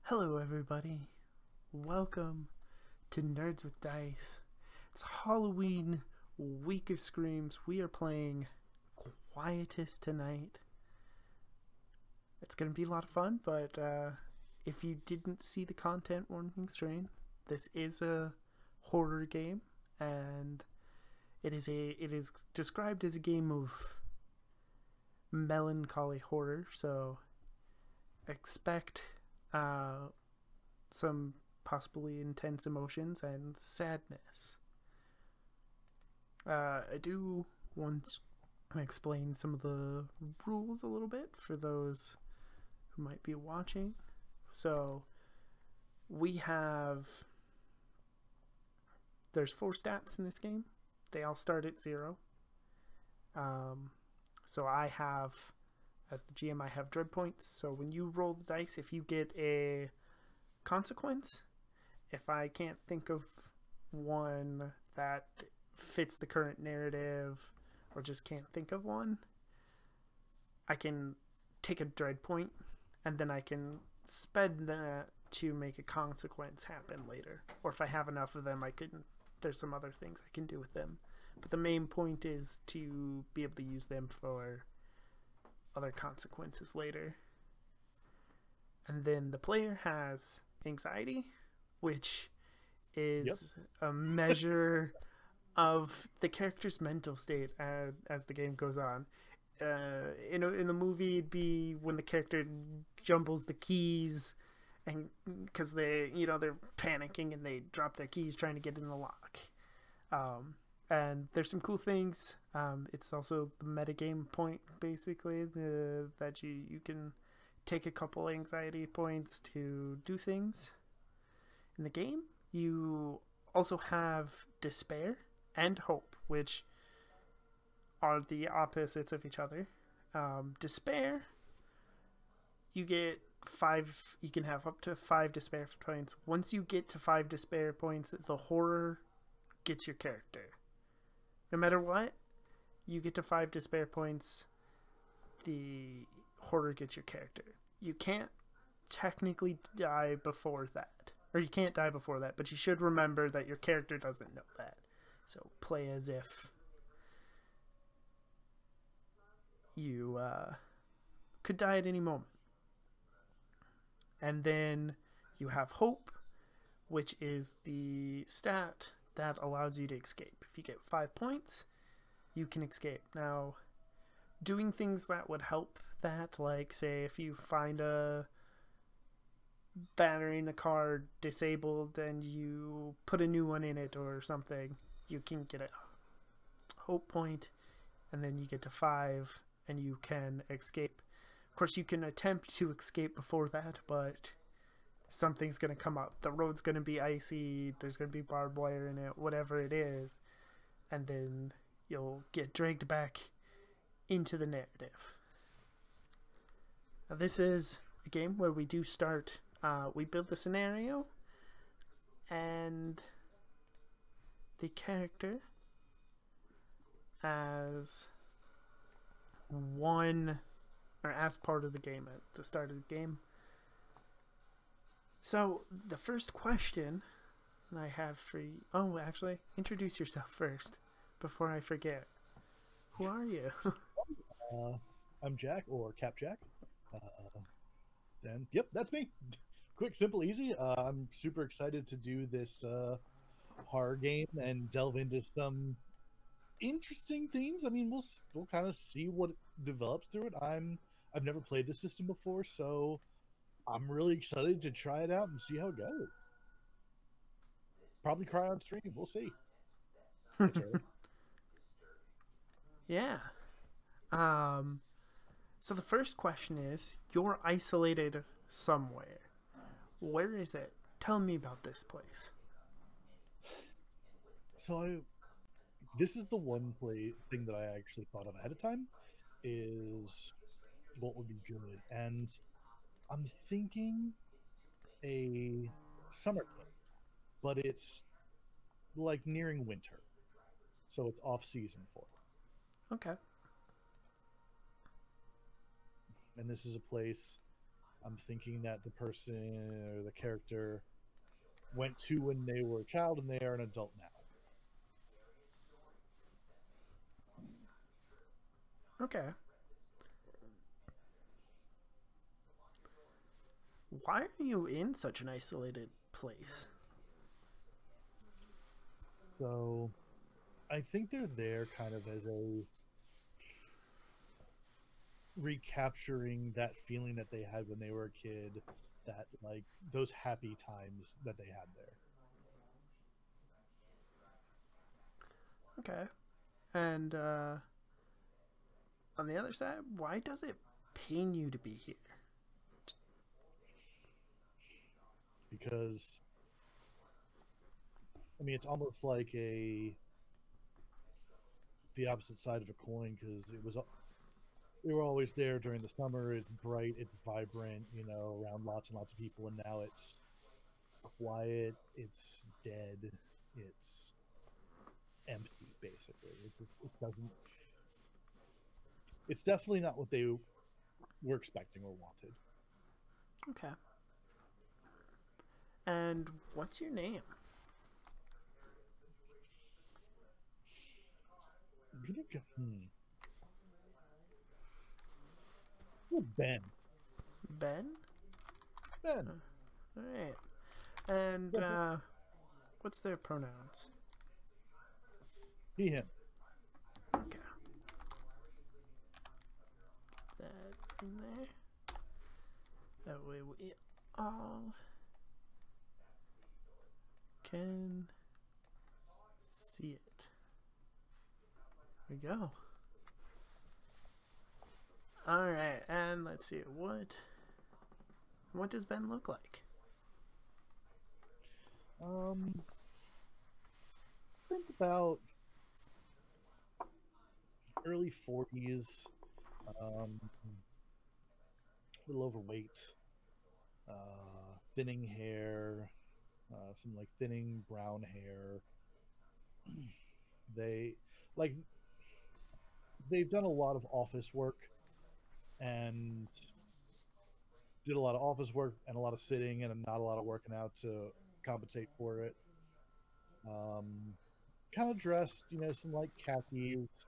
Hello, everybody. Welcome to Nerds with Dice. It's Halloween week of screams. We are playing Quietus tonight. It's going to be a lot of fun, but if you didn't see the content warning screen, this is a horror game, and it is described as a game of melancholy horror. So expect some possibly intense emotions and sadness. I do want to explain some of the rules a little bit for those who might be watching. So there's 4 stats in this game. They all start at 0. So as the GM, I have dread points. So when you roll the dice, if you get a consequence, if I can't think of one that fits the current narrative or just can't think of one, I can take a dread point and then I can spend that to make a consequence happen later. Or if I have enough of them, there's some other things I can do with them. But the main point is to be able to use them for other consequences later. And then the player has anxiety, which is a measure of the character's mental state as the game goes on. In the movie, it'd be when the character jumbles the keys, and because they're panicking and they drop their keys trying to get in the lock. And there's some cool things. It's also the metagame point, basically, that you can take a couple anxiety points to do things. In the game, you also have despair and hope, which are the opposites of each other. Despair, you can have up to 5 despair points. Once you get to 5 despair points, the horror gets your character. No matter what, you get to 5 despair points, the horror gets your character. You can't technically die before that. Or you can't die before that, but you should remember that your character doesn't know that. So play as if you could die at any moment. And then you have hope, which is the stat that allows you to escape. If you get 5 points, you can escape. Now, doing things that would help that, like, say, if you find a battery in the car disabled and you put a new one in it or something, you can get a hope point, and then you get to 5, and you can escape. Of course, you can attempt to escape before that, but something's going to come up. The road's going to be icy, there's going to be barbed wire in it, whatever it is, and then you'll get dragged back into the narrative. Now, this is a game where we do start, we build the scenario, and the character as part of the game at the start of the game. So, the first question I have for you... Oh, actually, introduce yourself first, before I forget. Who are you? I'm Jack, or Cap Jack. And, yep, that's me. Quick, simple, easy. I'm super excited to do this horror game and delve into some interesting themes. I mean, we'll kind of see what develops through it. I've never played this system before, so I'm really excited to try it out and see how it goes. Probably cry on stream. We'll see. Yeah. So the first question is, you're isolated somewhere. Where is it? Tell me about this place. So this is the one thing that I actually thought of ahead of time, is what would be good. And I'm thinking a summer camp, but it's like nearing winter, so it's off season for it. Okay. And this is a place I'm thinking that the person or the character went to when they were a child and they are an adult now. Okay. Why are you in such an isolated place? So I think they're there kind of as a recapturing that feeling that they had when they were a kid, that like those happy times that they had there. Okay. And on the other side, why does it pain you to be here? Because I mean, it's almost like the opposite side of a coin, because they were always there during the summer. It's bright, it's vibrant, you know, around lots and lots of people, and now it's quiet, it's dead, it's empty, basically. It doesn't. It's definitely not what they were expecting or wanted. Okay. And what's your name? Oh, Ben. Ben? Ben. All right. And what's their pronouns? He, him. Okay. That in there. That way we all can see it. There we go. All right, and let's see what does Ben look like? Think about early 40s, a little overweight, thinning hair, some like thinning brown hair. They like they've done a lot of office work and did a lot of office work and a lot of sitting and not a lot of working out to compensate for it. Kind of dressed, you know, some like khakis,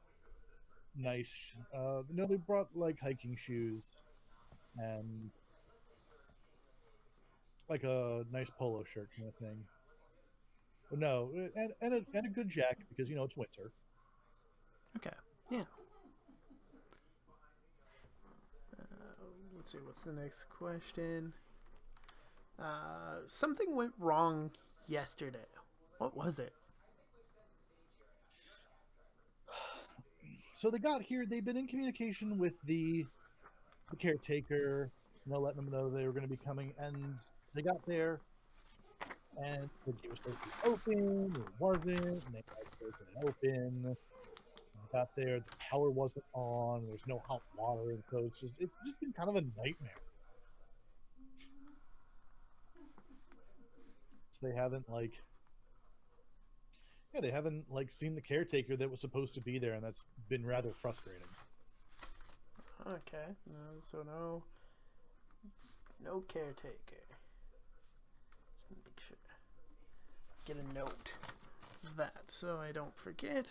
nice. No, they brought like hiking shoes and like a nice polo shirt kind of thing. But no, and a good jacket because you know it's winter. Okay, yeah. Let's see, what's the next question? Something went wrong yesterday. What was it? So they got here. They've been in communication with the caretaker, you know, letting them know they were going to be coming, and they got there, and the gate was supposed to be open. It wasn't, and they got it open. Got there, the power wasn't on. There's no hot water, and so it's just been kind of a nightmare. So they haven't they haven't like seen the caretaker that was supposed to be there, and that's been rather frustrating. Okay, so no caretaker. Just make sure get a note of that so I don't forget.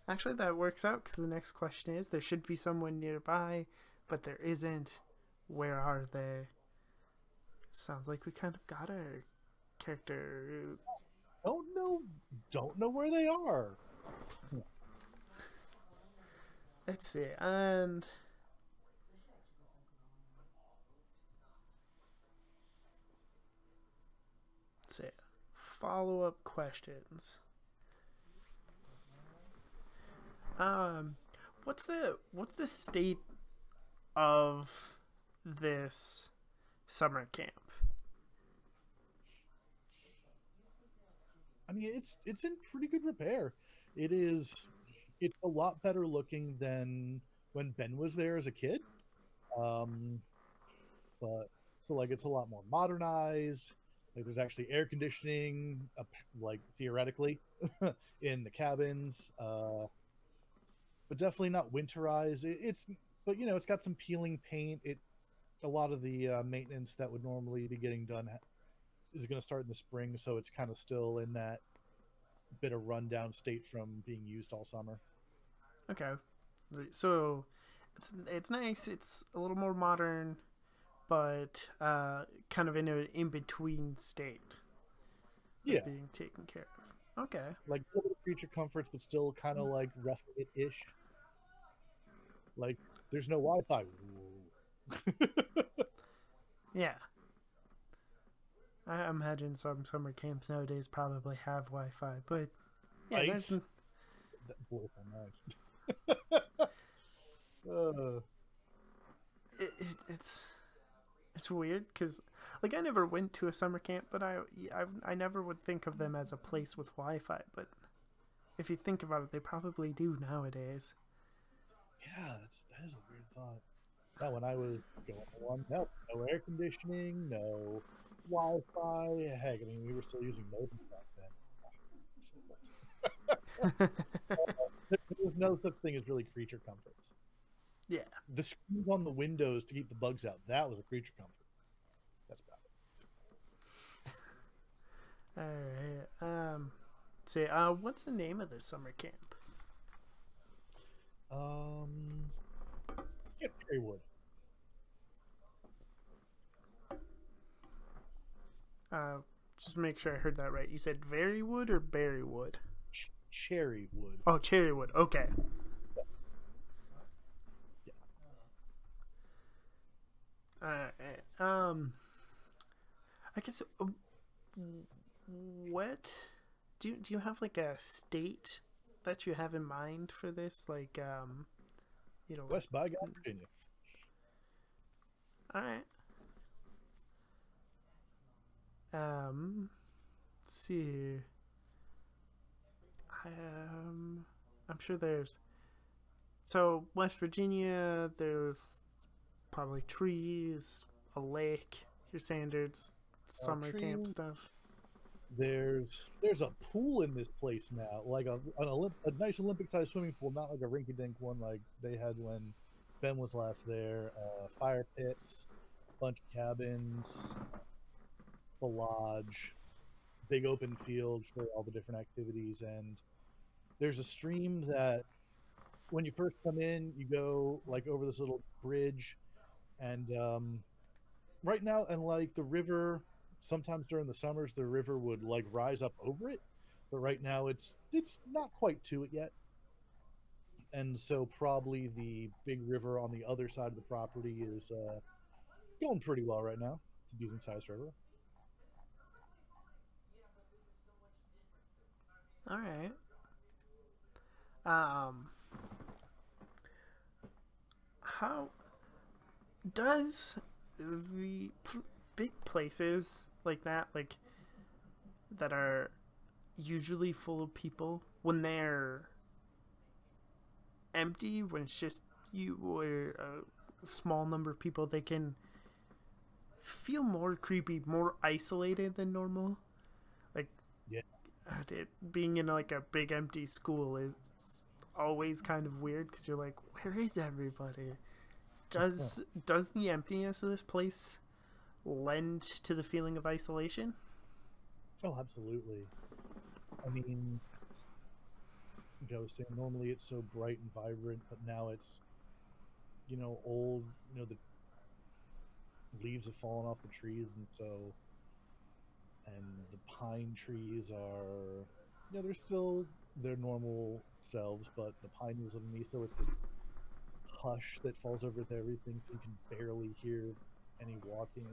Actually, that works out because the next question is there should be someone nearby, but there isn't. Where are they? Sounds like we kind of got our character. Don't know where they are. Let's see, and let's see, follow-up questions. What's the state of this summer camp? I mean, it's in pretty good repair. It's a lot better looking than when Ben was there as a kid. But so like it's a lot more modernized. Like there's actually air conditioning, like theoretically, in the cabins. But definitely not winterized. but it's got some peeling paint. A lot of the maintenance that would normally be getting done is going to start in the spring, so it's kind of still in that bit of rundown state from being used all summer. Okay, so it's nice. It's a little more modern, but kind of in an in between state. Yeah, being taken care of. Okay. like creature comforts, but still kind of like rough it ish. Like there's no Wi-Fi. Yeah. I imagine some summer camps nowadays probably have Wi-Fi, but yeah, Right? there's That blows my mind. it's weird because like I never went to a summer camp, but I never would think of them as a place with Wi-Fi. But if you think about it, they probably do nowadays. Yeah, that is a weird thought. Now, when I was going on, no air conditioning, no Wi-Fi. Heck, I mean, we were still using modems back then. There was no such thing as really creature comforts. Yeah. The screws on the windows to keep the bugs out, that was a creature comfort. That's about it. All right. Say, what's the name of this summer camp? Yeah, Cherrywood. Just make sure I heard that right. You said Verywood or Berrywood? Cherrywood. Oh, Cherrywood. Okay. I guess what do you have like a state that you have in mind for this? Like West Bygone, Virginia. All right. Let's see. I'm sure there's West Virginia. There's probably trees, a lake. Your standards summer camp stuff. There's a pool in this place now, like a nice Olympic-sized swimming pool, not like a rinky-dink one like they had when Ben was last there. Fire pits, bunch of cabins, a lodge, big open field for all the different activities, and there's a stream that when you first come in, you go like over this little bridge, and right now, and like the river, sometimes during the summers, the river would like rise up over it, but right now it's not quite to it yet, and so probably the big river on the other side of the property is going pretty well right now. It's a decent sized river. All right. How does the big places like that, like that are usually full of people, when they're empty, when it's just you or a small number of people, they can feel more creepy, more isolated than normal? Like, yeah, being in like a big empty school is always kind of weird because you're like, where is everybody? Does the emptiness of this place lend to the feeling of isolation? Oh, absolutely. I mean, like I was saying, normally it's so bright and vibrant, but now it's old. The leaves have fallen off the trees, and the pine trees are they're still their normal selves, but the pine needles underneath, so it's this hush that falls over everything, so you can barely hear any walking.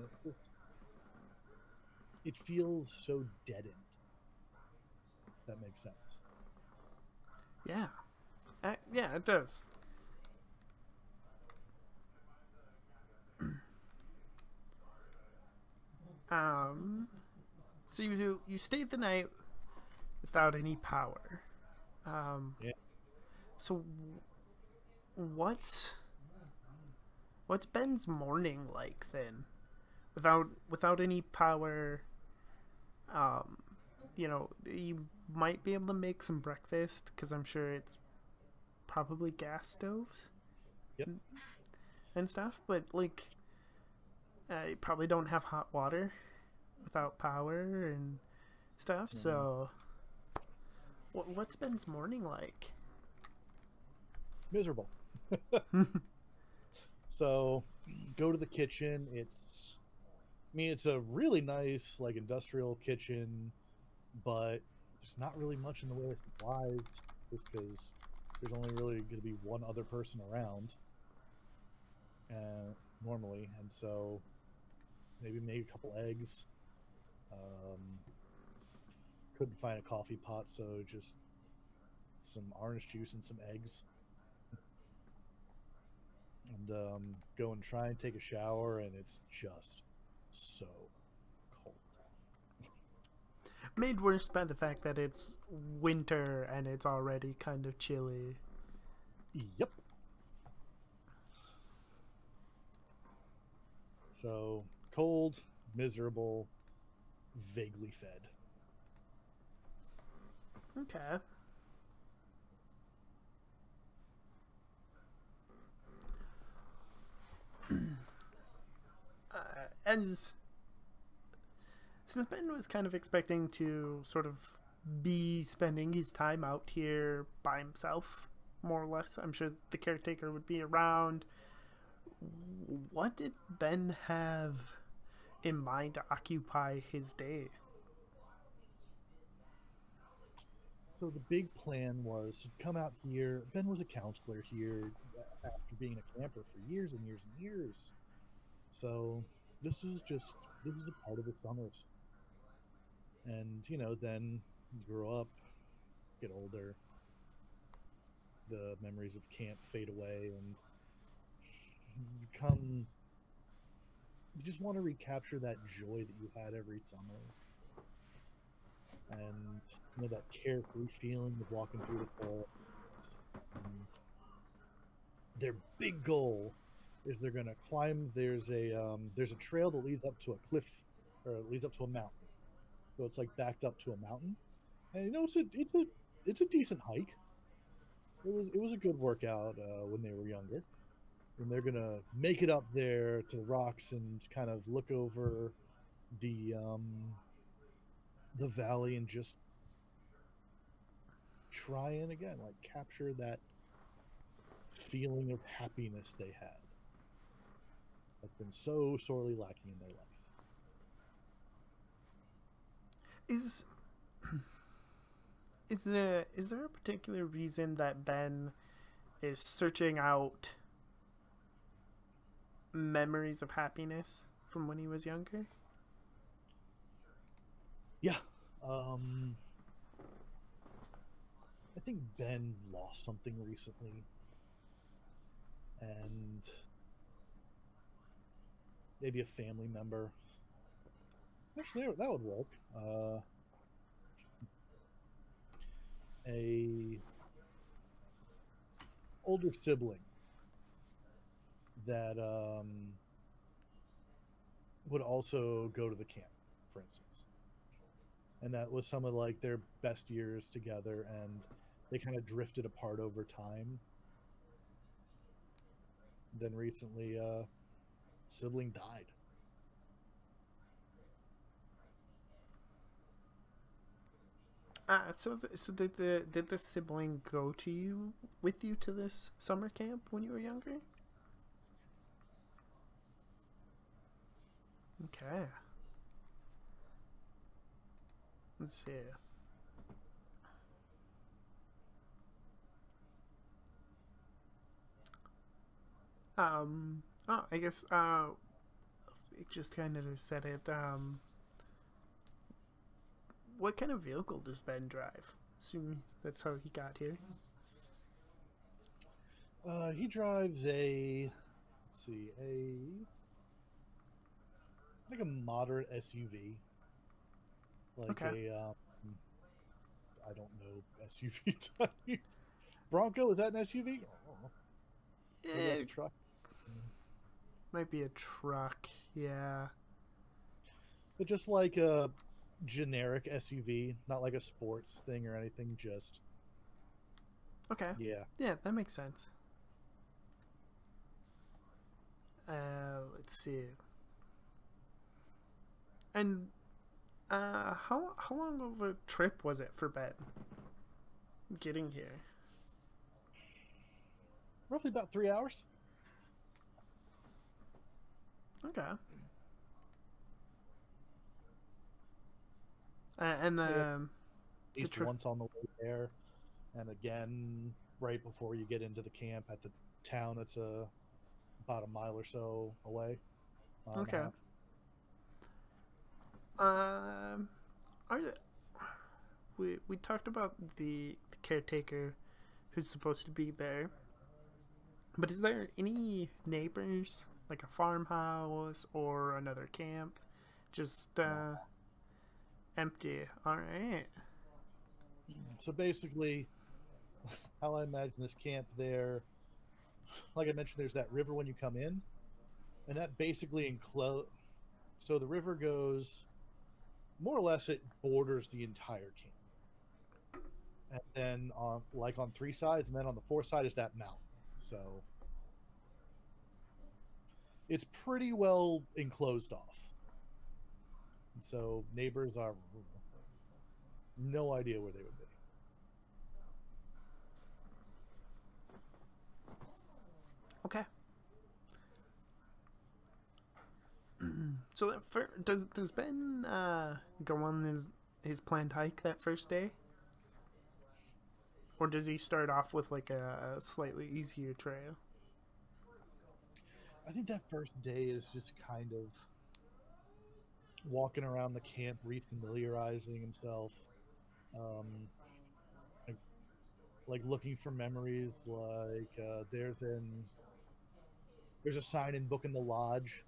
It feels so deadened. That makes sense. Yeah. Yeah, it does. So you stayed the night without any power. Yeah. So what's Ben's morning like then? Without any power, you might be able to make some breakfast because I'm sure it's probably gas stoves. Yep. and stuff, but like you probably don't have hot water without power and stuff. So, what's Ben's morning like? Miserable. So, go to the kitchen. It's a really nice, like, industrial kitchen, but there's not really much in the way of supplies, just because there's only really going to be one other person around, normally, and so maybe make a couple eggs. Couldn't find a coffee pot, so just some orange juice and some eggs. And go and try and take a shower, and it's just so cold. Made worse by the fact that it's winter and it's already kind of chilly. Yep. So cold, miserable, vaguely fed. Okay. As since Ben was kind of expecting to sort of be spending his time out here by himself, more or less, I'm sure the caretaker would be around. What did Ben have in mind to occupy his day? So the big plan was to come out here. Ben was a counselor here after being a camper for years and years and years. So this is a part of his summers. And, then you grow up, get older, the memories of camp fade away, and you just want to recapture that joy that you had every summer. And, that carefree feeling of walking through the forest. And their big goal is they're going to climb. There's a trail that leads up to a cliff, or it leads up to a mountain. So it's like backed up to a mountain, and it's a decent hike. It was a good workout when they were younger, and they're gonna make it up there to the rocks and kind of look over the valley and just try and again like capture that feeling of happiness they had that's been so sorely lacking in their life. Is there a particular reason that Ben is searching out memories of happiness from when he was younger? Yeah. I think Ben lost something recently, and maybe a family member. Actually, that would work. A older sibling that would also go to the camp, for instance, and that was some of like their best years together, and they kind of drifted apart over time. Then recently, sibling died. So did the sibling go with you to this summer camp when you were younger? Okay. Let's see. I guess it just kind of said it. What kind of vehicle does Ben drive? Assuming that's how he got here. He drives like a moderate SUV, like Okay. I don't know SUV type. Bronco, is that an SUV? Oh, maybe that's a It truck. might be a truck. Yeah. But just like a generic SUV, not like a sports thing or anything. Just Okay. yeah. Yeah, that makes sense. Let's see. And how long of a trip was it for Ben getting here? Roughly about 3 hours. Okay. And At least once on the way there, and again right before you get into the camp at the town that's about a mile or so away. Okay. We talked about the caretaker who's supposed to be there, but is there any neighbors, like a farmhouse or another camp? Just empty. All right. So basically, how I imagine this camp there, like I mentioned, there's that river when you come in, and that basically so the river goes more or less, it borders the entire camp, and then on 3 sides, and then on the 4th side is that mountain. So it's pretty well enclosed off, and so neighbors are no idea where they would be. Okay. So does Ben go on his planned hike that first day, or does he start off with like a slightly easier trail? I think that first day is just kind of walking around the camp, refamiliarizing himself, like looking for memories. Like there's a sign in Book in the Lodge,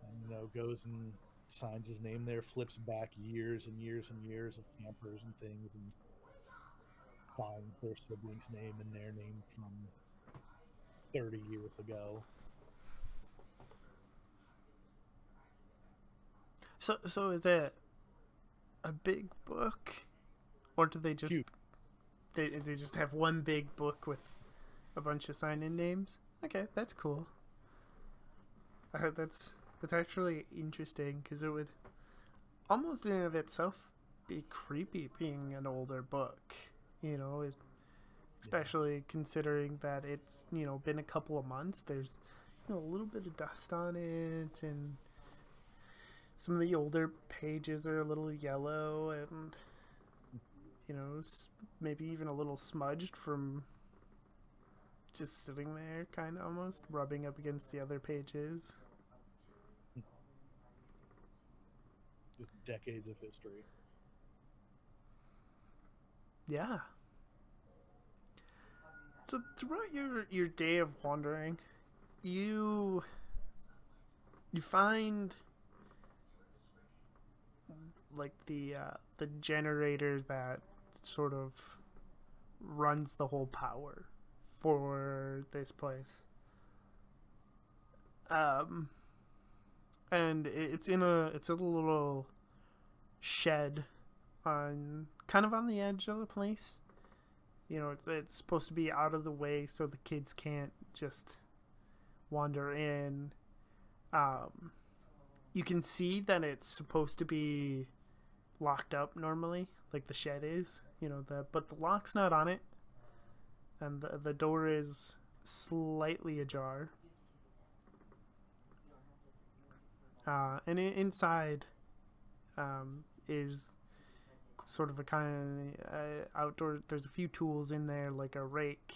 and goes and signs his name there, flips back years and years and years of campers and things, and finds their sibling's name and their name from 30 years ago. So is it a big book, or do they just they just have one big book with a bunch of sign-in names? Okay, that's cool. That's actually interesting, because it would almost in and of itself be creepy being an older book, especially considering that it's been a couple of months. There's a little bit of dust on it, and some of the older pages are a little yellow, and maybe even a little smudged from just sitting there, kind of almost rubbing up against the other pages. Just decades of history. Yeah. So throughout your day of wandering, you find like the generator that sort of runs the whole power for this place. And it's in a little shed on the edge of the place. It's supposed to be out of the way so the kids can't just wander in. You can see that it's supposed to be locked up normally, like the shed is, but the lock's not on it, and the door is slightly ajar. And inside is sort of a kind of outdoor. There's a few tools in there, like a rake,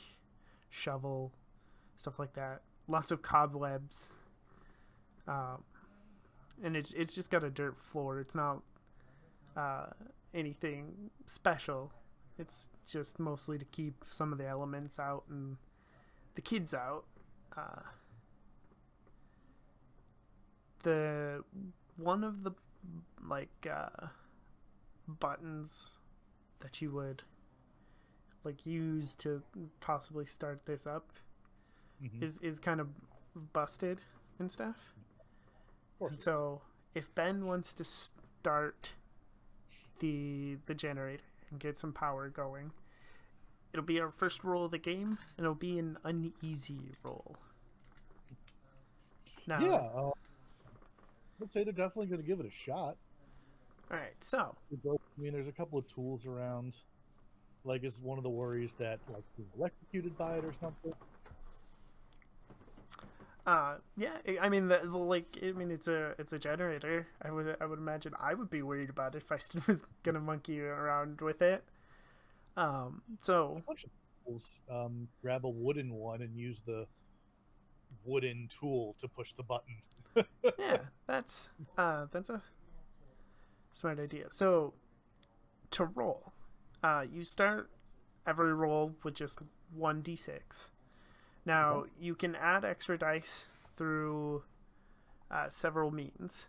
shovel, stuff like that. Lots of cobwebs. And it's just got a dirt floor. It's not anything special. It's just mostly to keep some of the elements out and the kids out. The one of the buttons that you would use to possibly start this up is kind of busted and stuff. And so if Ben wants to start the generator and get some power going, it'll be our first roll of the game, and it'll be an uneasy roll. Now, Yeah, I'd say they're definitely going to give it a shot. all right, so I mean, there's a couple of tools around. Like, is one of the worries that like he's electrocuted by it or something? yeah, I mean, it's a generator. I would imagine I would be worried about it if I still was gonna monkey around with it. So A bunch of tools. Grab a wooden one and use the wooden tool to push the button. yeah, that's a smart idea. So to roll, you start every roll with just 1d6. Now Okay. you can add extra dice through several means,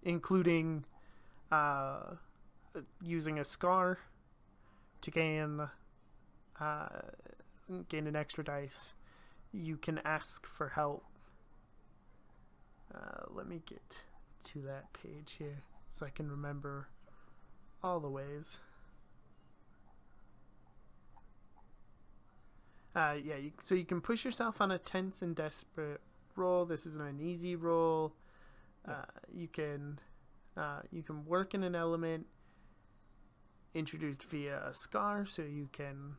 including uh, using a scar to uh, gain an extra dice. You can ask for help. Let me get to that page here so I can remember all the ways. Yeah, so you can push yourself on a tense and desperate roll. This isn't an easy roll. Yeah. You can work in an element introduced via a scar, so you can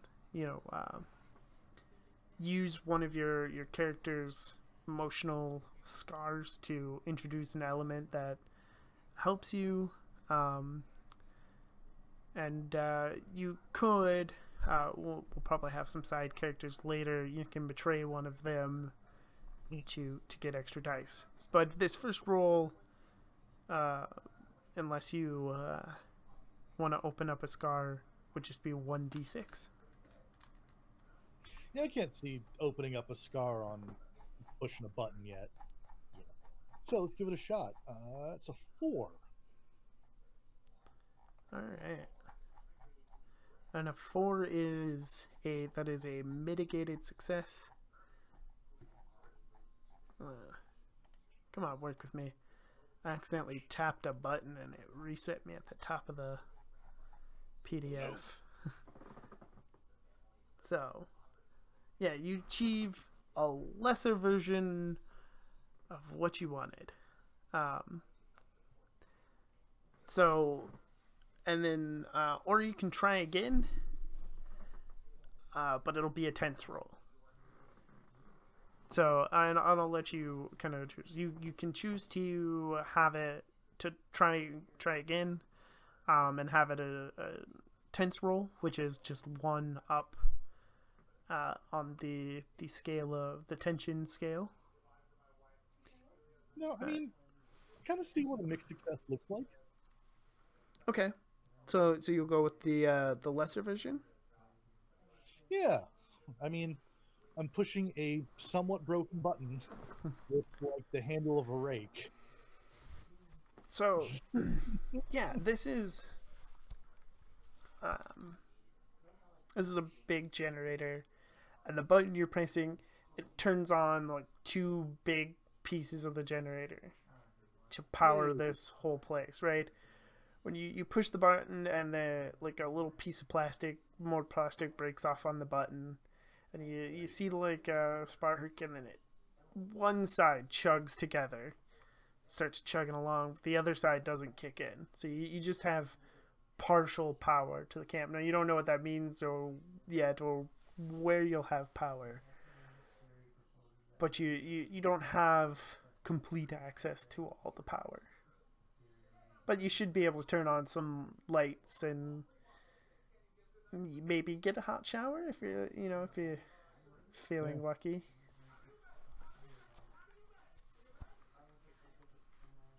use one of your character's emotional scars to introduce an element that helps you, and you could. We'll probably have some side characters later. You can betray one of them to get extra dice. But this first roll, unless you want to open up a scar, would just be 1d6. Yeah, I can't see opening up a scar on pushing a button yet. Yeah. So let's give it a shot. It's a 4. All right. And a 4 is a mitigated success. Come on, work with me. I accidentally tapped a button and it reset me at the top of the PDF. No. So, yeah, you achieve a lesser version of what you wanted. And then, or you can try again, but it'll be a 10th roll. So, and I'll let you kind of choose. You can choose to have it to try again, and have it a 10th roll, which is just 1 up on the scale of the tension scale. No, I mean, kind of see what a mixed success looks like. Okay. So you'll go with the lesser version? Yeah. I mean, I'm pushing a somewhat broken button with like the handle of a rake. So, yeah, this is a big generator, and the button you're pressing, it turns on like 2 big pieces of the generator to power this whole place, right? When you push the button and like a little piece of more plastic breaks off on the button, and you see like a spark, and then one side chugs together, starts chugging along, the other side doesn't kick in. So you just have partial power to the camp. Now you don't know what that means or where you'll have power, but you don't have complete access to all the power. But you should be able to turn on some lights and maybe get a hot shower if you're feeling lucky.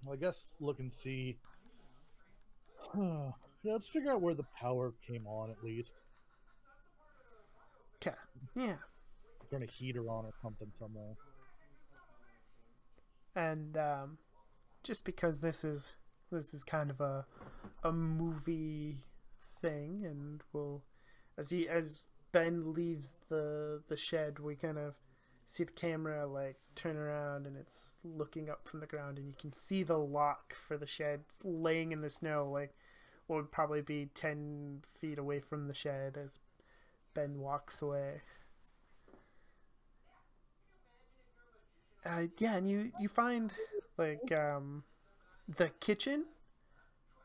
Well, I guess look and see. Yeah, let's figure out where the power came on at least. Okay. Yeah. Turn a heater on or something somewhere. And just because this is kind of a movie thing, and as Ben leaves the shed, we kind of see the camera like turn around, and it's looking up from the ground, and you can see the lock for the shed laying in the snow, like what would probably be 10 feet away from the shed as Ben walks away. Yeah, and you find like the kitchen,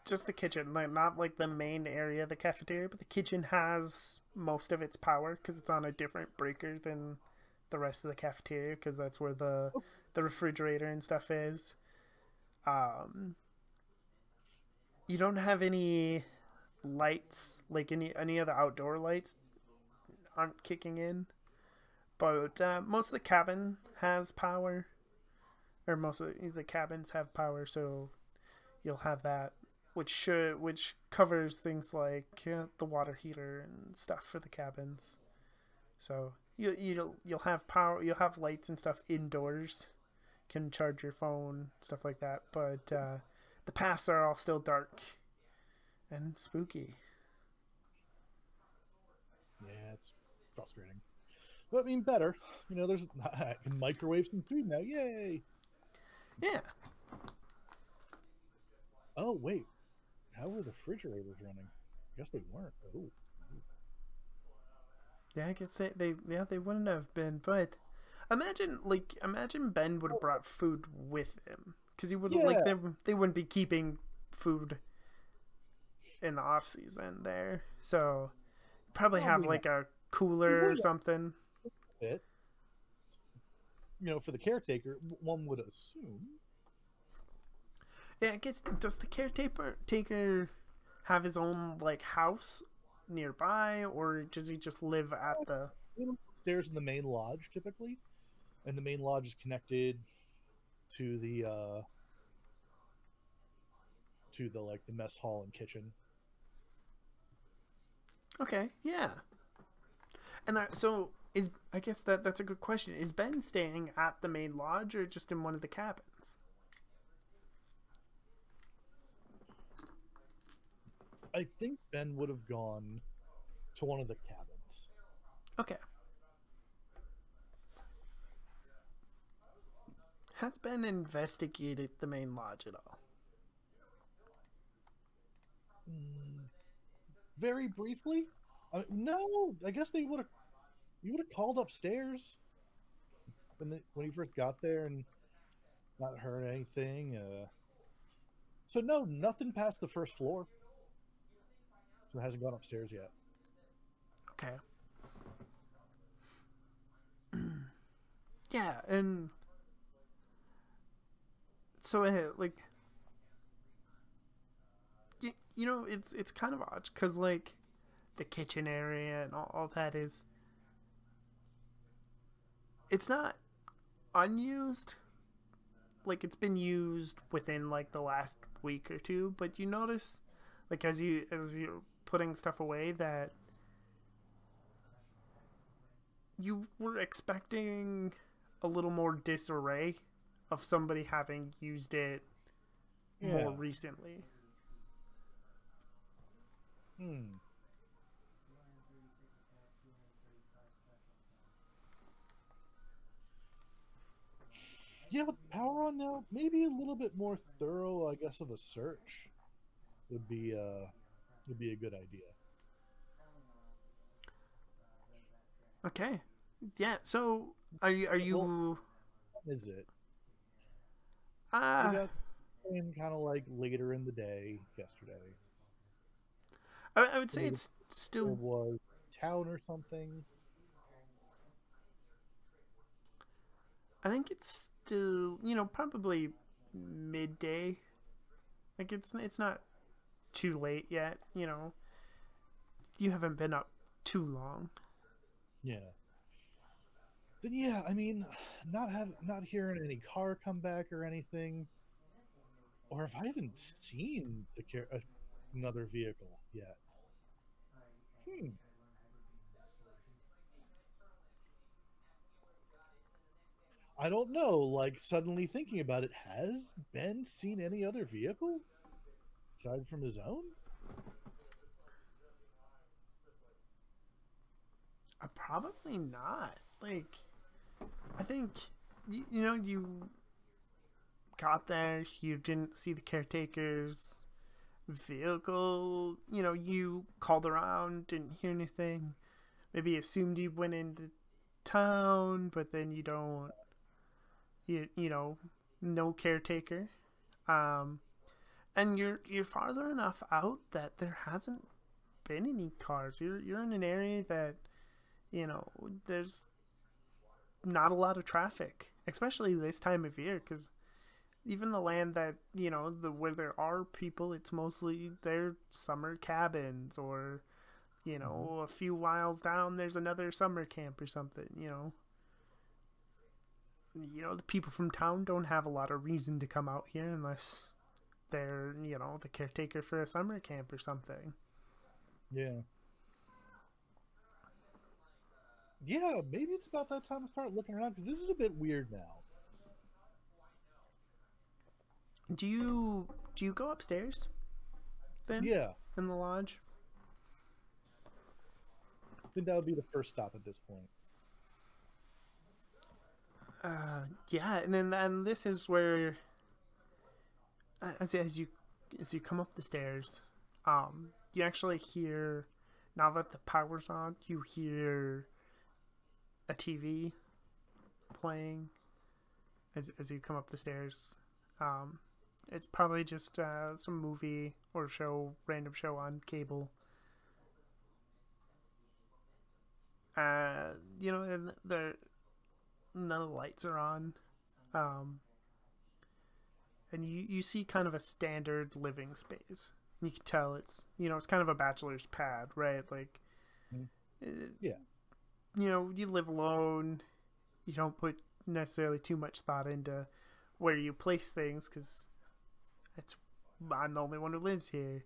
just the kitchen, like not like the main area of the cafeteria, but the kitchen has most of its power because it's on a different breaker than the rest of the cafeteria because that's where the refrigerator and stuff is. Um, you don't have any lights, like any other outdoor lights aren't kicking in, but most of the cabin has power, or most of the cabins have power, so you'll have that, which covers things like the water heater and stuff for the cabins. So you'll have power, you'll have lights and stuff indoors, can charge your phone, stuff like that. But the paths are all still dark and spooky. Yeah, it's frustrating. But I mean, better. You know, there's I can microwave some food now. Yay! Yeah. Oh wait, how were the refrigerators running? I guess they weren't. Oh, Yeah, I guess they wouldn't have been, but imagine Ben would have brought food with him because he would like yeah. they wouldn't be keeping food in the off season there, so probably have Probably not. like a They cooler would or have something. fit. You know, for the caretaker, one would assume. Yeah, I guess does the caretaker have his own like house nearby, or does he just live at the? They live upstairs in the main lodge typically, and the main lodge is connected to the like the mess hall and kitchen. Okay, yeah. And so is I guess that's a good question. Is Ben staying at the main lodge or just in one of the cabins? I think Ben would have gone to one of the cabins. Okay. Has Ben investigated the main lodge at all? Mm, very briefly. No, I guess they would have. You would have called upstairs when he first got there and not heard anything. So no, nothing past the first floor. So it hasn't gone upstairs yet. Okay. Yeah, and so like you know it's kind of odd because like the kitchen area and all that is it's not unused, like it's been used within like the last week or two, but you notice like as you're putting stuff away that you were expecting a little more disarray of somebody having used it more Yeah. recently. Hmm. Yeah, with power on now, maybe a little bit more thorough, I guess, of a search would be a good idea. Okay. Yeah, so are Well, you is it? They uh got in kind of like later in the day yesterday. I would say Maybe it's there still was town or something. I think it's still, probably midday. Like it's not too late yet. You haven't been up too long. Yeah. Then yeah, I mean, not hearing any car come back or anything, or if I haven't seen another vehicle yet. Hmm. I don't know. Like suddenly thinking about it, has Ben seen any other vehicle aside from his own? Probably not. Like I think you got there, you didn't see the caretaker's vehicle, you called around, didn't hear anything. Maybe assumed he went into town, but then you know, no caretaker. And you're farther enough out that there hasn't been any cars. You're in an area that, you know, there's not a lot of traffic, especially this time of year, because even the land that, you know, where there are people, it's mostly their summer cabins, or, you know, a few miles down there's another summer camp or something. The people from town don't have a lot of reason to come out here unless they're, you know, the caretaker for a summer camp or something. Yeah. Yeah, maybe it's about that time to start looking around, because this is a bit weird now. Do you go upstairs then? Yeah. In the lodge? I think that would be the first stop at this point. Yeah, and then this is where, as you come up the stairs, you actually hear, now that the power's on, you hear a TV playing as you come up the stairs. It's probably just some movie or random show on cable. And none of the lights are on. And you see kind of a standard living space. You can tell it's kind of a bachelor's pad, right? Like, yeah. You live alone. You don't put necessarily too much thought into where you place things, because I'm the only one who lives here.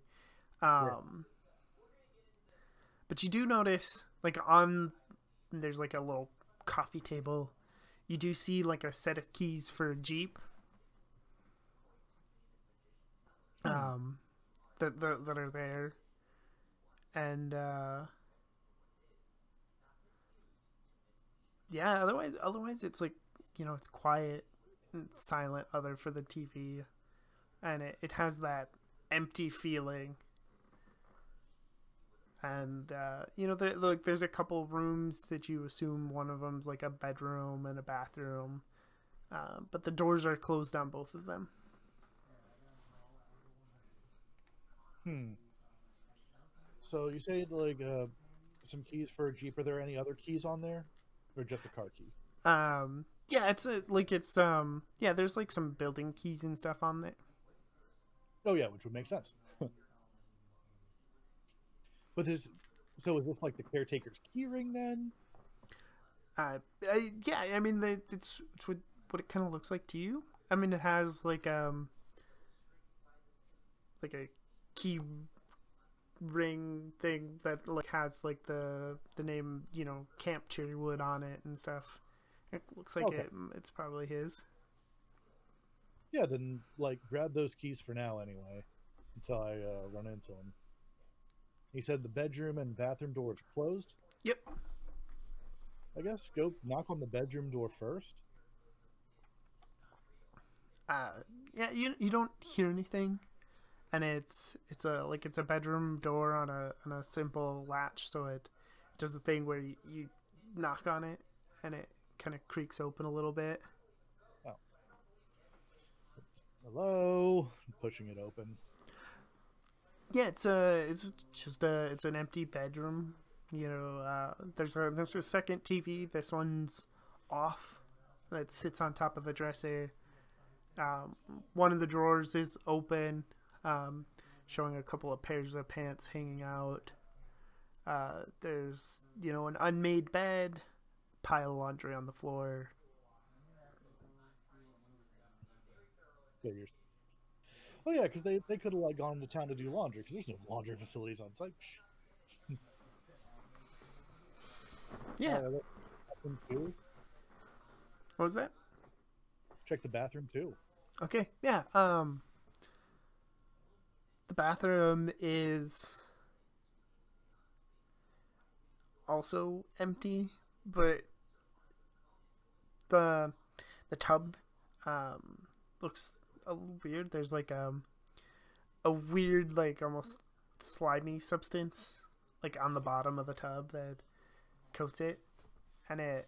But you do notice, like, there's like a little coffee table. You do see like a set of keys for a Jeep. That are there. And yeah, otherwise it's like, it's quiet and silent other for the TV, and it has that empty feeling. And there's a couple rooms that you assume one of them's like a bedroom and a bathroom, but the doors are closed on both of them. So you say like some keys for a Jeep. Are there any other keys on there, or just a car key? Yeah, there's like some building keys and stuff on there. Oh yeah, which would make sense. But is this like the caretaker's key ring then? Yeah, I mean, it's what it kind of looks like to you. I mean, it has like a key ring thing that like has like the name, Camp Cherrywood on it and stuff. It looks like it's probably his. Yeah, then like grab those keys for now anyway, until I run into him. He said the bedroom and bathroom doors closed. Yep. I guess go knock on the bedroom door first. Yeah, you don't hear anything, and it's a bedroom door on a simple latch, so it does the thing where you knock on it and it kind of creaks open a little bit. Oh. Hello, I'm pushing it open. Yeah, it's an empty bedroom. There's a second TV. This one's off. That sits on top of a dresser. One of the drawers is open, showing a couple of pairs of pants hanging out. There's an unmade bed, pile of laundry on the floor. Figures. Oh yeah, because they could have like gone to town to do laundry, because there's no laundry facilities on site. Yeah. Bathroom too. What was that? Check the bathroom too. Okay. Yeah. The bathroom is also empty, but the tub looks a little weird. There's like a weird, like almost slimy substance like on the bottom of the tub that coats it, and it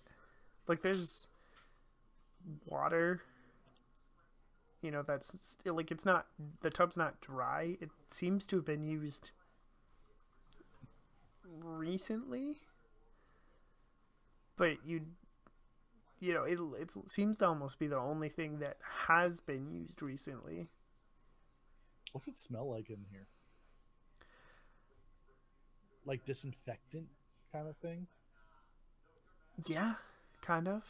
like there's water. You know, that's still, like, it's not, the tub's not dry. It seems to have been used recently, but you know, it seems to almost be the only thing that has been used recently. What's it smell like in here? Like disinfectant kind of thing? Yeah, kind of.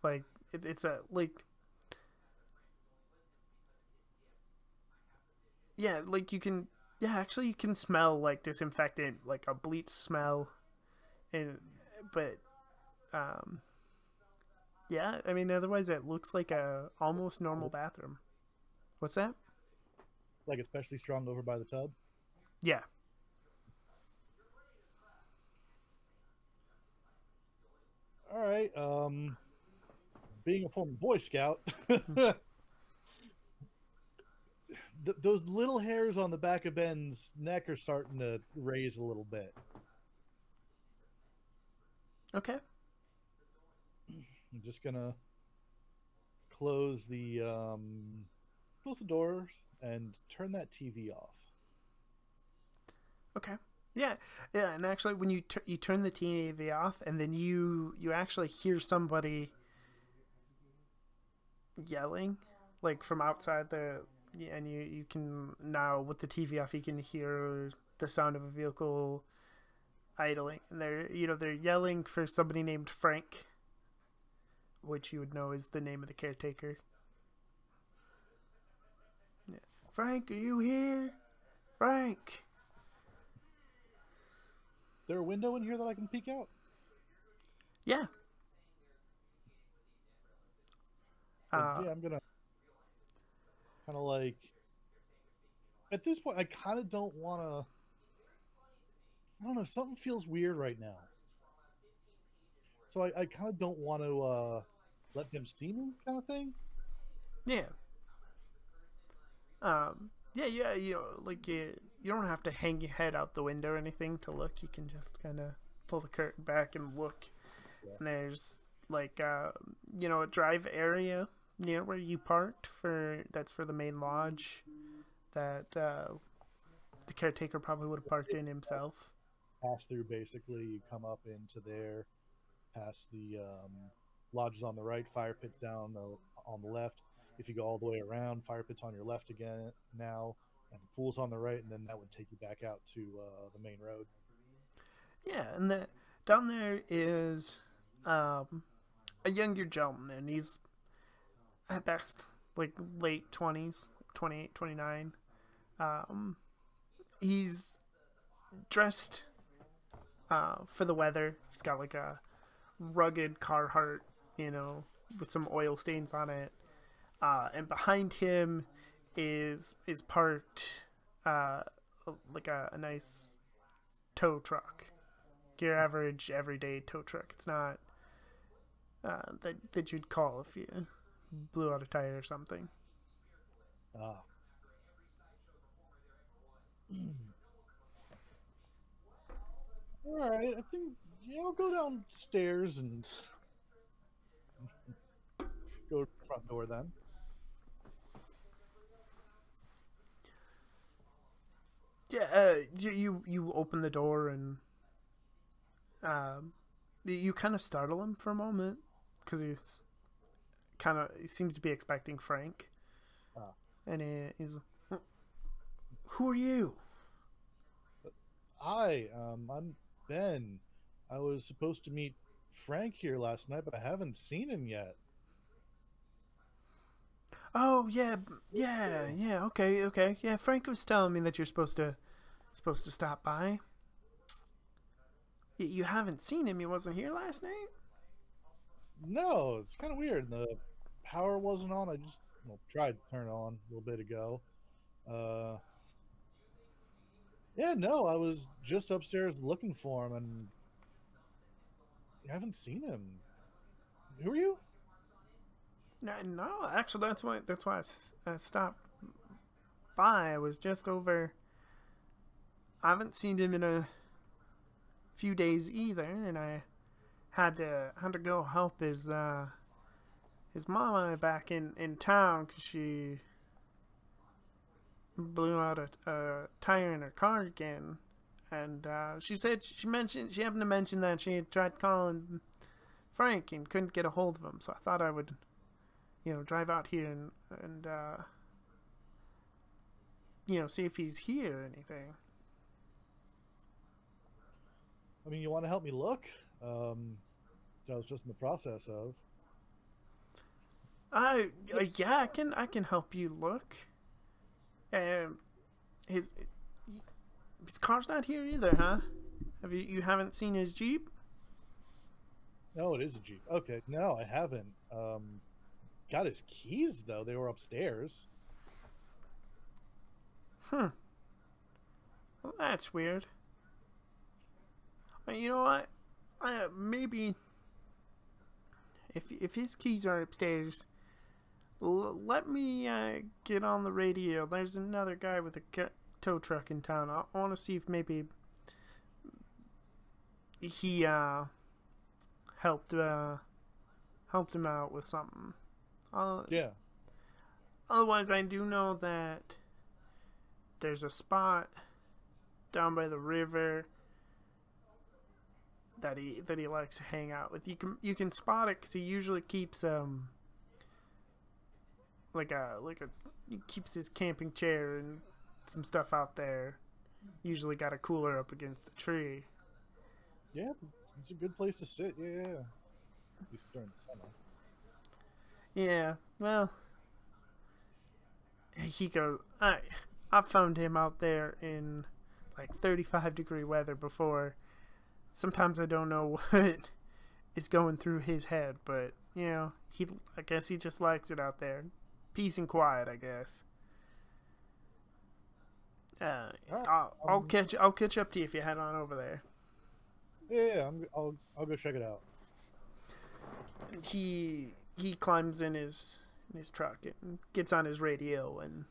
Like, it's a, like, yeah, like you can, yeah, actually you can smell like disinfectant, like a bleach smell, and but um, yeah, I mean otherwise it looks like a almost normal bathroom. What's that? Like especially strong over by the tub? Yeah. All right. Being a former Boy Scout, those little hairs on the back of Ben's neck are starting to raise a little bit. Okay. I'm just gonna close close the doors and turn that TV off. Okay. Yeah, yeah, and actually, when you turn the TV off, and then you actually hear somebody yelling, like from outside the, yeah, and you can now with the TV off, you can hear the sound of a vehicle idling, and they're yelling for somebody named Frank, which you would know is the name of the caretaker. Yeah. Frank, are you here? Frank. There a window in here that I can peek out? Yeah. Yeah, I'm gonna kind of like. At this point, I kind of don't want to. I don't know. Something feels weird right now, so I kind of don't want to let them see me, kind of thing. Yeah. Yeah, yeah, like you don't have to hang your head out the window or anything to look. You can just kind of pull the curtain back and look. Yeah. And there's like a drive area near where you parked that's for the main lodge that the caretaker probably would have parked in himself. Pass through, basically, you come up into there, past the lodges on the right, fire pits down on the left. If you go all the way around, fire pits on your left again now, and the pool's on the right, and then that would take you back out to the main road. Yeah, and down there is a younger gentleman. He's at best like late 20s, 28, 29. He's dressed for the weather. He's got like a rugged Carhartt, with some oil stains on it. And behind him is parked like a nice tow truck. Your average everyday tow truck. It's not that you'd call if you blew out a tire or something. Ah. All right, I think I'll go downstairs and go to the front door then. Yeah, you open the door and you kind of startle him for a moment because he seems to be expecting Frank, and he's, who are you? Hi, I'm Ben. I was supposed to meet Frank here last night, but I haven't seen him yet. Oh yeah, okay. Yeah, Frank was telling me that you're supposed to stop by. You haven't seen him. He wasn't here last night. No, it's kind of weird. The power wasn't on. I just tried to turn it on a little bit ago. Yeah, no, I was just upstairs looking for him, and I haven't seen him. Who are you? No, actually, that's why I stopped by. I was just over. I haven't seen him in a few days either, and I had to go help his his mama back in town because she blew out a tire in her car again. And she said she happened to mention that she had tried calling Frank and couldn't get a hold of him. So I thought I would, drive out here and see if he's here or anything. I mean, you want to help me look? I was just in the process of. Yeah, I can help you look. His car's not here either, huh? You haven't seen his Jeep? No, it is a Jeep. Okay, no, I haven't. Got his keys though. They were upstairs. Well, that's weird. You know what? Maybe if his keys are upstairs, let me get on the radio. There's another guy with a tow truck in town. I want to see if maybe he helped him out with something. Yeah. Otherwise, I do know that there's a spot down by the river that he likes to hang out with. You can spot it because he usually keeps he keeps his camping chair and some stuff out there. Usually got a cooler up against the tree. Yeah, it's a good place to sit. Yeah. At least during the summer. Yeah, well, he goes. I found him out there in like 35-degree weather before. Sometimes I don't know what is going through his head, but I guess he just likes it out there, peace and quiet, I guess. I'll catch up to you if you head on over there. Yeah, I'll go check it out. He climbs in his truck and gets on his radio and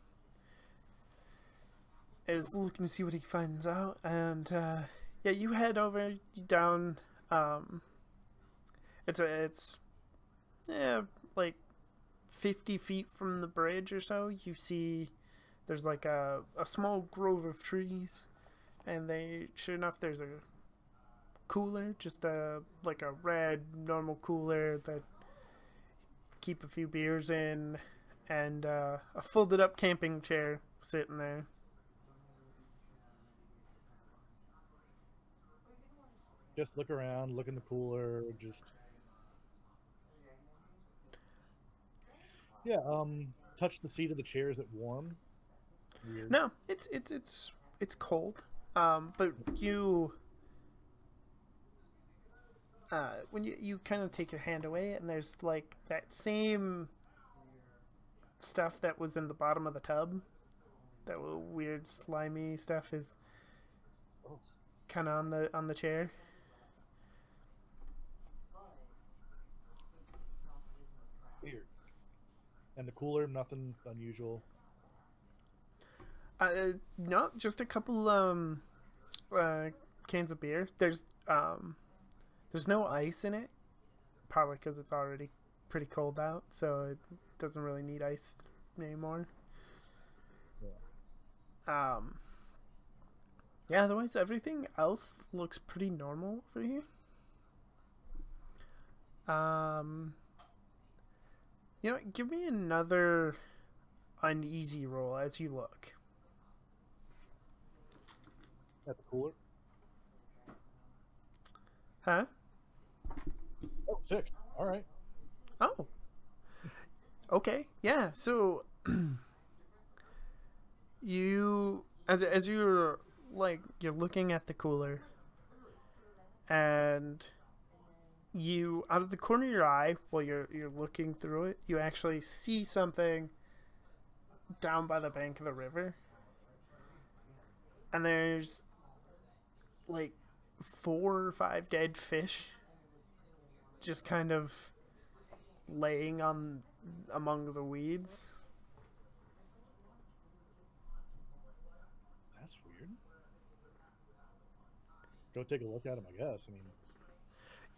is looking to see what he finds out. And yeah, you head over down. It's like 50 feet from the bridge or so. You see there's like a small grove of trees, and sure enough, there's a cooler, just like a red normal cooler that keep a few beers in, and a folded up camping chair sitting there. Just look around, look in the cooler, just touch the seat of the chair. Is it warm? Weird. No, it's cold. But you when you kind of take your hand away, and there's like that same stuff that was in the bottom of the tub, that little weird slimy stuff is kind of on the chair. Weird. And the cooler, nothing unusual. No, just a couple cans of beer. There's no ice in it, probably because it's already pretty cold out, so it doesn't really need ice anymore. Yeah. Yeah. Otherwise, everything else looks pretty normal over here. Give me another uneasy roll as you look. At the cooler? Huh? Oh, 6. All right. Oh. Okay. Yeah. So you, as you're looking at the cooler, and you, out of the corner of your eye, while you're looking through it, you actually see something down by the bank of the river, and there's like 4 or 5 dead fish just kind of laying among the weeds. That's weird. Go take a look at them, I guess. I mean,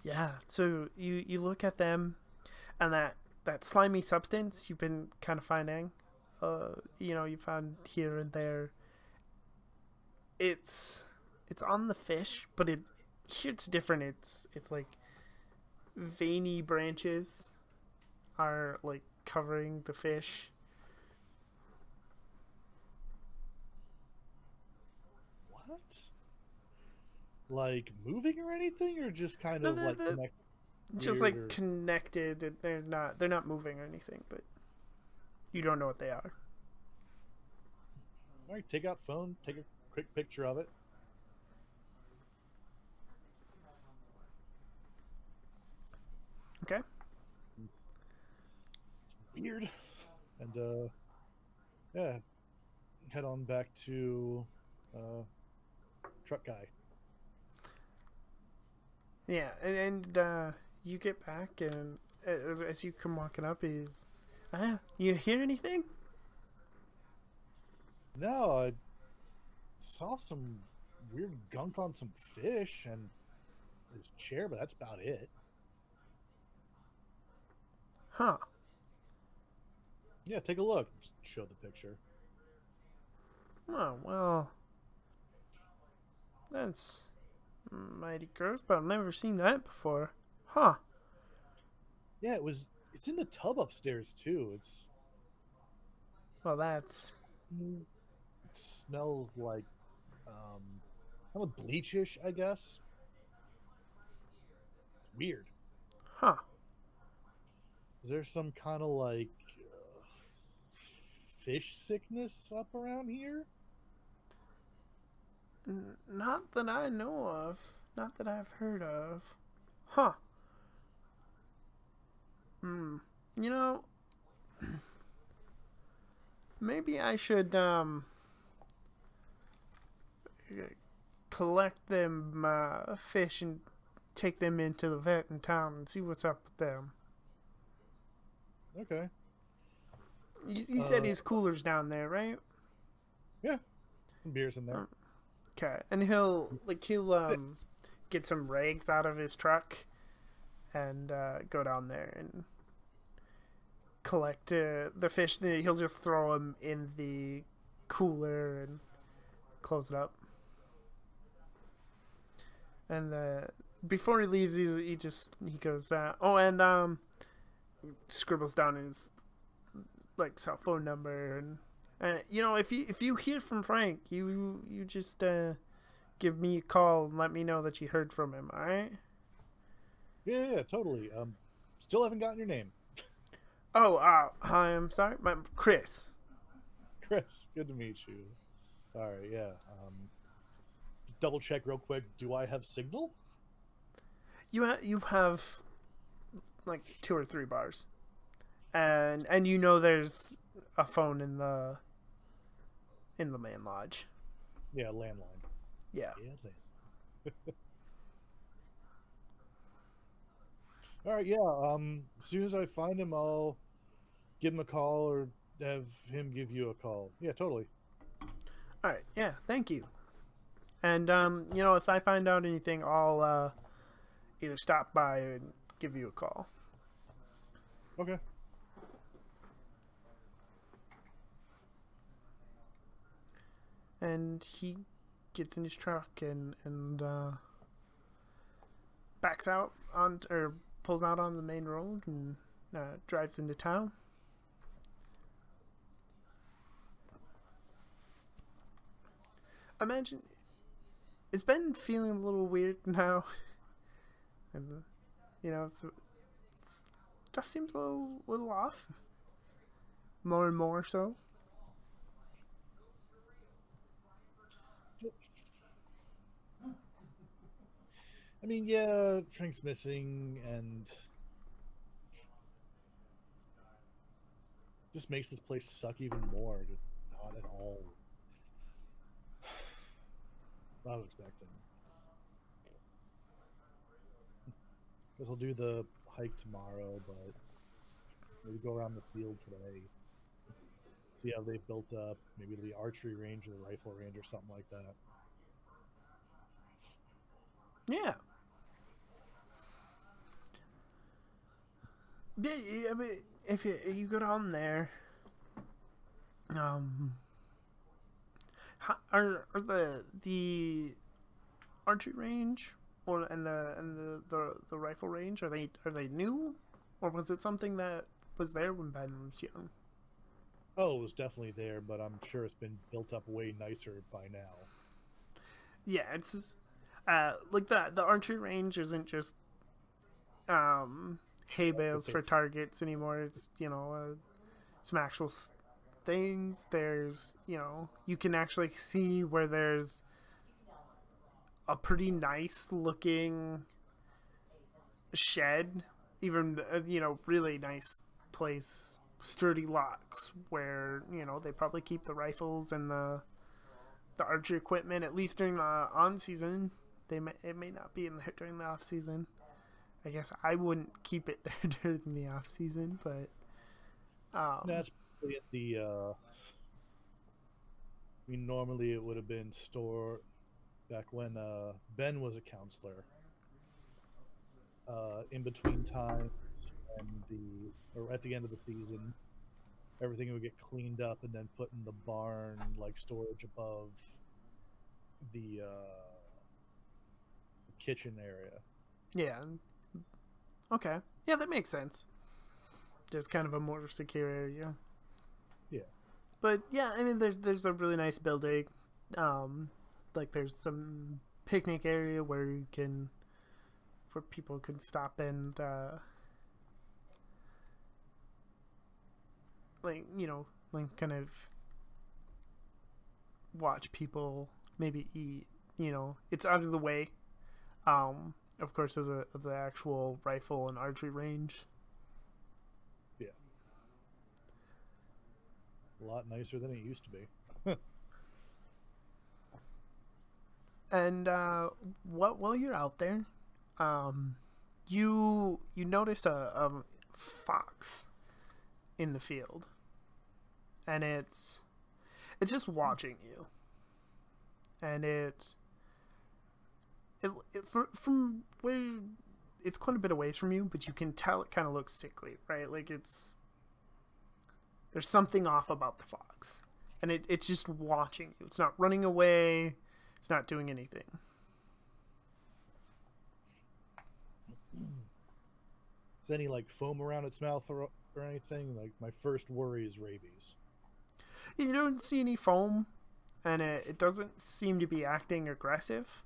yeah, so you look at them, and that that slimy substance you've been kind of finding. You found here and there. It's on the fish, but here it's different. It's like veiny branches are like covering the fish. What? Like moving or anything, or just kind No, of like just weird like or... connected. They're not moving or anything, but you don't know what they are. All right, take out phone, take a quick picture of it. Okay. It's weird. And yeah, head on back to truck guy. Yeah, and you get back, and as you come walking up, you hear anything? No, I saw some weird gunk on some fish and his chair, but that's about it. Huh. Yeah, take a look. Just show the picture. Oh, well. That's mighty gross, but I've never seen that before. Huh. Yeah, it's in the tub upstairs too. Well, that's... It smells like kind of bleachish, I guess. It's weird. Huh. Is there some kind of like fish sickness up around here? Not that I know of. Not that I've heard of. Huh. You know, maybe I should collect them fish and take them into the vet in town and see what's up with them. Okay. You said his cooler's down there, right? Yeah, some beers in there. Okay, and he'll get some rags out of his truck and go down there and collect the fish. He'll just throw them in the cooler and close it up. And before he leaves, he goes, and scribbles down his like cell phone number, and if you hear from Frank, you just give me a call and let me know that you heard from him. All right? Yeah, totally. Still haven't gotten your name. Oh, hi. I'm sorry, Chris. Chris, good to meet you. All right, yeah. Double check real quick. Do I have signal? You have like 2 or 3 bars, and there's a phone in the main lodge. Yeah, landline. Yeah. All right, yeah. As soon as I find him, I'll give him a call or have him give you a call. Yeah, totally. All right. Yeah. Thank you. And if I find out anything, I'll either stop by and give you a call. Okay. And he gets in his truck and backs out or pulls out on the main road and drives into town. Imagine it's been feeling a little weird now, and stuff seems a little off. More and more so. I mean, yeah, Frank's missing, and just makes this place suck even more. Not at all. I was expecting. Guess I'll do the hike tomorrow, but maybe go around the field today. See how they built up. Maybe the archery range or the rifle range or something like that. Yeah. Yeah, I mean, if you go down there, are the archery range or and the rifle range, are they new, or was it something that was there when Ben was young? Oh, it was definitely there, but I'm sure it's been built up way nicer by now. Yeah, it's like the archery range isn't just hay bales for targets anymore. It's some actual things. There's you can actually see where there's a pretty nice looking shed, even really nice place, sturdy locks where they probably keep the rifles and the archery equipment, at least during the on season. It may not be in there during the off season. I guess I wouldn't keep it there during the off season, but That's probably the I mean, normally it would have been stored back when Ben was a counselor. In between times and or at the end of the season, everything would get cleaned up and then put in the barn, like storage above the kitchen area. yeah, okay, yeah, that makes sense. Just kind of a more secure area. Yeah, but yeah, I mean, there's a really nice building. Like there's some picnic area where people can stop and like kind of watch people maybe eat. It's out of the way. Of course, there's the actual rifle and archery range. Yeah, a lot nicer than it used to be. And while you're out there, you notice a fox in the field, and it's just watching you, and from where it's quite a bit away from you, but you can tell it kind of looks sickly, right? Like there's something off about the fox, and it's just watching you. It's not running away. It's not doing anything. Is any like foam around its mouth or anything? Like my first worry is rabies. You don't see any foam, and it doesn't seem to be acting aggressive.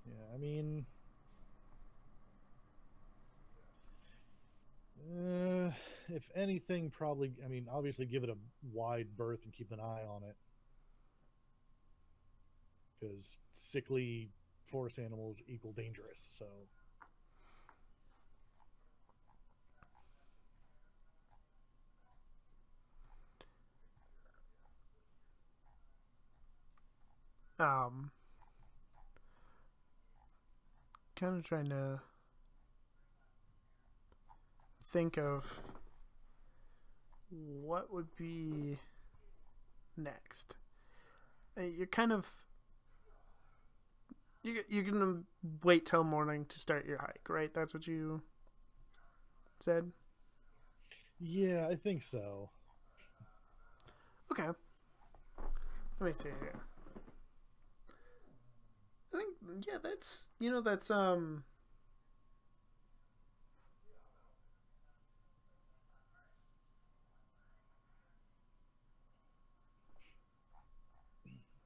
Yeah, I mean, if anything, probably. I mean, obviously, give it a wide berth and keep an eye on it, because sickly forest animals equal dangerous. So, Kind of trying to think of what would be next. You're kind of you're gonna wait till morning to start your hike, right? That's what you said. yeah, I think so. Okay. Let me see here. I think that's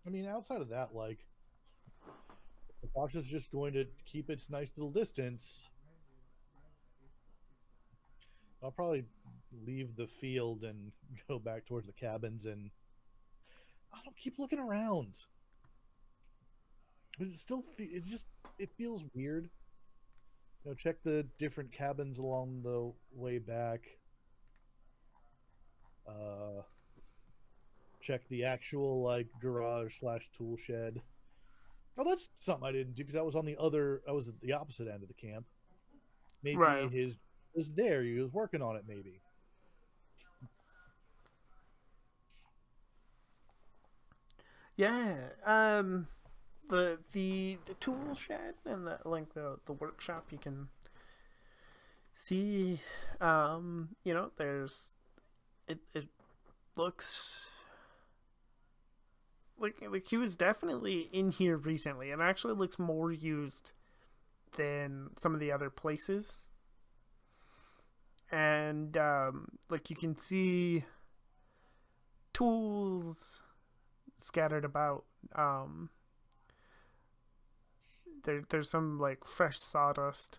I mean, outside of that, like the fox is just going to keep its nice little distance. I'll probably leave the field and go back towards the cabins, and I don't keep looking around. It feels weird. Check the different cabins along the way back. Check the actual like garage / tool shed. Oh, that's something I didn't do because I was at the opposite end of the camp. Maybe right. his was there. He was working on it. Maybe. Yeah. The tool shed and the workshop, you can See, there's it looks like he was definitely in here recently, and actually looks more used than some of the other places. And like you can see tools scattered about. There's some like fresh sawdust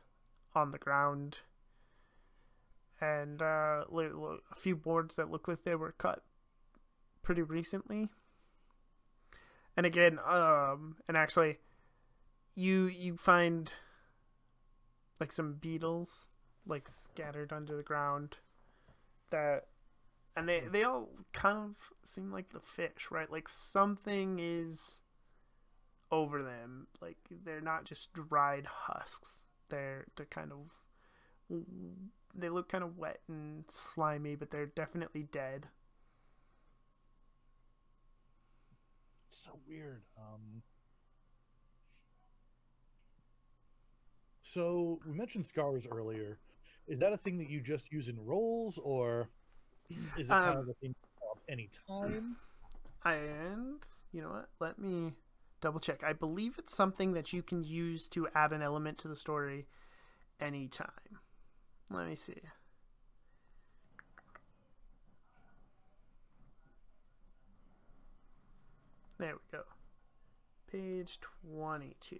on the ground, and a few boards that look like they were cut pretty recently. And again, and actually, you find like some beetles like scattered under the ground that, and they all kind of seem like the fish, right? Like something is over them. Like they're not just dried husks. They're kind of, they look kind of wet and slimy, but they're definitely dead. So weird. So we mentioned scars earlier. Is that a thing that you just use in rolls, or is it kind of a thing any time? And you know what? Let me double check. I believe it's something that you can use to add an element to the story anytime. Let me see. There we go. Page 22.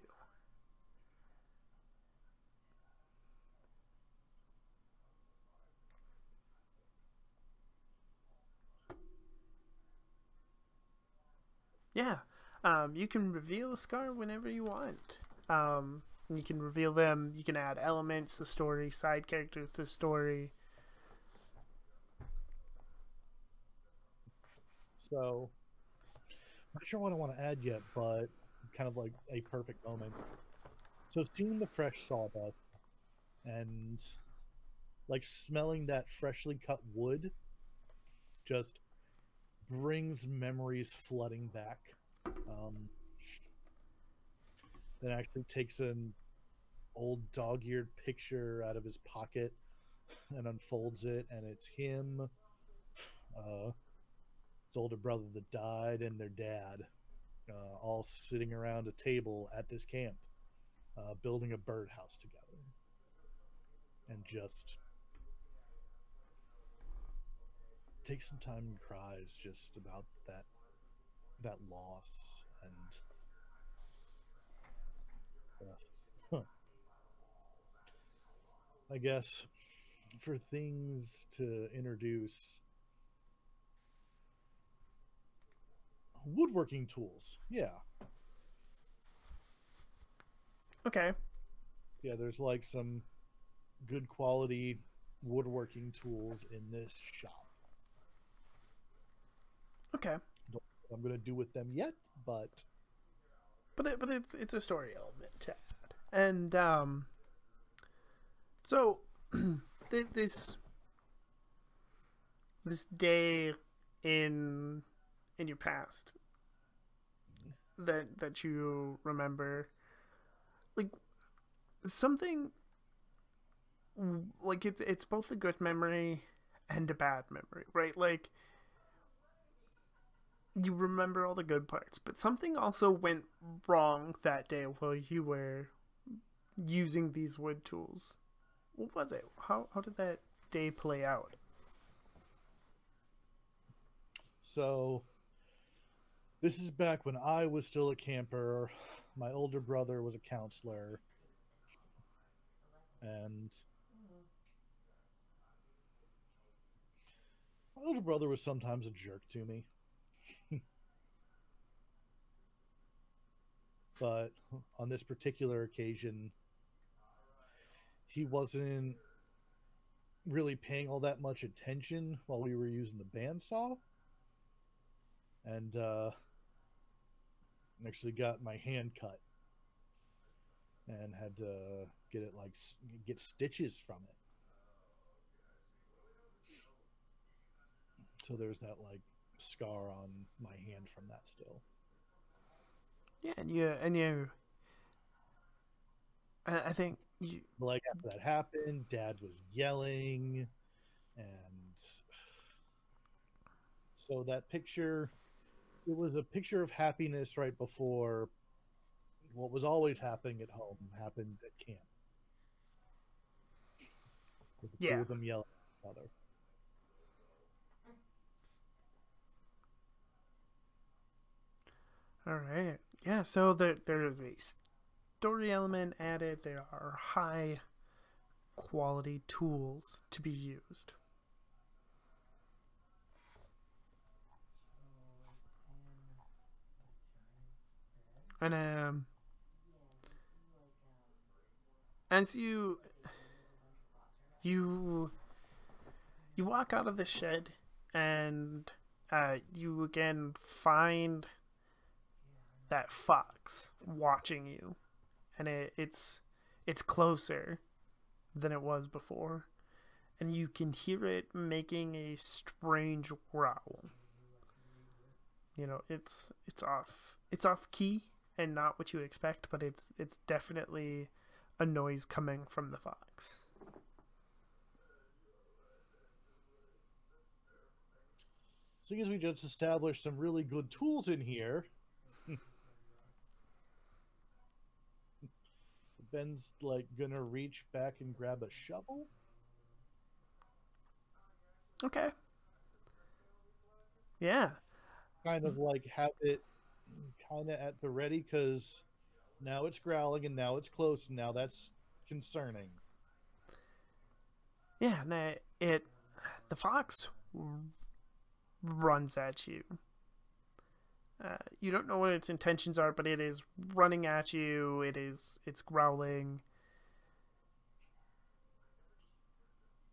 Yeah. You can reveal a scar whenever you want. You can reveal them. You can add elements to story, side characters to story. So, I'm not sure what I want to add yet, but kind of like a perfect moment. So, seeing the fresh sawdust and like smelling that freshly cut wood just brings memories flooding back. Then actually takes an old dog-eared picture out of his pocket and unfolds it, and it's him, his older brother that died, and their dad, all sitting around a table at this camp, building a birdhouse together, and just takes some time and cries just about that loss. And I guess for things to introduce, woodworking tools. Yeah. Okay. Yeah, there's like some good quality woodworking tools in this shop. Okay. Don't know what I'm gonna do with them yet, but it's a story element to add. And so this day in your past that you remember, like something, like it's both a good memory and a bad memory, right? Like you remember all the good parts, but something also went wrong that day while you were using these wood tools. What was it? How did that day play out? So this is back when I was still a camper. My older brother was a counselor, and my older brother was sometimes a jerk to me. But on this particular occasion, he wasn't really paying all that much attention while we were using the bandsaw, and actually got my hand cut and had to get stitches from it. So there's that like scar on my hand from that still. Yeah, and you I think But like after that happened, Dad was yelling, and so that picture, it was a picture of happiness right before what was always happening at home happened at camp. With the two Yeah. of them yelling at each other. All right. Yeah, so there is a story element added. There are high quality tools to be used. And as you walk out of the shed, and you again find that fox watching you, and it's closer than it was before, and you can hear it making a strange growl. You know, it's off key and not what you expect, but it's definitely a noise coming from the fox. Seeing as we just established some really good tools in here, Ben's like gonna reach back and grab a shovel. Okay. Yeah. Kind of like have it kind of at the ready, because now it's growling and now it's close and now that's concerning. Yeah, and the fox runs at you. You don't know what its intentions are, but it is running at you. It's growling.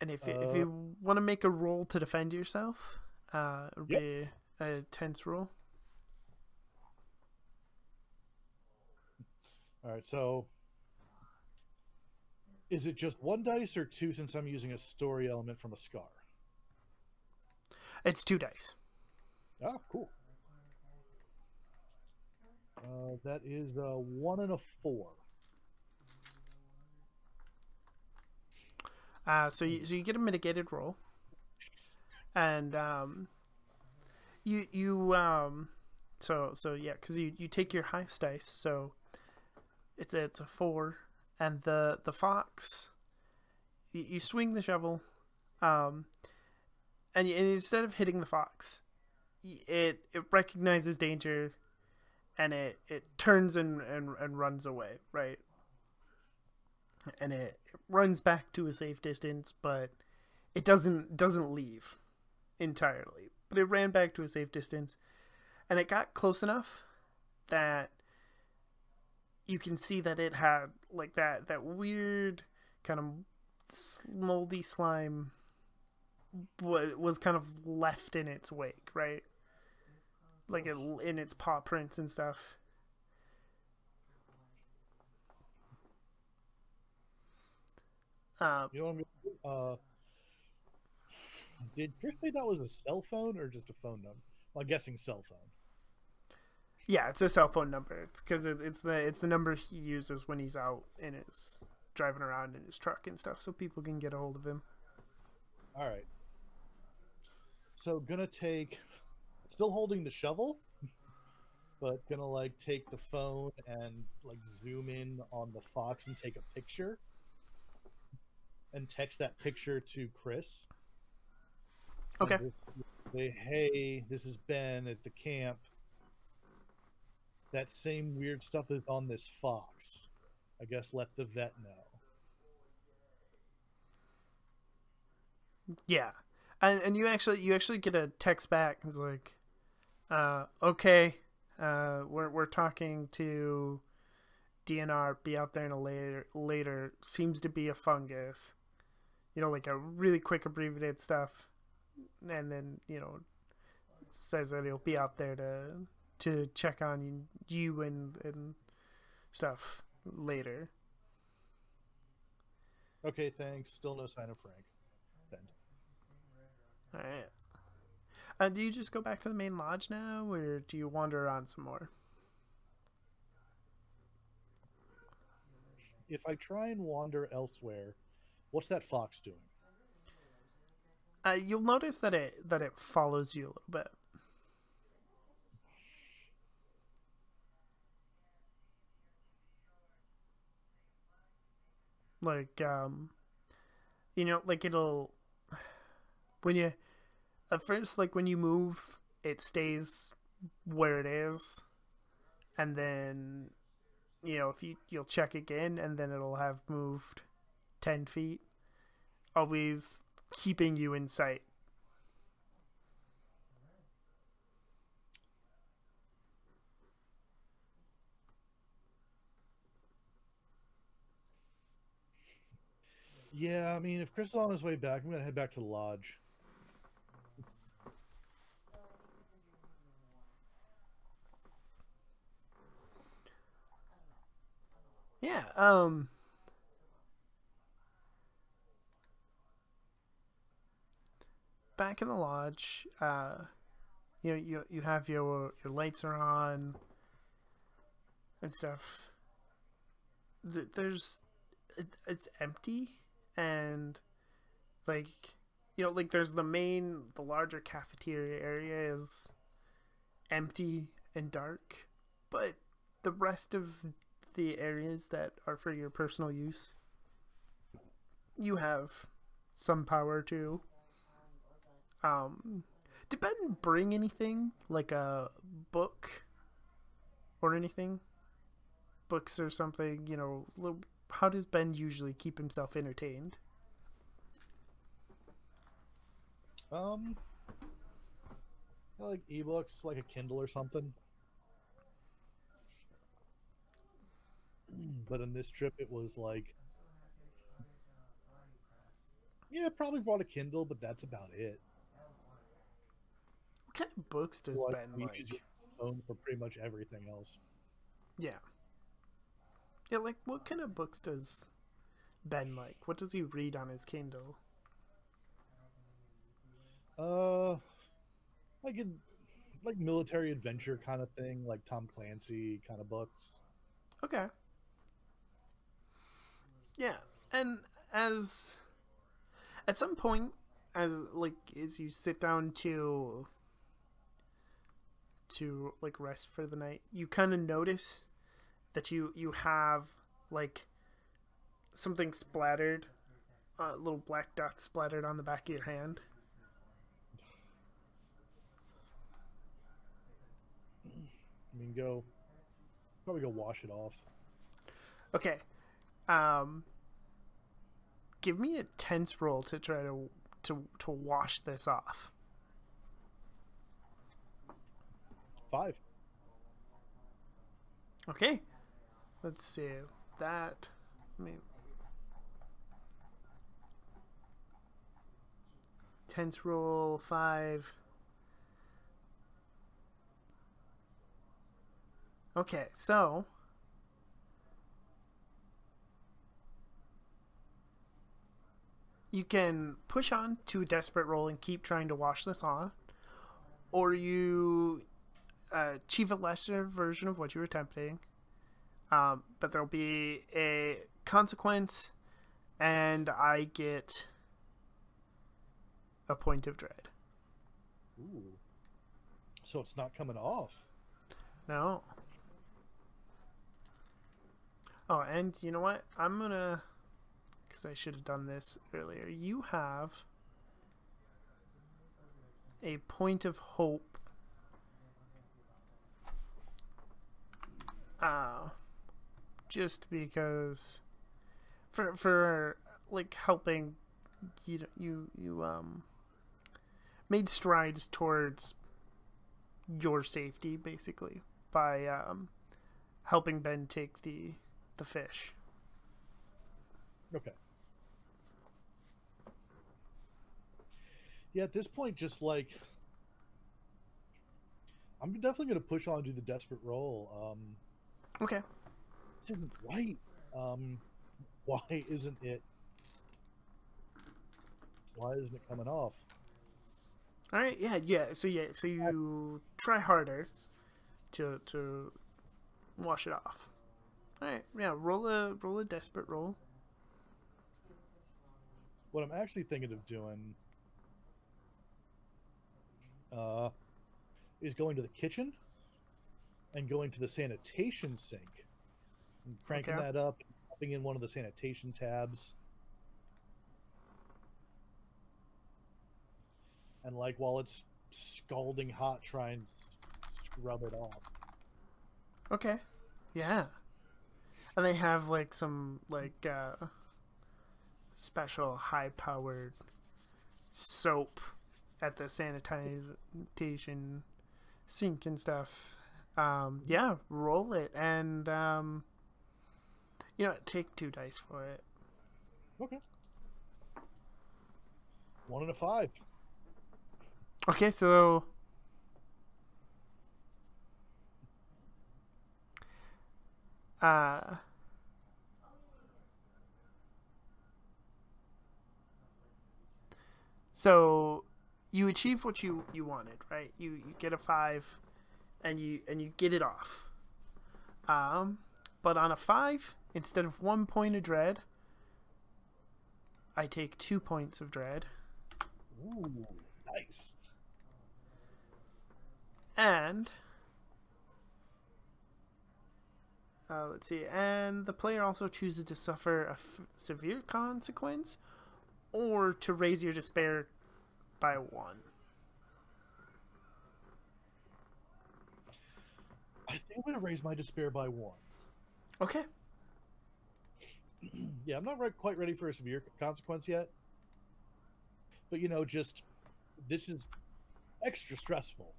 And if you want to make a roll to defend yourself, it would be a tense roll. All right, so is it just one dice or two, since I'm using a story element from a scar? It's 2 dice. Ah, cool. That is a 1 and a 4. So you get a mitigated roll, and so yeah, because you take your highest dice, so it's a 4, and the fox, you swing the shovel, and instead of hitting the fox, it recognizes danger, and it turns and runs away, right? And it runs back to a safe distance, but it doesn't leave entirely. But it ran back to a safe distance, and it got close enough that you can see that it had like that weird kind of moldy slime was kind of left in its wake, right? Like in its paw prints and stuff. You know what I mean? Did Chris say that was a cell phone or just a phone number? Well, I'm guessing cell phone. Yeah, it's a cell phone number. It's because it's the number he uses when he's out and is driving around in his truck and stuff, so people can get a hold of him. All right. So gonna take, still holding the shovel, but gonna like take the phone and like zoom in on the fox and take a picture, and text that picture to Chris. Okay. Say, hey, this is Ben at the camp. That same weird stuff is on this fox. I guess let the vet know. Yeah, and you actually get a text back. It's like, okay, we're talking to DNR. Be out there in a later. Seems to be a fungus. You know, like a really quick abbreviated stuff, and then it says that he'll be out there to check on you and stuff later. Okay, thanks. Still no sign of Frank. Ben. All right. Do you just go back to the main lodge now, or do you wander around some more? if I try and wander elsewhere, what's that fox doing? You'll notice that it follows you a little bit. Like you know, like it'll when you at first, like when you move, it stays where it is, and then you know if you'll check again, and then it'll have moved 10 feet, always keeping you in sight. Yeah, I mean, if Chris is on his way back, I'm gonna head back to the lodge. Yeah. Back in the lodge, you know, you have your lights are on and stuff. There's it's empty, and like you know, like there's the larger cafeteria area is empty and dark, but the rest of the areas that are for your personal use, you have some power to. Did Ben bring anything like a book or anything? Books or something, you know? How does Ben usually keep himself entertained? Um, like ebooks, like a Kindle or something. But on this trip, it was like, yeah, probably brought a Kindle, but that's about it. What kind of books does Like, Ben you like? use your phone for pretty much everything else. Yeah. Yeah, like what kind of books does Ben like? What does he read on his Kindle? Uh, like in like military adventure kind of thing, like Tom Clancy kind of books. Okay. Yeah. And as at some point as you sit down to like rest for the night, you kind of notice that you have like something splattered, a little black dot splattered on the back of your hand. I mean, probably go wash it off. Okay. Um Give me a tense roll to try to wash this off. 5. Okay. Let's see. That tense roll 5. Okay, so you can push on to a desperate roll and keep trying to wash this on, or you achieve a lesser version of what you were attempting, but there'll be a consequence, and I get a point of dread. Ooh. So it's not coming off. No. Oh, and you know what? I'm gonna, because I should have done this earlier. You have a point of hope. Just because for like helping you made strides towards your safety basically by helping Ben take the fish. Okay. Yeah, at this point, just like I'm definitely going to push on and do the desperate roll. Okay. This isn't right. Why isn't it? Why isn't it coming off? All right. Yeah. So you try harder to wash it off. All right, yeah. Roll a desperate roll. What I'm actually thinking of doing is going to the kitchen and going to the sanitation sink and cranking Okay. that up, popping in one of the sanitation tabs. And like while it's scalding hot, try and scrub it off. Okay. Yeah. And they have like some special high powered soap at the sanitation sink and stuff. Yeah, roll it and take 2 dice for it. Okay. 1 and a 5. Okay, so so you achieve what you wanted, right? You get a 5 and you get it off. But on a 5, instead of 1 point of dread, I take 2 points of dread. Ooh, nice. And let's see. And the player also chooses to suffer a severe consequence, or to raise your despair by 1. I think I'm going to raise my despair by 1. Okay. Yeah, I'm not quite ready for a severe consequence yet. But, just this is extra stressful.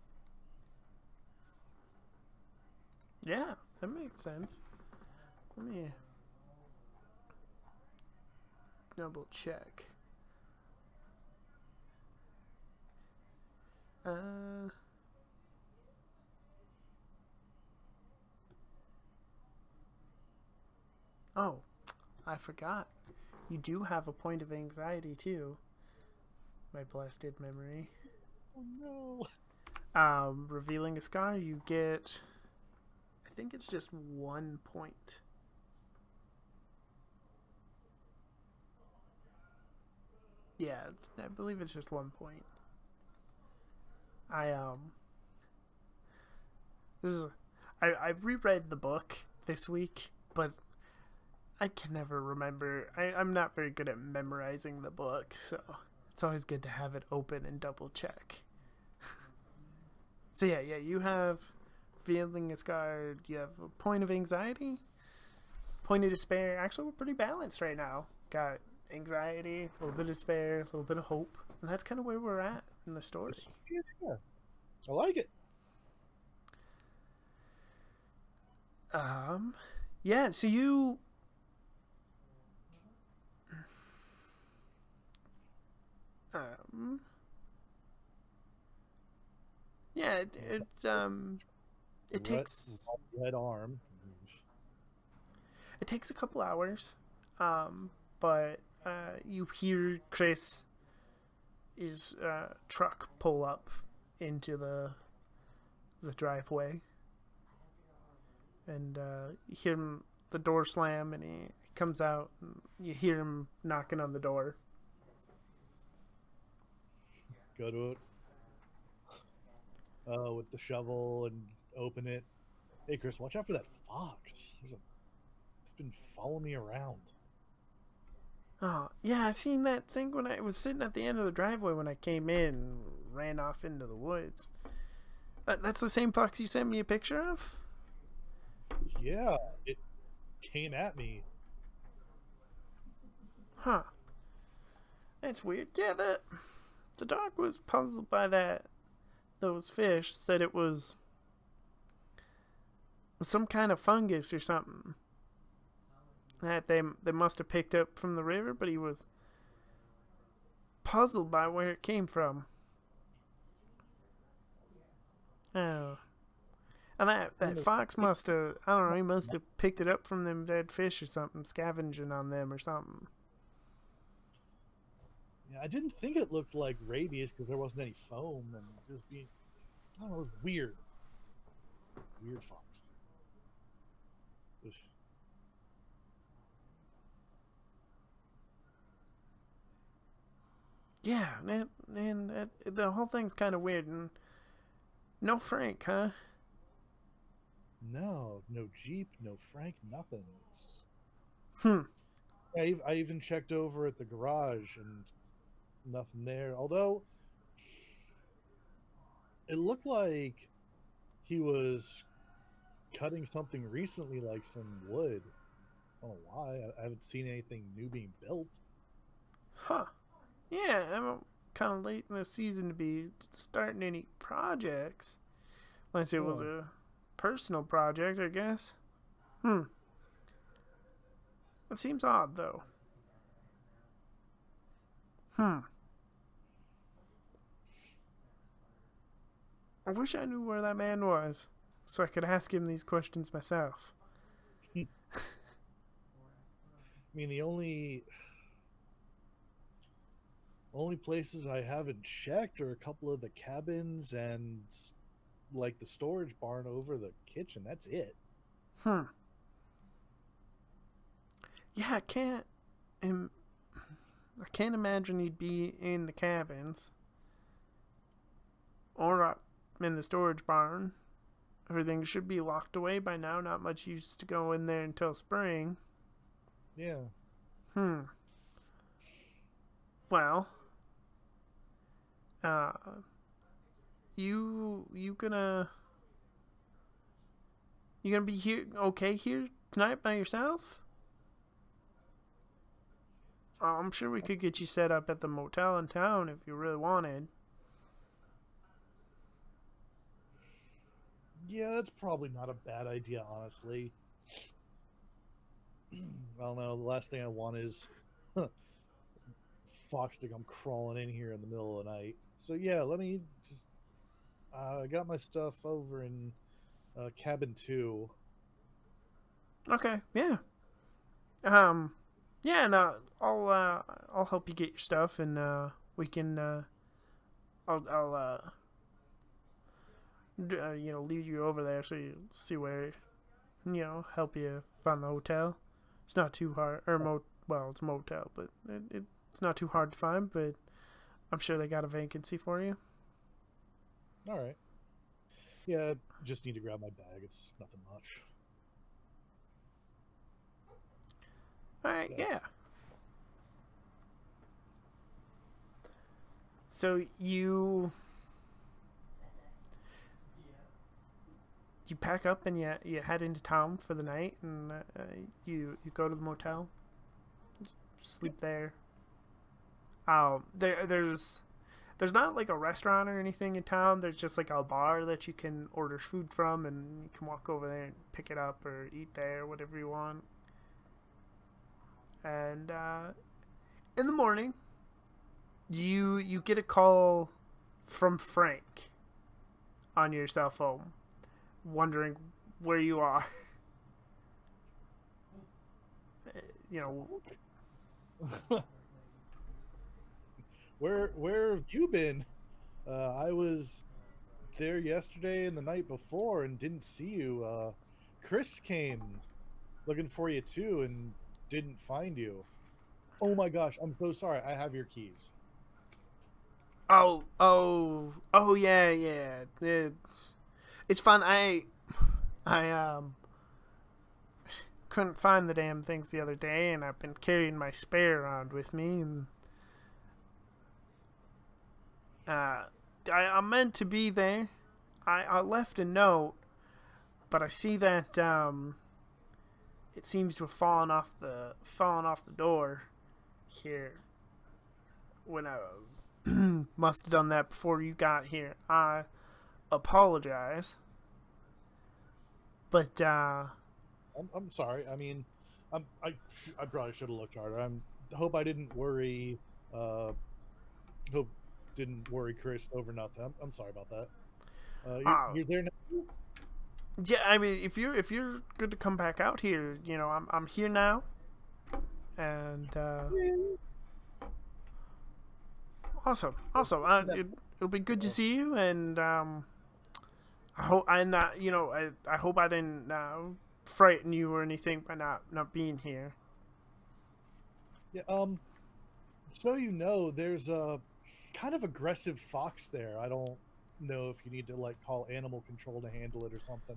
Yeah, that makes sense. Let me double check. Oh, I forgot. You do have a point of anxiety too. My blasted memory. Oh no. Revealing a scar, you get, I think it's just 1 point. Yeah, I believe it's just 1 point. I reread the book this week, but I can never remember. I'm not very good at memorizing the book, so it's always good to have it open and double check. So yeah, you have feeling a scar, you have a point of anxiety, point of despair. Actually, we're pretty balanced right now. Got anxiety, a little bit of despair, a little bit of hope, and that's kind of where we're at in the story. Yeah. I like it. Yeah, so you yeah, it takes red arm. It takes a couple hours, but you hear Chris' truck pull up into the driveway, and you hear the door slam, and he comes out, and you hear him knocking on the door. Go to it with the shovel and open it. Hey Chris, watch out for that fox. It's been following me around. Oh, yeah, I seen that thing when I was sitting at the end of the driveway when I came in, ran off into the woods. That's the same fox you sent me a picture of? Yeah, it came at me. Huh. That's weird. Yeah, the dog was puzzled by those fish, said it was some kind of fungus or something that they must have picked up from the river, but he was puzzled by where it came from. Oh. And that fox must have, I don't know, he must have picked it up from them dead fish or something, scavenging on them or something. Yeah, I didn't think it looked like rabies because there wasn't any foam, and it was being, I don't know, it was weird. Weird fox. Yeah, and the whole thing's kind of weird. And no Frank, huh? No, no Jeep, no Frank, nothing. Hmm. I even checked over at the garage and nothing there. Although it looked like he was cutting something recently, like some wood. I don't know why. I haven't seen anything new being built. Huh. Yeah, I'm kind of late in the season to be starting any projects. Unless it was Oh, a personal project, I guess. Hmm. That seems odd, though. Hmm. I wish I knew where that man was, so I could ask him these questions myself. I mean, the only places I haven't checked are a couple of the cabins and like the storage barn over the kitchen. That's it. Hmm. Yeah, Im- I can't imagine he'd be in the cabins or up in the storage barn. Everything should be locked away by now. Not much use to go in there until spring. Yeah. Hmm. Well, uh, you gonna be here okay here tonight by yourself? I'm sure we could get you set up at the motel in town if you really wanted. Yeah, that's probably not a bad idea, honestly. I don't know. The last thing I want is Fox to come crawling in here in the middle of the night. So yeah, let me just. I got my stuff over in cabin 2. Okay, yeah. Um, yeah, no, I'll help you get your stuff, and we can I'll lead you over there so you see where help you find the hotel. It's not too hard, or well, it's a motel, but it's not too hard to find. But I'm sure they got a vacancy for you. All right. Yeah, just need to grab my bag. It's nothing much. All right, Yes. yeah. So you pack up and you head into town for the night, and you go to the motel, sleep there. There's not like a restaurant or anything in town. There's just like a bar that you can order food from, and you can walk over there and pick it up or eat there, whatever you want. And in the morning, you get a call from Frank on your cell phone, wondering where you are. You know, Where have you been? I was there yesterday and the night before and didn't see you. Chris came looking for you too and didn't find you. Oh my gosh, I'm so sorry. I have your keys. oh, yeah. It's fun. I couldn't find the damn things the other day, and I've been carrying my spare around with me, and I meant to be there. I left a note, but I see that it seems to have fallen off the door here when I must have done that before you got here. I apologize, but I'm sorry. I mean, I probably should have looked harder. Hope I didn't worry. Hope didn't worry Chris over nothing. I'm sorry about that. You're there now. yeah, I mean, if you're good to come back out here, I'm here now, and awesome. It'll be good to see you, and I hope I'm not, I hope I didn't frighten you or anything by not being here. Yeah. So you know, there's kind of aggressive fox there. I don't know if you need to like call animal control to handle it or something.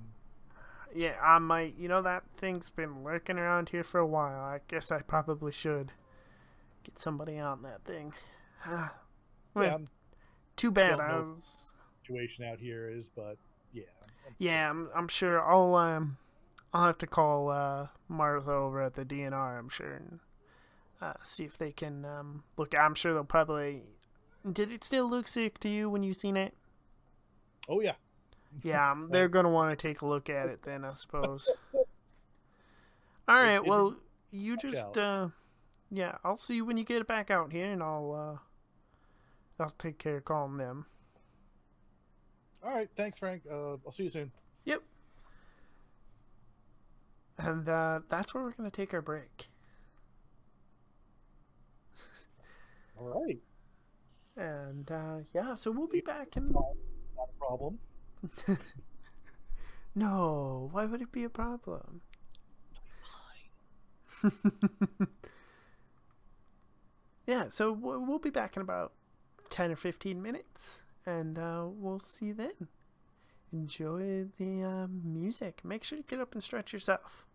Yeah, I might. You know, that thing's been lurking around here for a while. I guess I probably should get somebody on that thing. Well, Yeah, too bad. don't I know. was. Situation out here is, but yeah. Yeah, I'm sure. I'll have to call Martha over at the DNR. I'm sure, and see if they can look. I'm sure they'll probably. Did it still look sick to you when you seen it? Oh yeah. Yeah, they're gonna want to take a look at it then, I suppose. All right. Well, you just yeah. I'll see you when you get it back out here, and I'll take care of calling them. All right. Thanks, Frank. I'll see you soon. Yep. And that's where we're gonna take our break. All right. And yeah, so we'll be back in. Not a problem. No, why would it be a problem? Yeah, so we'll be back in about 10 or 15 minutes, and we'll see you then. Enjoy the music. Make sure to get up and stretch yourself.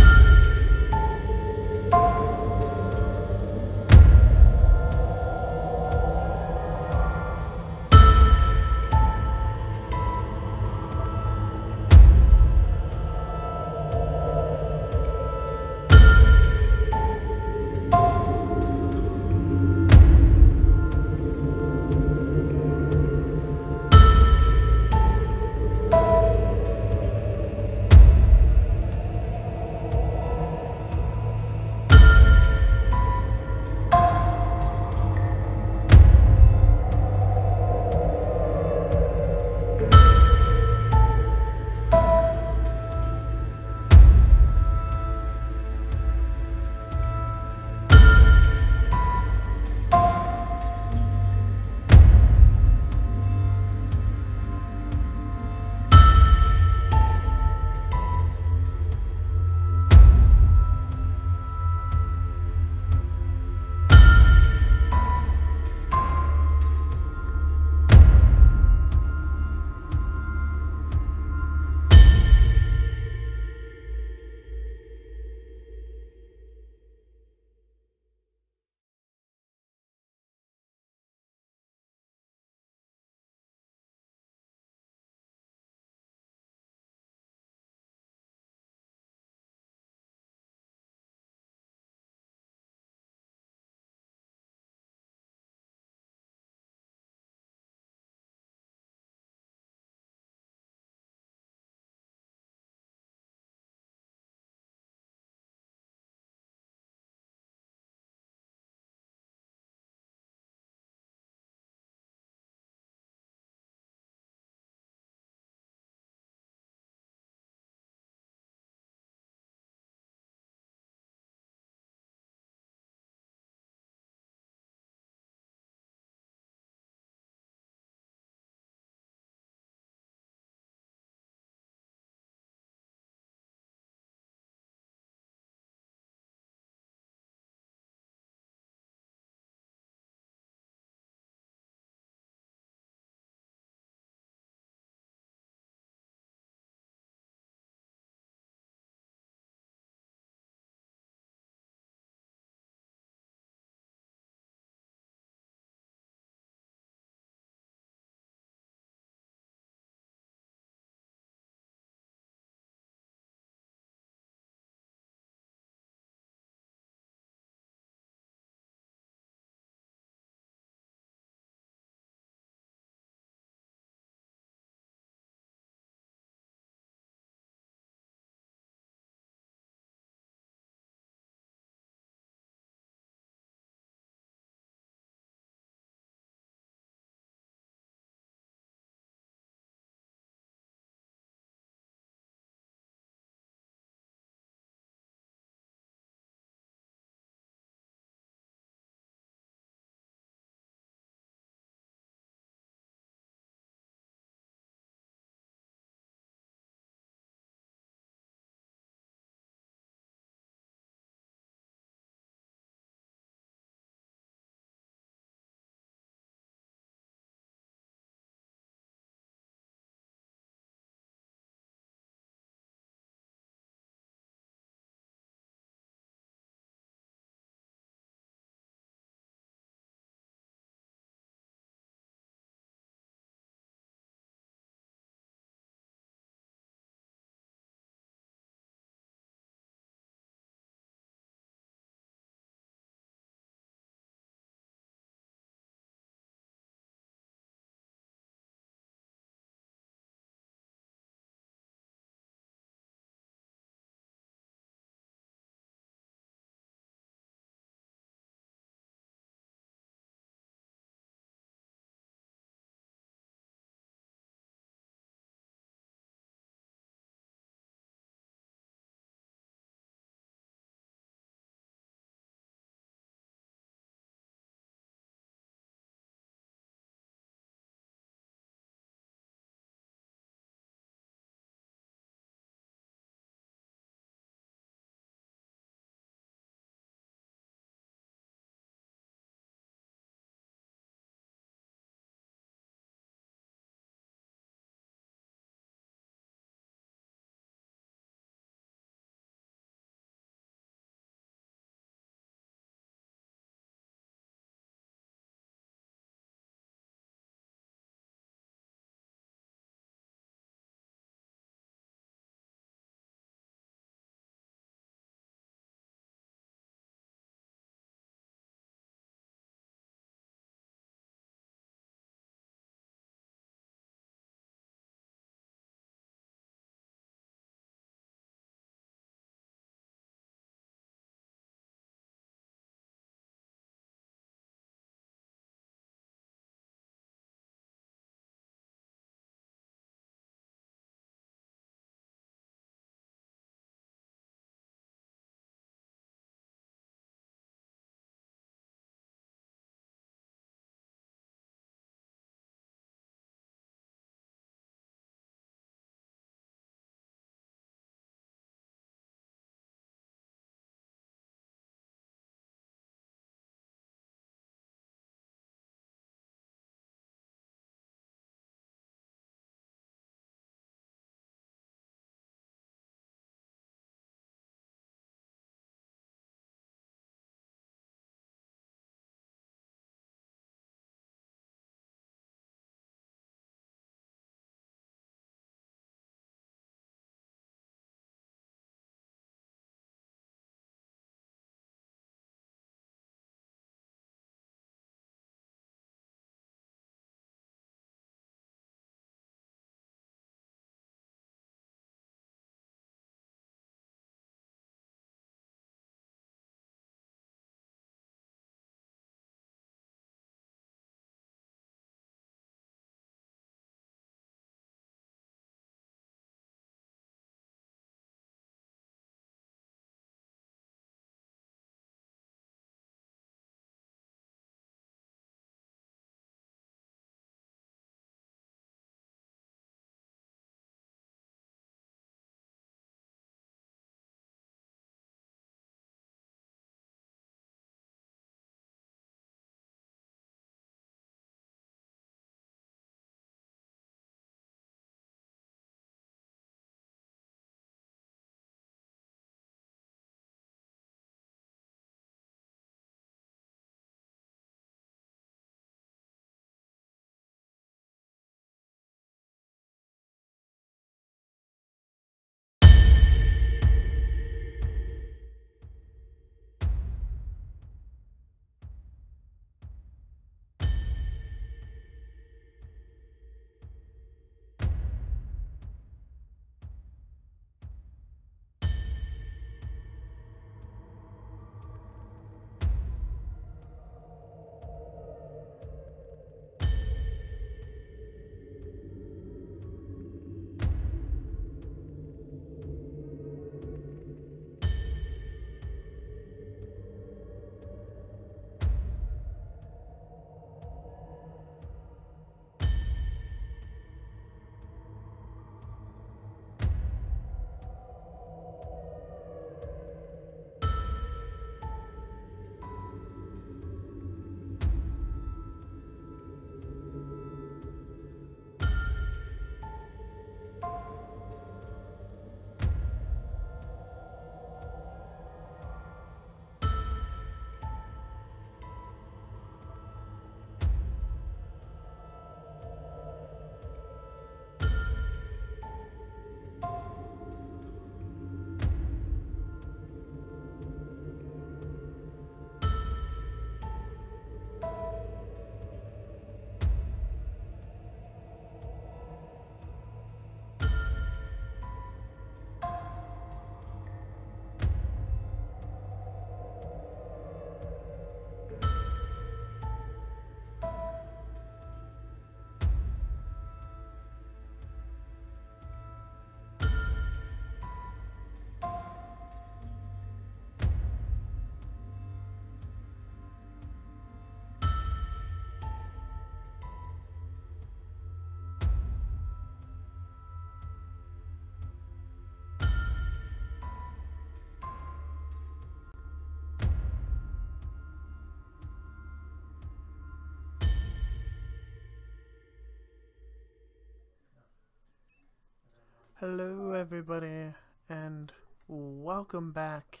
Hello, everybody, and welcome back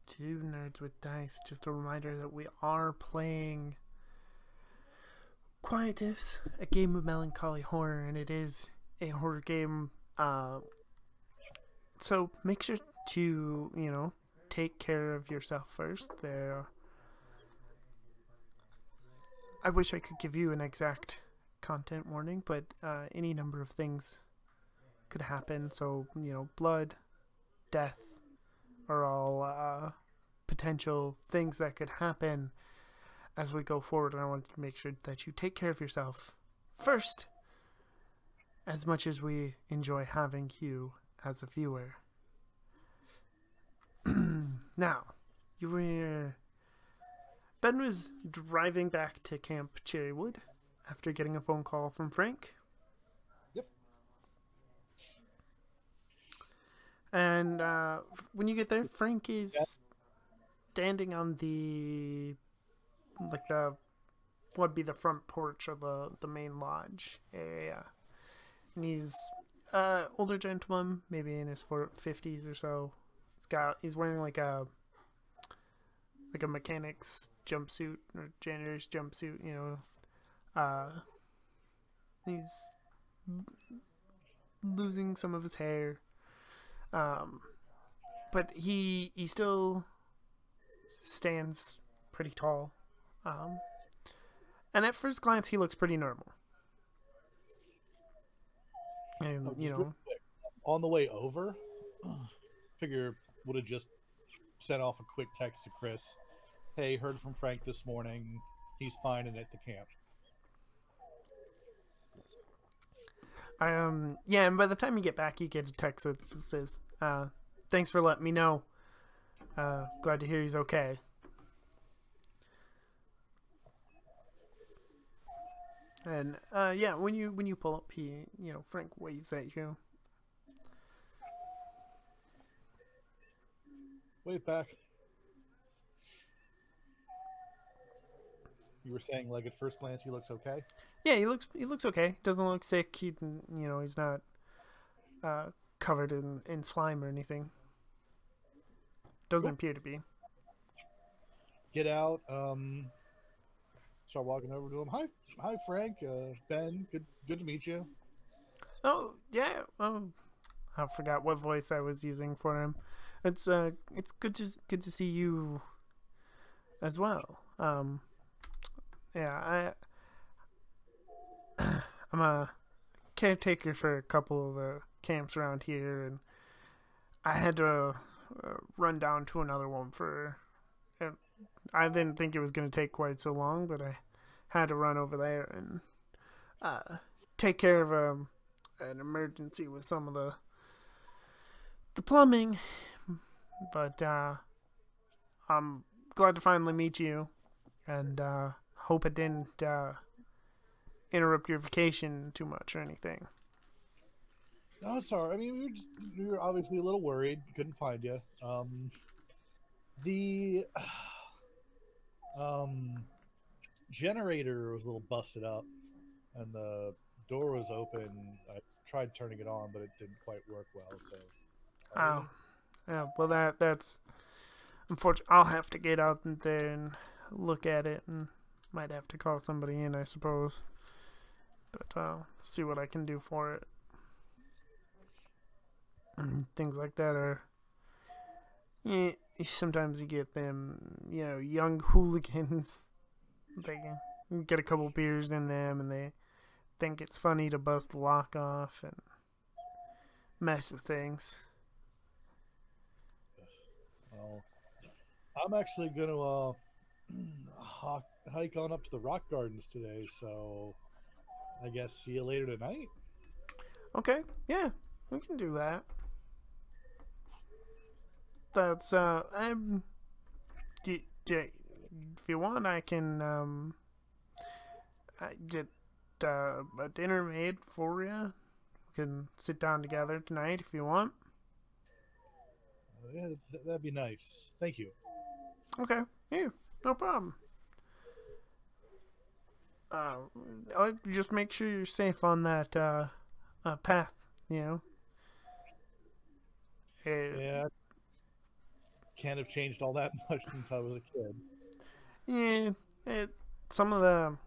to Nerds with Dice. Just a reminder that we are playing Quietus, a game of melancholy horror, and it is a horror game. So make sure to, take care of yourself first. I wish I could give you an exact content warning, but any number of things could happen. So, blood, death are all potential things that could happen as we go forward. And I want to make sure that you take care of yourself first, as much as we enjoy having you as a viewer. Now, Ben was driving back to Camp Cherrywood after getting a phone call from Frank. Yep. And when you get there, Frank is standing on what would be the front porch of the main lodge area. And he's older gentleman, maybe in his 50s or so. He's wearing like a mechanic's jumpsuit or janitor's jumpsuit, he's losing some of his hair, but he still stands pretty tall, and at first glance he looks pretty normal. And on the way over, figure would have just sent off a quick text to Chris. Hey, heard from Frank this morning. He's fine and at the camp. Yeah, and by the time you get back, you get a text that says, thanks for letting me know. Glad to hear he's okay. And, yeah, when you pull up, Frank waves at you. Wave back. You were saying, like, at first glance, he looks okay? Yeah, he looks okay. Doesn't look sick. He's not covered in slime or anything. Doesn't appear to be. Get out. Start walking over to him. Hi, Frank. Ben. Good to meet you. Oh yeah. Oh, I forgot what voice I was using for him. It's good to see you as well. Yeah, I'm a caretaker for a couple of the camps around here, and I had to run down to another one I didn't think it was going to take quite so long, but I had to run over there and take care of an emergency with some of the plumbing. But I'm glad to finally meet you, and hope it didn't interrupt your vacation too much or anything. No, it's alright. I mean, we were obviously a little worried. Couldn't find you. The generator was a little busted up, and the door was open. I tried turning it on, but it didn't quite work well. So. Oh. Yeah, well, that's unfortunate. I'll have to get out there and look at it, and might have to call somebody in, I suppose. But I'll see what I can do for it. And things like that are... Yeah, sometimes you get them, young hooligans. They get a couple beers in them, and they think it's funny to bust the lock off and mess with things. Well, I'm actually going to hike on up to the rock gardens today, so I guess see you later tonight. Okay, yeah, we can do that. That's if you want, I can get a dinner made for you. We can sit down together tonight if you want. Yeah, that'd be nice. Thank you. Okay, yeah, no problem. I'll just make sure you're safe on that path you know. Yeah, can't have changed all that much since I was a kid. Yeah, some of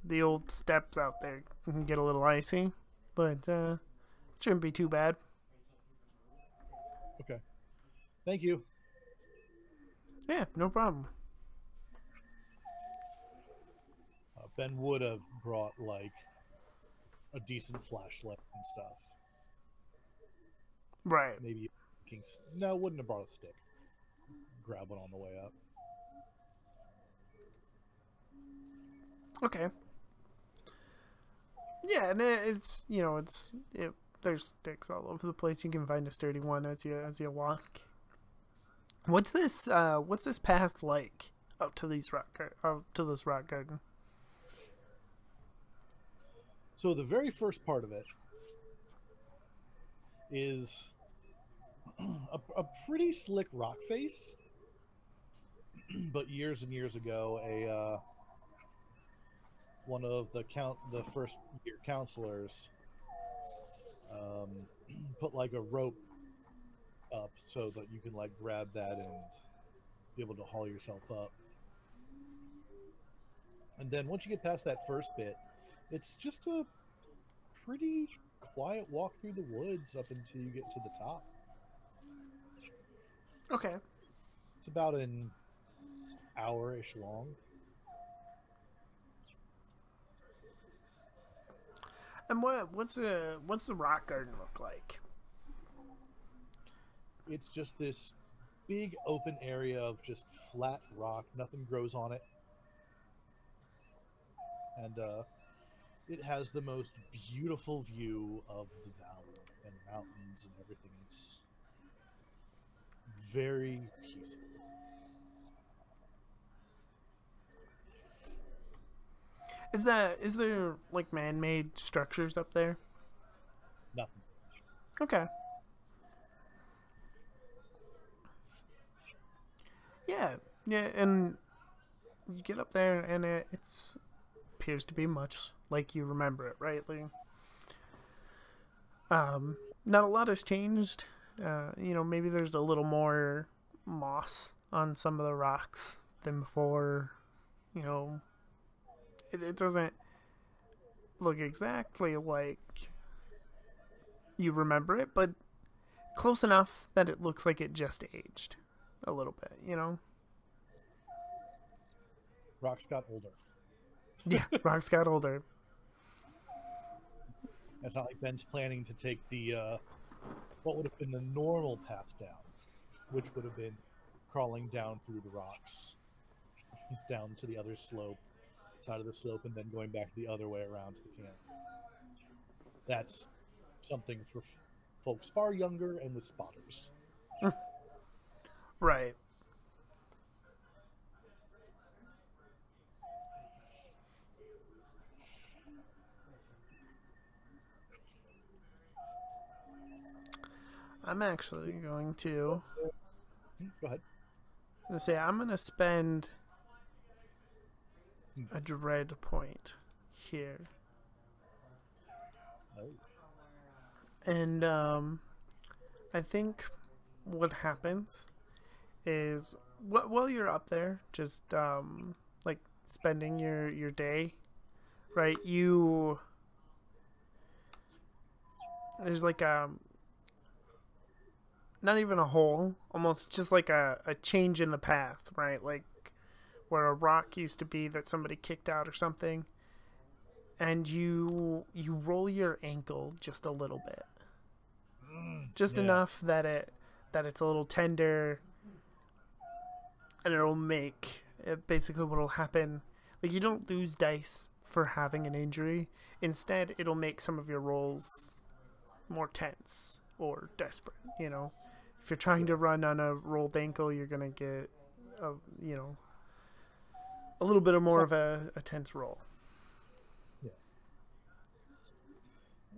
the old steps out there can get a little icy, but shouldn't be too bad. Okay, thank you. Yeah, no problem. Ben would have brought like a decent flashlight and stuff. Right. Maybe no, wouldn't have brought a stick. Grab one on the way up. Okay. Yeah, and it's there's sticks all over the place. You can find a sturdy one as you walk. What's this path like up to this rock garden? So the very first part of it is a pretty slick rock face, but years and years ago, one of the first year counselors put like a rope up so that you can like grab that and be able to haul yourself up. And then once you get past that first bit, it's just a pretty quiet walk through the woods up until you get to the top. Okay. It's about an hour-ish long. And what's the rock garden look like? It's just this big open area of just flat rock. Nothing grows on it. And it has the most beautiful view of the valley and mountains and everything. It's very peaceful. Is there like man-made structures up there? Nothing. Okay. Yeah, and you get up there and it appears to be much like you remember it, right? Like, not a lot has changed. Maybe there's a little more moss on some of the rocks than before. It doesn't look exactly like you remember it, but close enough that it looks like it just aged a little bit, Rocks got older. Yeah, rocks got older. It's not like Ben's planning to take the what would have been the normal path down, which would have been crawling down through the rocks down to the other side of the slope, and then going back the other way around to the camp. That's something for folks far younger and with spotters. Right. I'm actually going to Go ahead. I'm going to spend a dread point here. Oh. And I think what happens is while you're up there, just like spending your day, right? There's like not even a hole, almost just like a change in the path, right? Like where a rock used to be that somebody kicked out or something, and you roll your ankle just a little bit, just enough that it's a little tender, and it'll make it basically what'll happen. Like, you don't lose dice for having an injury. Instead, it'll make some of your rolls more tense or desperate. If you're trying to run on a rolled ankle, you're gonna get a little bit more of a tense roll. Yeah.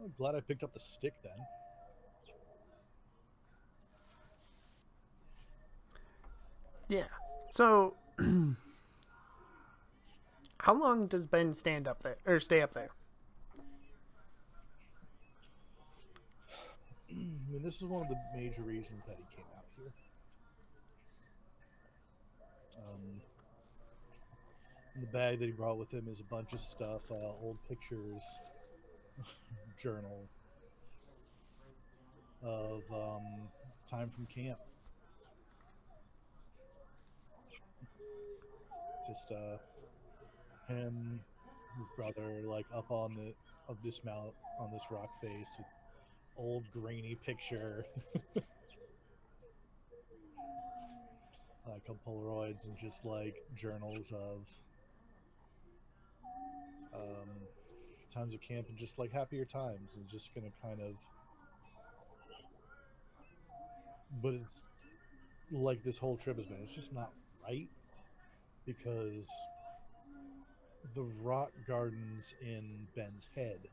I'm glad I picked up the stick then. Yeah. So, how long does Ben stand up there or stay up there? mean, this is one of the major reasons that he came out here. In the bag that he brought with him is a bunch of stuff, old pictures, journal of time from camp. Just him, his brother, like up on this mount on this rock face, with old grainy picture, like a Polaroids and just like journals of times of camp and just like happier times, and just gonna kind of, but it's like this whole trip has been, it's just not right, because the rock gardens in Ben's Head,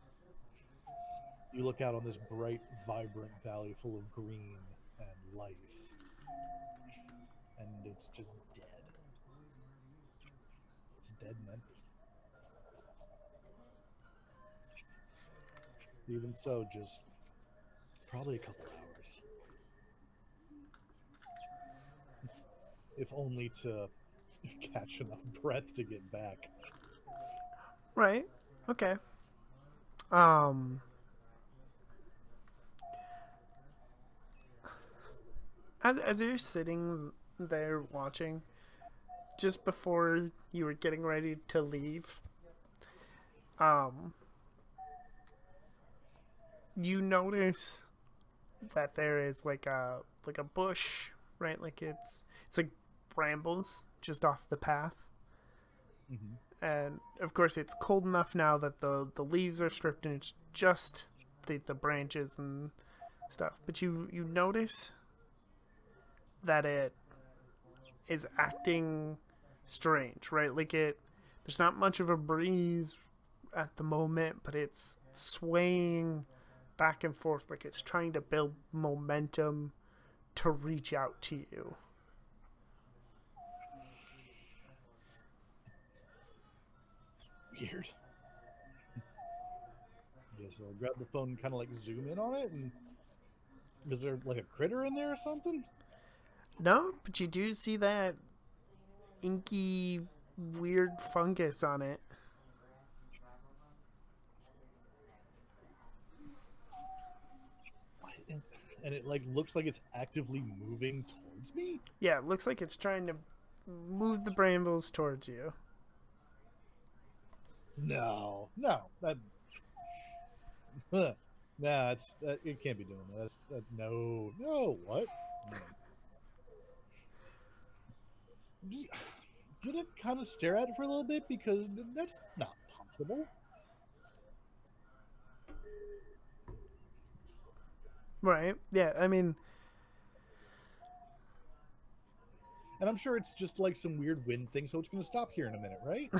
you look out on this bright, vibrant valley full of green and life, and it's just dead. It's dead and empty. Even so, just probably a couple hours. If only to catch enough breath to get back. Right. Okay. As you're sitting there watching, just before you were getting ready to leave, you notice that there is like a bush, right? Like it's like brambles just off the path. Mm-hmm. And of course it's cold enough now that the leaves are stripped and it's just the branches and stuff. But you notice that it is acting strange, right? Like there's not much of a breeze at the moment, but it's swaying back and forth like it's trying to build momentum to reach out to you. Weird. Yeah, so I'll grab the phone and kind of like zoom in on it, and is there like a critter in there or something? No, but you do see that inky, weird fungus on it. And it like looks like it's actively moving towards me? Yeah, it looks like it's trying to move the brambles towards you. No, that nah, it can't be doing that. No, what? No. Just gonna kind of stare at it for a little bit, because that's not possible. Right. Yeah, I mean, and I'm sure it's just like some weird wind thing, so it's gonna stop here in a minute, right?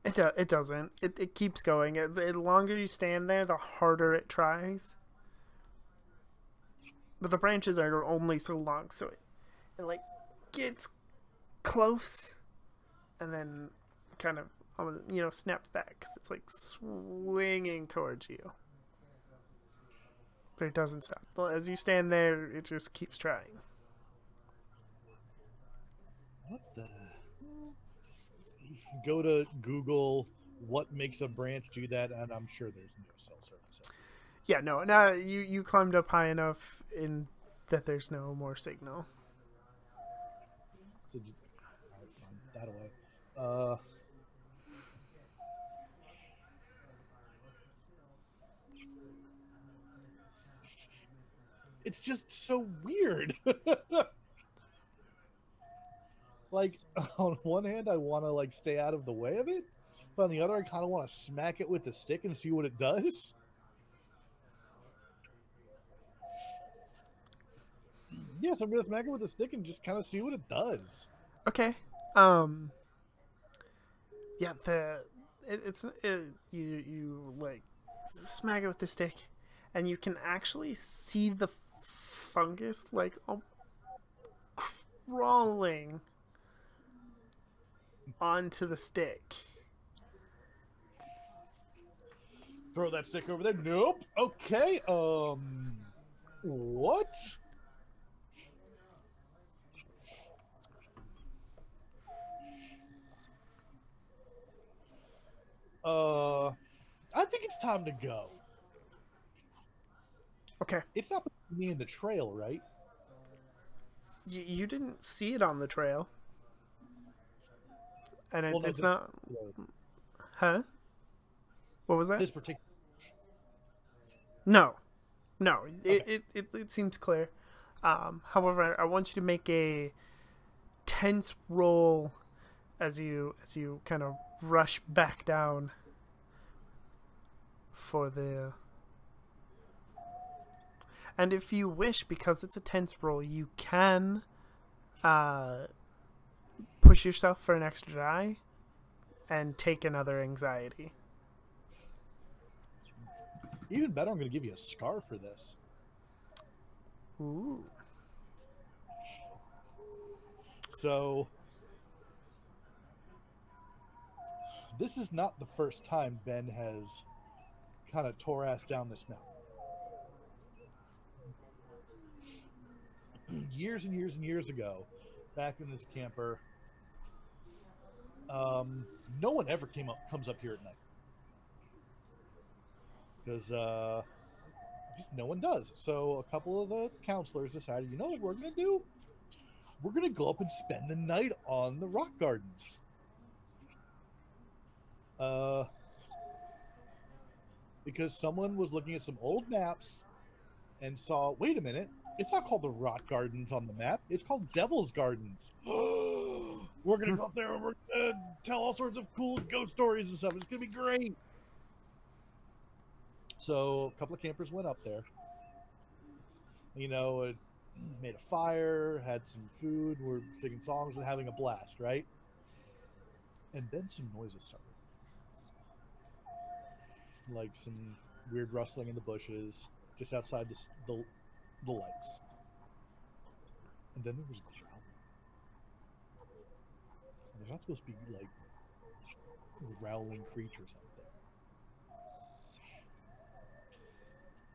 It doesn't. It keeps going. The longer you stand there, the harder it tries. But the branches are only so long, so it like gets close, and then kind of snaps back because it's like swinging towards you. But it doesn't stop. Well, as you stand there, it just keeps trying. What the? Go to Google what makes a branch do that, and I'm sure there's no cell service. Yeah, no, you climbed up high enough in that there's no more signal. So just, fine, that away. It's just so weird. Like, on one hand, I want to like stay out of the way of it, but on the other, I kind of want to smack it with the stick and see what it does. Yes, I'm gonna smack it with a stick and just kind of see what it does. Okay. Yeah, you like smack it with the stick, and you can actually see the fungus like crawling onto the stick. Throw that stick over there. Nope. Okay. What? I think it's time to go. Okay. It's not me in the trail, right? You didn't see it on the trail. And Well, no, it's this, not... Huh? What was that? this particular. No. No. Okay. It seems clear. However, I want you to make a tense roll as you kind of rush back down for the... And if you wish, because it's a tense roll, you can push yourself for an extra die and take another anxiety. Even better, I'm going to give you a scar for this. Ooh. So, this is not the first time Ben has kind of tore ass down this mountain. Years and years and years ago, back in this camper, no one ever comes up here at night. Because just no one does. So a couple of the counselors decided, you know what we're going to do? We're going to go up and spend the night on the rock gardens. Because someone was looking at some old maps and saw, wait a minute, it's not called the Rock Gardens on the map. It's called Devil's Gardens. We're going to go up there and we're going to tell all sorts of cool ghost stories and stuff. It's going to be great. So a couple of campers went up there. You know, made a fire, had some food, were singing songs and having a blast, right? And then some noises started. Like some weird rustling in the bushes just outside the lights. And then there was growling. And there's not supposed to be like growling creatures out there.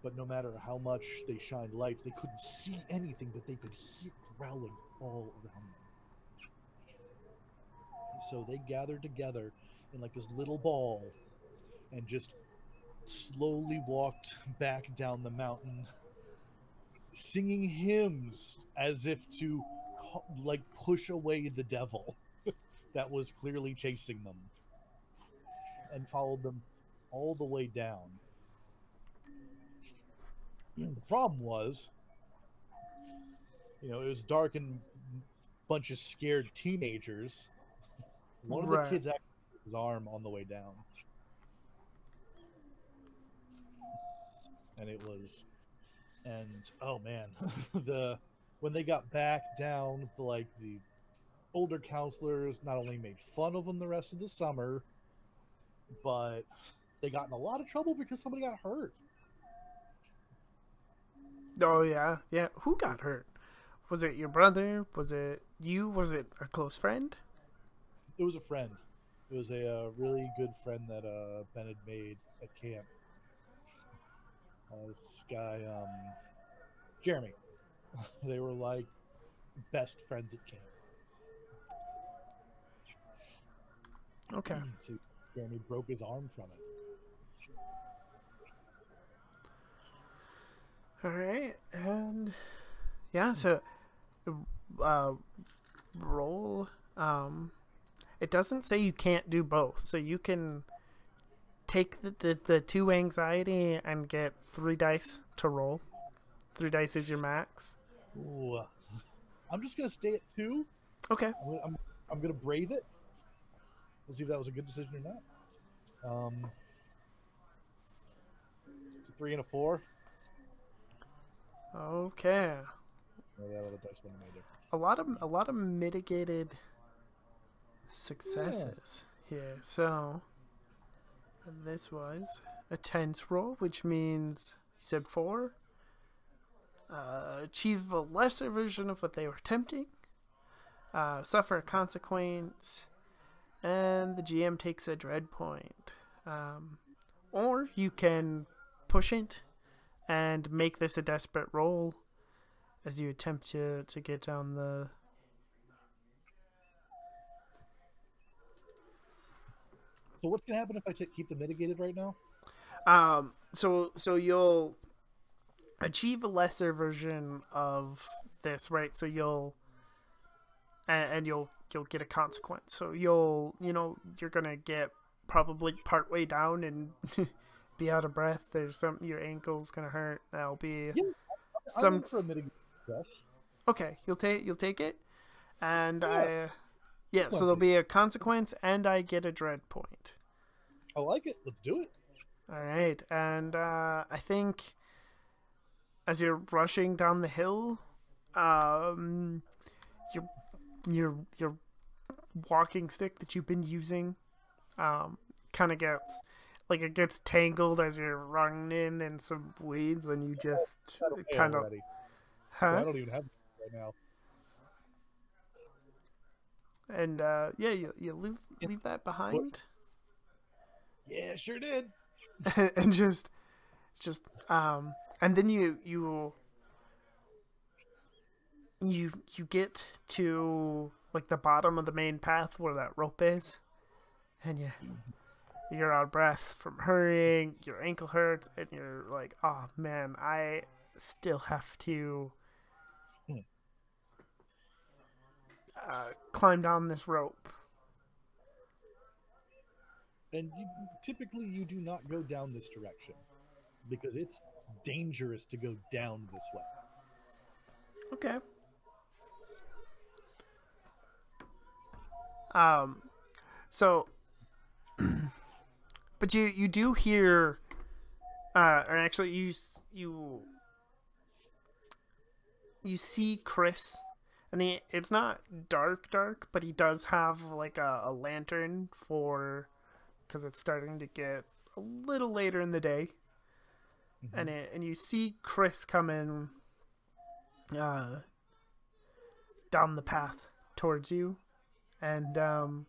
But no matter how much they shined lights, they couldn't see anything, but they could hear growling all around them. So they gathered together in like this little ball and just slowly walked back down the mountain, singing hymns as if to like push away the devil that was clearly chasing them, and followed them all the way down. The problem was, you know, it was dark and a bunch of scared teenagers. One of the kids actually broke his arm on the way down. And it was, and oh man, when they got back down, like the older counselors not only made fun of them the rest of the summer, but they got in a lot of trouble because somebody got hurt. Oh, yeah. Yeah. Who got hurt? Was it your brother? Was it you? Was it a close friend? It was a friend. It was a really good friend that Ben had made at camp. This guy, Jeremy. They were like best friends at camp. Okay. So Jeremy broke his arm from it. All right, and yeah, so roll. It doesn't say you can't do both, so you can take the 2 anxiety and get 3 dice to roll. 3 dice is your max. Ooh. I'm just gonna stay at 2. Okay. I'm gonna brave it. We'll see if that was a good decision or not. It's a 3 and a 4. Okay. Oh, yeah, the dice wouldn't make a difference. A lot of mitigated successes here. So this was a tense roll, which means you said 4. Achieve a lesser version of what they were attempting. Suffer a consequence, and the GM takes a dread point. Or you can push it and make this a desperate roll as you attempt to get down the. So what's gonna happen if I keep the mitigated right now? So you'll achieve a lesser version of this, right? So you'll get a consequence. So you're gonna get probably partway down and be out of breath. There's your ankle's gonna hurt. That'll be I'm in for a mitigated. Yes. Okay. You'll take it, and Yeah. So there'll be a consequence, and I get a dread point. I like it. Let's do it. All right, and I think as you're rushing down the hill, your walking stick that you've been using, kind of gets tangled as you're running in some weeds, and you just kind of. So I don't even have it right now. And you leave that behind. Yeah, sure did. And just and then you get to like the bottom of the main path where that rope is, and you're out of breath from hurrying, your ankle hurts, and you're like, oh man, I still have to climb down this rope. And typically you do not go down this direction because it's dangerous to go down this way. Okay. So, but you do hear, or actually you see Chris, and it's not dark, but he does have like a lantern because it's starting to get a little later in the day. Mm-hmm. And you see Chris coming down the path towards you, and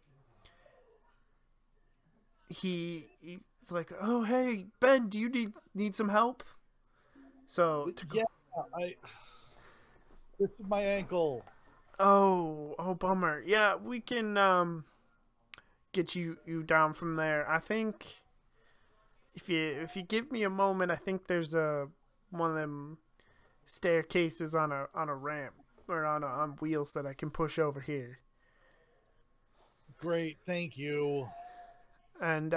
he's like, "Oh, hey, Ben, do you need some help?" So this is my ankle. Oh, bummer. Yeah, we can get you down from there. I think if you give me a moment, I think there's one of them staircases on a ramp or on wheels that I can push over here. Great, thank you. And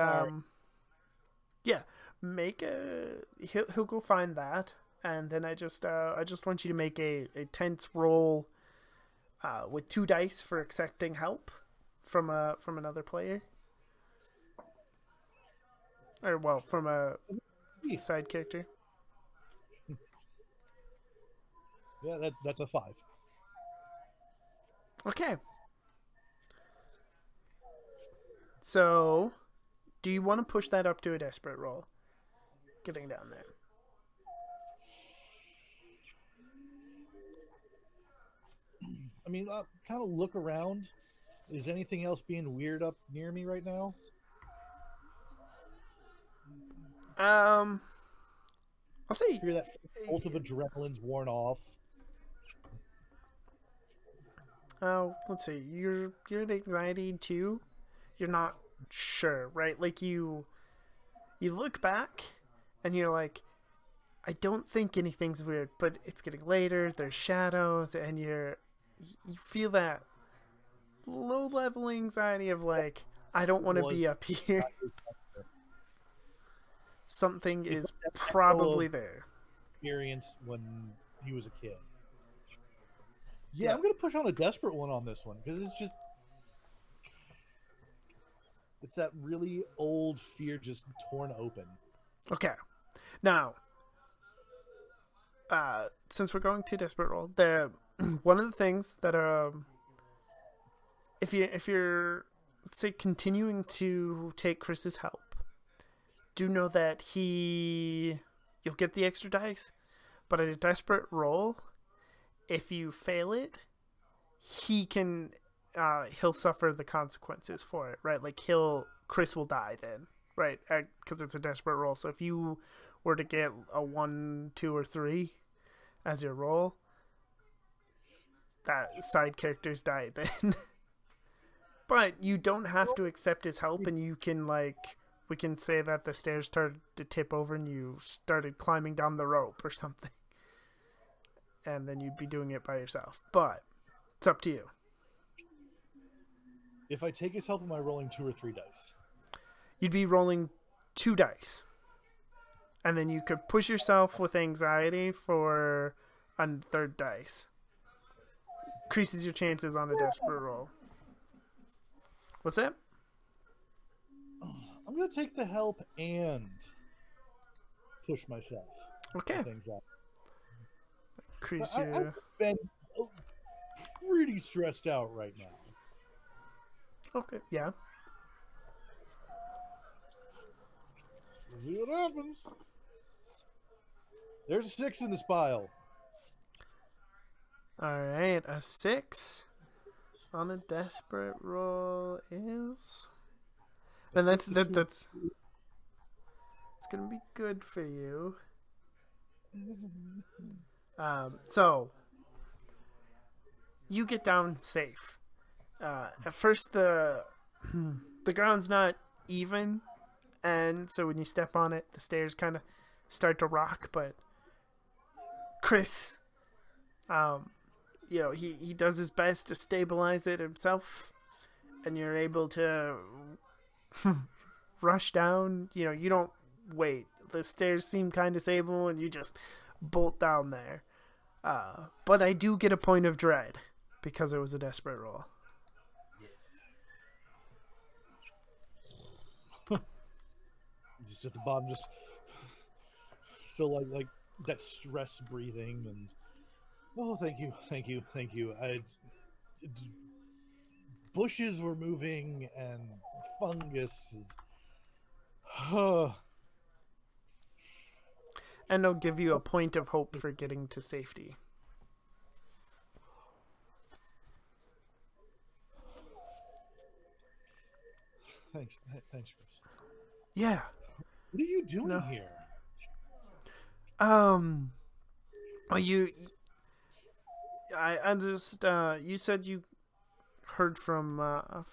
yeah, he'll go find that, and then I just want you to make a tense roll with 2 dice for accepting help from another player, or well, from a side character. Yeah, that's a 5. Okay. So, do you want to push that up to a desperate roll? Getting down there. I mean, kind of look around. Is anything else being weird up near me right now? I'll say hear that bolt of adrenaline's worn off. Oh, let's see. You're at anxiety 2. You're not sure, right? Like you look back and you're like, I don't think anything's weird, but it's getting later. There's shadows, and you feel that low-level anxiety of like, I don't want to be up here. Something is probably there. Experience when he was a kid. Yeah, I'm gonna push on a desperate one on this one because it's that really old fear just torn open. Okay, now since we're going to desperate roll, one of the things that if you're say continuing to take Chris's help, do know that you'll get the extra dice, but at a desperate roll, if you fail it, he'll suffer the consequences for it, right? Like Chris will die then, right? Because it's a desperate roll. So if you were to get a 1, 2, or 3 as your roll, that side characters die then. But you don't have to accept his help, and you can, like, we can say that the stairs started to tip over and you started climbing down the rope or something. And then you'd be doing it by yourself. But it's up to you. If I take his help, am I rolling 2 or 3 dice? You'd be rolling 2 dice. And then you could push yourself with anxiety for a 3rd dice. Increases your chances on a desperate roll. What's that? I'm going to take the help and push myself. Okay. Things up. Increase I've your... been pretty stressed out right now. Okay, yeah. We'll see what happens. There's a 6 in this pile. Alright, a 6 on a desperate roll is... And that's it's gonna be good for you. So you get down safe. At first the ground's not even, and so when you step on it, the stairs kind of start to rock. But Chris, you know, he does his best to stabilize it himself, and you're able to rush down. You know, you don't wait. The stairs seem kind of stable, and you just bolt down there. But I do get a point of dread because it was a desperate roll. Just at the bottom, just still like that stress breathing, and oh, thank you. Bushes were moving and fungus. And they'll give you a point of hope for getting to safety. Thanks, Chris. Yeah. What are you doing here? Well, I just, you said you heard from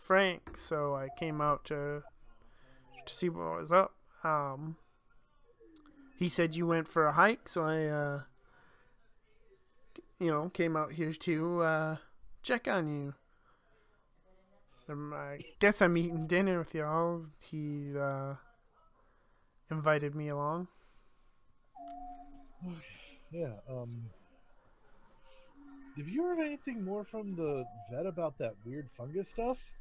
Frank, so I came out to see what was up. He said you went for a hike, so I, came out here to check on you. I guess I'm eating dinner with y'all. He invited me along. Yeah, have you heard anything more from the vet about that weird fungus stuff?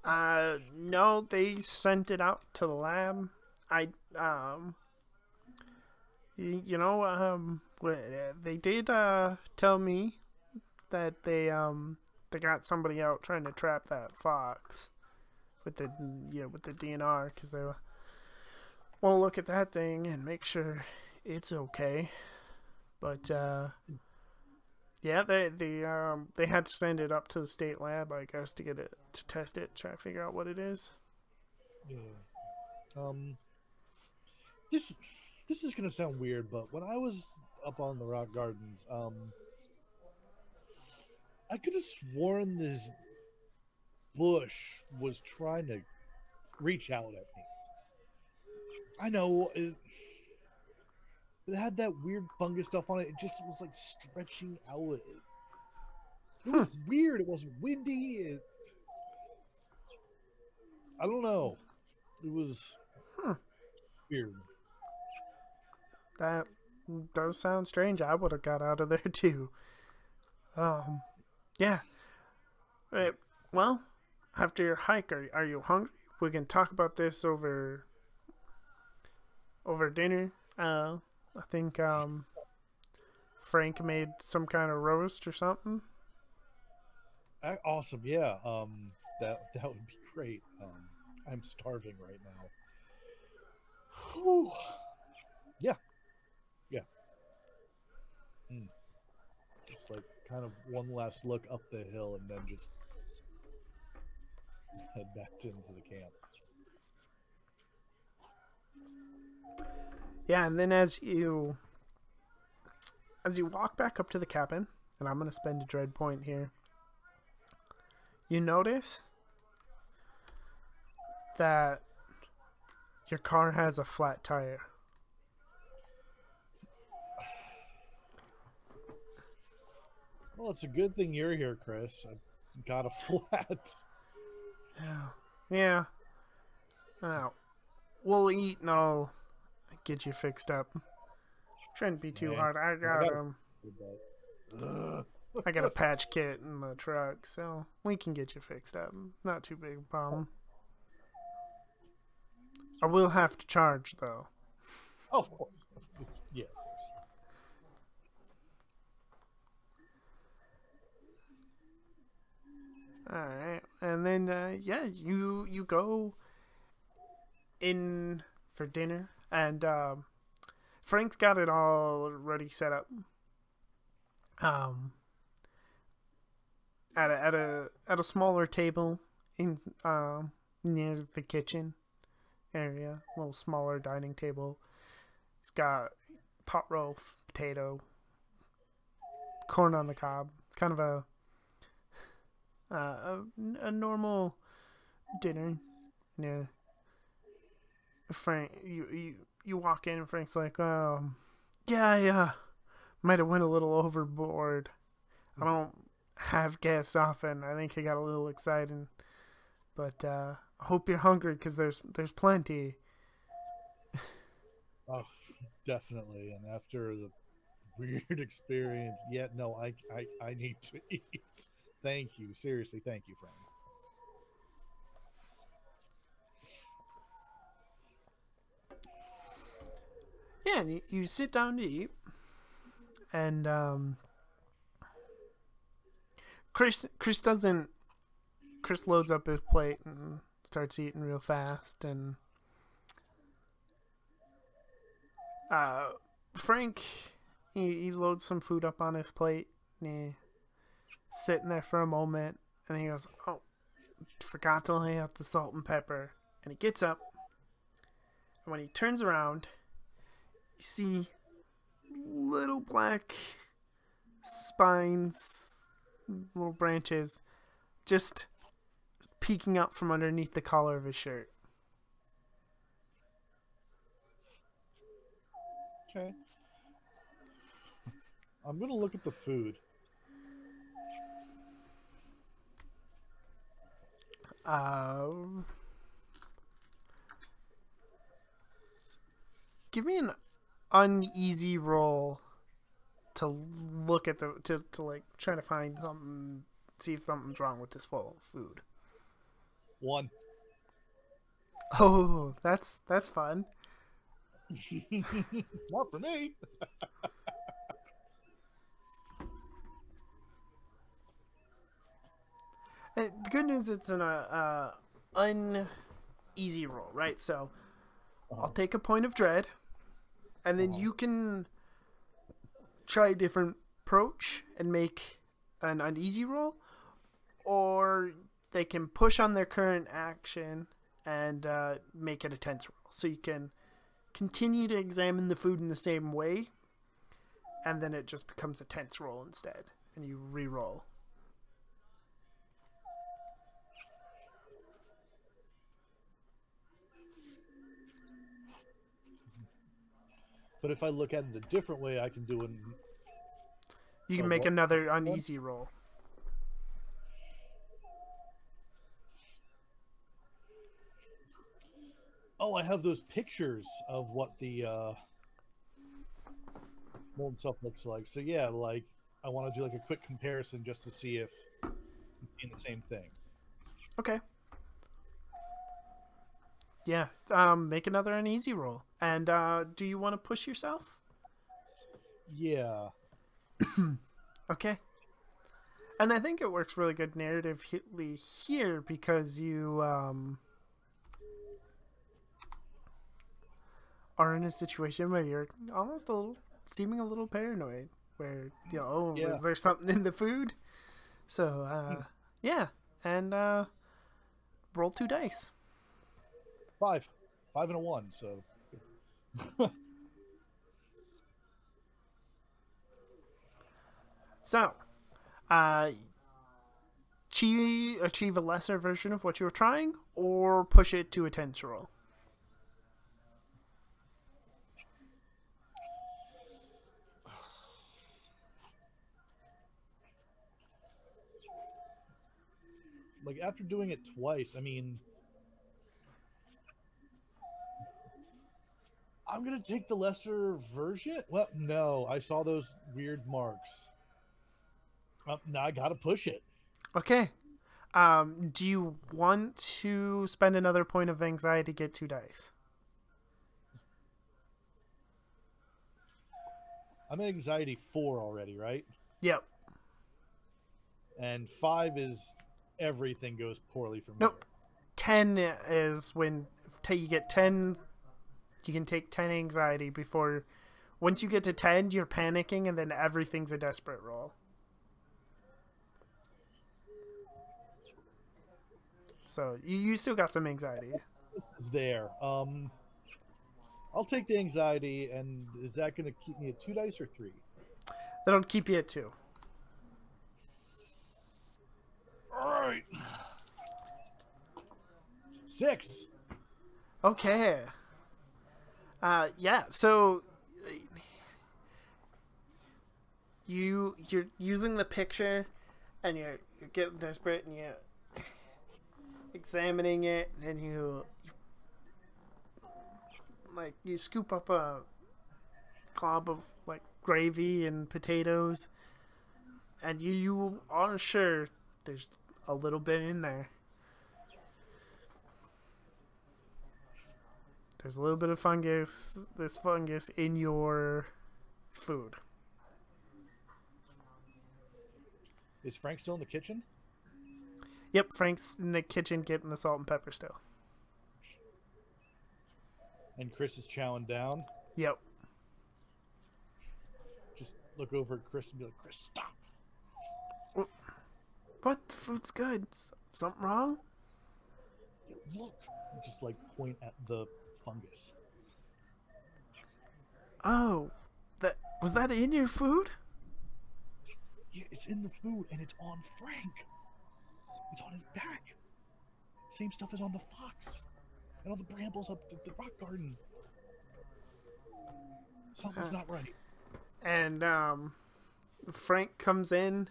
No, they sent it out to the lab. They did tell me that they got somebody out trying to trap that fox with the DNR, because they won't look at that thing and make sure it's okay. But yeah, they had to send it up to the state lab, I guess, to get it to test it, try to figure out what it is. Yeah. This is gonna sound weird, but when I was up on the rock gardens, I could have sworn this bush was trying to reach out at me. I know it had that weird fungus stuff on it. It just was like stretching out. It was weird. It wasn't windy. I don't know. It was weird. That does sound strange. I would have got out of there too. Yeah. Right. Well, after your hike, are you hungry? We can talk about this over dinner. I think Frank made some kind of roast or something. Awesome. Yeah. That would be great. I'm starving right now. Whew. Yeah. Just like kind of one last look up the hill and then just head back into the camp. Yeah, and then as you walk back up to the cabin, and I'm gonna spend a dread point here, you notice that your car has a flat tire. Well, it's a good thing you're here, Chris. I've got a flat. Yeah. We'll eat and I'll get you fixed up. Shouldn't be too hard. I got a patch kit in the truck, so we can get you fixed up. Not too big a problem. I will have to charge though. Oh, of course. Yeah, of course. Alright. And then yeah, you go in for dinner, and Frank's got it all already set up. At a smaller table in near the kitchen area, a little smaller dining table. He's got pot roast, potato, corn on the cob, kind of a normal dinner. Yeah. Frank, you walk in and Frank's like, yeah, I might have went a little overboard. I don't have guests often. I think I got a little excited, but I hope you're hungry because there's plenty. Oh, definitely. And after the weird experience, no, I need to eat. Thank you. Seriously, thank you, Frank. Yeah, and you sit down to eat, and Chris loads up his plate and starts eating real fast, and Frank he loads some food up on his plate, and he's sitting there for a moment, and he goes, "Oh, forgot to lay out the salt and pepper," and he gets up, and when he turns around, you see little black spines, little branches, just peeking up from underneath the collar of his shirt. Okay. I'm going to look at the food. Give me an uneasy roll to look at to like try to find something, see if something's wrong with this full food. 1. Oh, that's fun. Not for me. The good news, it's an uneasy roll, right? So I'll take a point of dread, and then you can try a different approach and make an uneasy roll, or they can push on their current action and make it a tense roll. So you can continue to examine the food in the same way, and then it just becomes a tense roll instead, and you re-roll. But if I look at it a different way, I can do it. You can make another uneasy roll. Oh, I have those pictures of what the molten stuff looks like. So yeah, like I want to do like a quick comparison just to see if it's in the same thing. Okay. Yeah. Make another uneasy roll. And do you want to push yourself? Yeah. Okay. And I think it works really good narratively here because you are in a situation where you're almost seeming a little paranoid, where is there something in the food? So yeah, and roll 2 dice. 5 and a 1. So So, achieve a lesser version of what you were trying, or push it to a 10 roll. Like, after doing it twice, I mean, I'm gonna take the lesser version. Well, no, I saw those weird marks. Now I gotta push it. Okay. Do you want to spend another point of anxiety to get 2 dice? I'm at anxiety 4 already, right? Yep. And 5 is everything goes poorly for me. Nope. 10 is when you get 10. You can take 10 anxiety before. Once you get to 10, you're panicking, and then everything's a desperate roll. So you still got some anxiety. It's there. I'll take the anxiety, and is that going to keep me at 2 dice or 3? That'll keep you at 2. All right. 6. Okay. Yeah. So you're using the picture, and you're getting desperate, and you're examining it, and you scoop up a glob of like gravy and potatoes, and you are sure there's a little bit in there. There's a little bit of fungus, in your food. Is Frank still in the kitchen? Yep, Frank's in the kitchen getting the salt and pepper still. And Chris is chowing down. Yep. Just look over at Chris and be like, Chris, stop. What? The food's good. Something wrong? Yeah, look. Just like point at the fungus. Oh, was that in your food? Yeah, it's in the food and it's on Frank. It's on his back. Same stuff as on the fox. And all the brambles up the rock garden. Something's not right. And Frank comes in,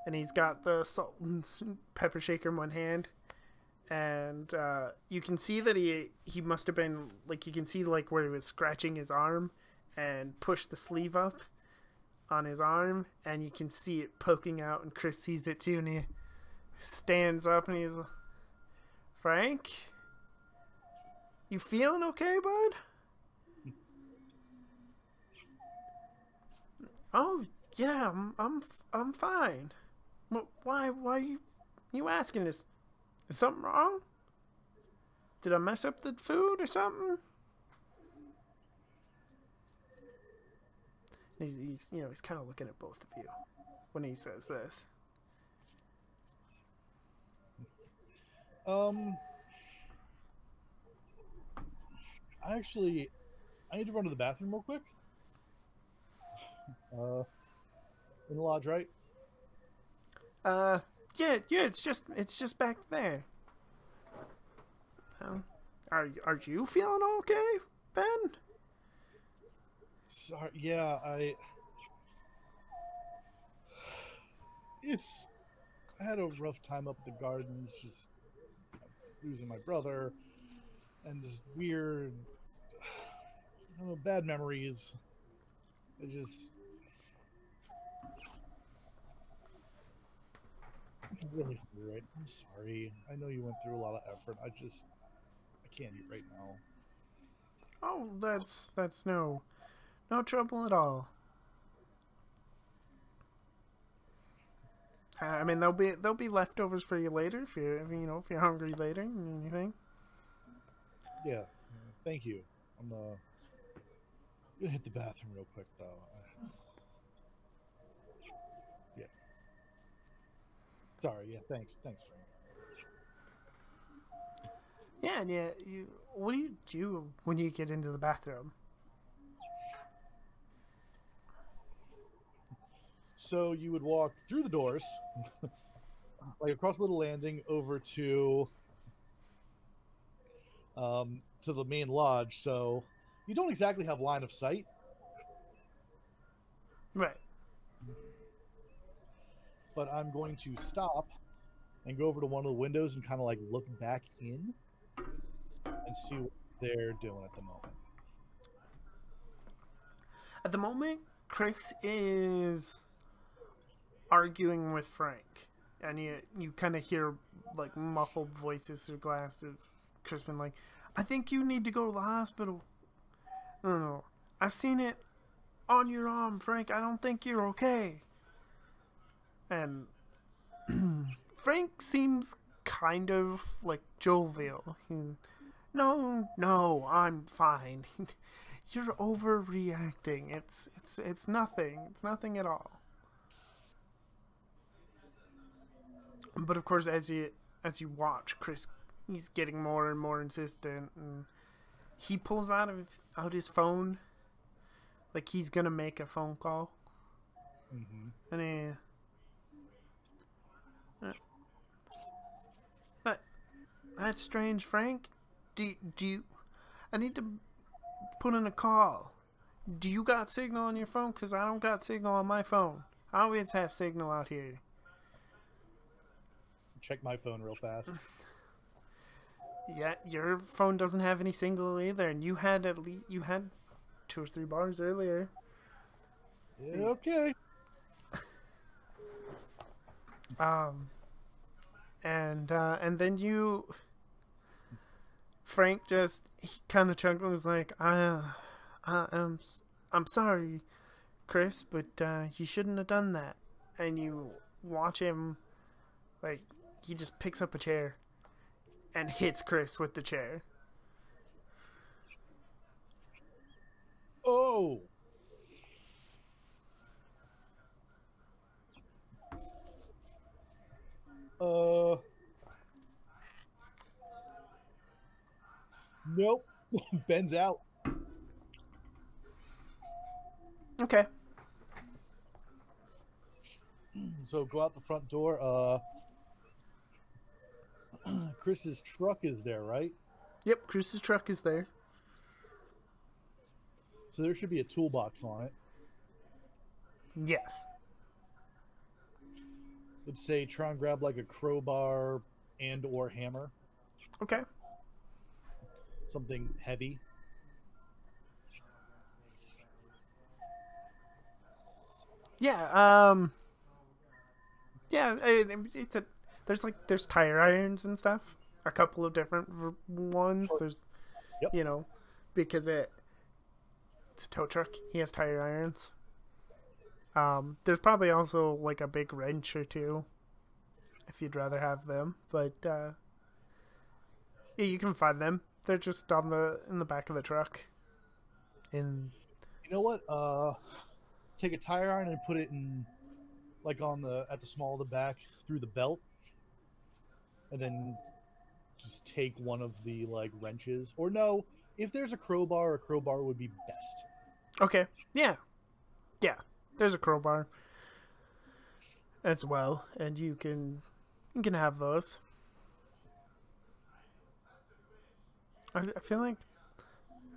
and he's got the salt and pepper shaker in one hand, and you can see that he must have been like, you can see like where he was scratching his arm and pushed the sleeve up on his arm, and you can see it poking out, and Chris sees it too, and he stands up and he's, Frank, you feeling okay, bud? Oh yeah, I'm fine. Why are you asking this? Is something wrong? Did I mess up the food or something? He's kind of looking at both of you when he says this. I need to run to the bathroom real quick. In the lodge, right? Yeah, it's just back there. Are you feeling okay, Ben? Sorry, yeah, I had a rough time up at the gardens, just losing my brother, and this weird, I don't know, bad memories. I'm really hungry, right? I'm sorry. I know you went through a lot of effort. I can't eat right now. Oh, that's no trouble at all. I mean, there'll be leftovers for you later if you're hungry later and anything. Yeah, thank you. I'm gonna hit the bathroom real quick though. Yeah. Sorry. Yeah. Thanks, Frank. Yeah, and what do you do when you get into the bathroom? So you would walk through the doors, like across the little landing, over to the main lodge. So you don't exactly have line of sight, Right. but I'm going to stop and go over to one of the windows and kind of like look back in and see what they're doing at the moment. At the moment, Chris is arguing with Frank, and you kind of hear like muffled voices through glass of Chris being like, "I think you need to go to the hospital. No, I seen it on your arm, Frank. I don't think you're okay." And Frank seems kind of like jovial. No, I'm fine. You're overreacting. It's nothing. It's nothing at all. But of course, as you watch Chris, he's getting more and more insistent, and he pulls out his phone, like he's gonna make a phone call, and that's strange, Frank. Do you? I need to put in a call. Do you got signal on your phone? Cause I don't got signal on my phone. I always have signal out here. Check my phone real fast. Yeah, your phone doesn't have any signal either, and you had 2 or 3 bars earlier. Yeah, okay. And then Frank just kind of chuckled and was like, I'm sorry, Chris, but you shouldn't have done that." And you watch him, like, he just picks up a chair and hits Chris with the chair. Oh. Nope. Ben's out. Okay. So go out the front door. Chris's truck is there, right? Yep, Chris's truck is there. So there should be a toolbox on it. Yes. Let's say try and grab like a crowbar and or hammer. Okay. Something heavy. Yeah, there's tire irons and stuff. A couple of different ones. There's, Yep. Because it's a tow truck. He has tire irons. There's probably also like a big wrench or two, if you'd rather have them. But yeah, you can find them. They're just in the back of the truck. You know what? Take a tire iron and put it in, like at the small of the back through the belt, and then just take one of the like wrenches. Or no, if there's a crowbar would be best. Okay. Yeah. There's a crowbar as well, and you can have those. I feel like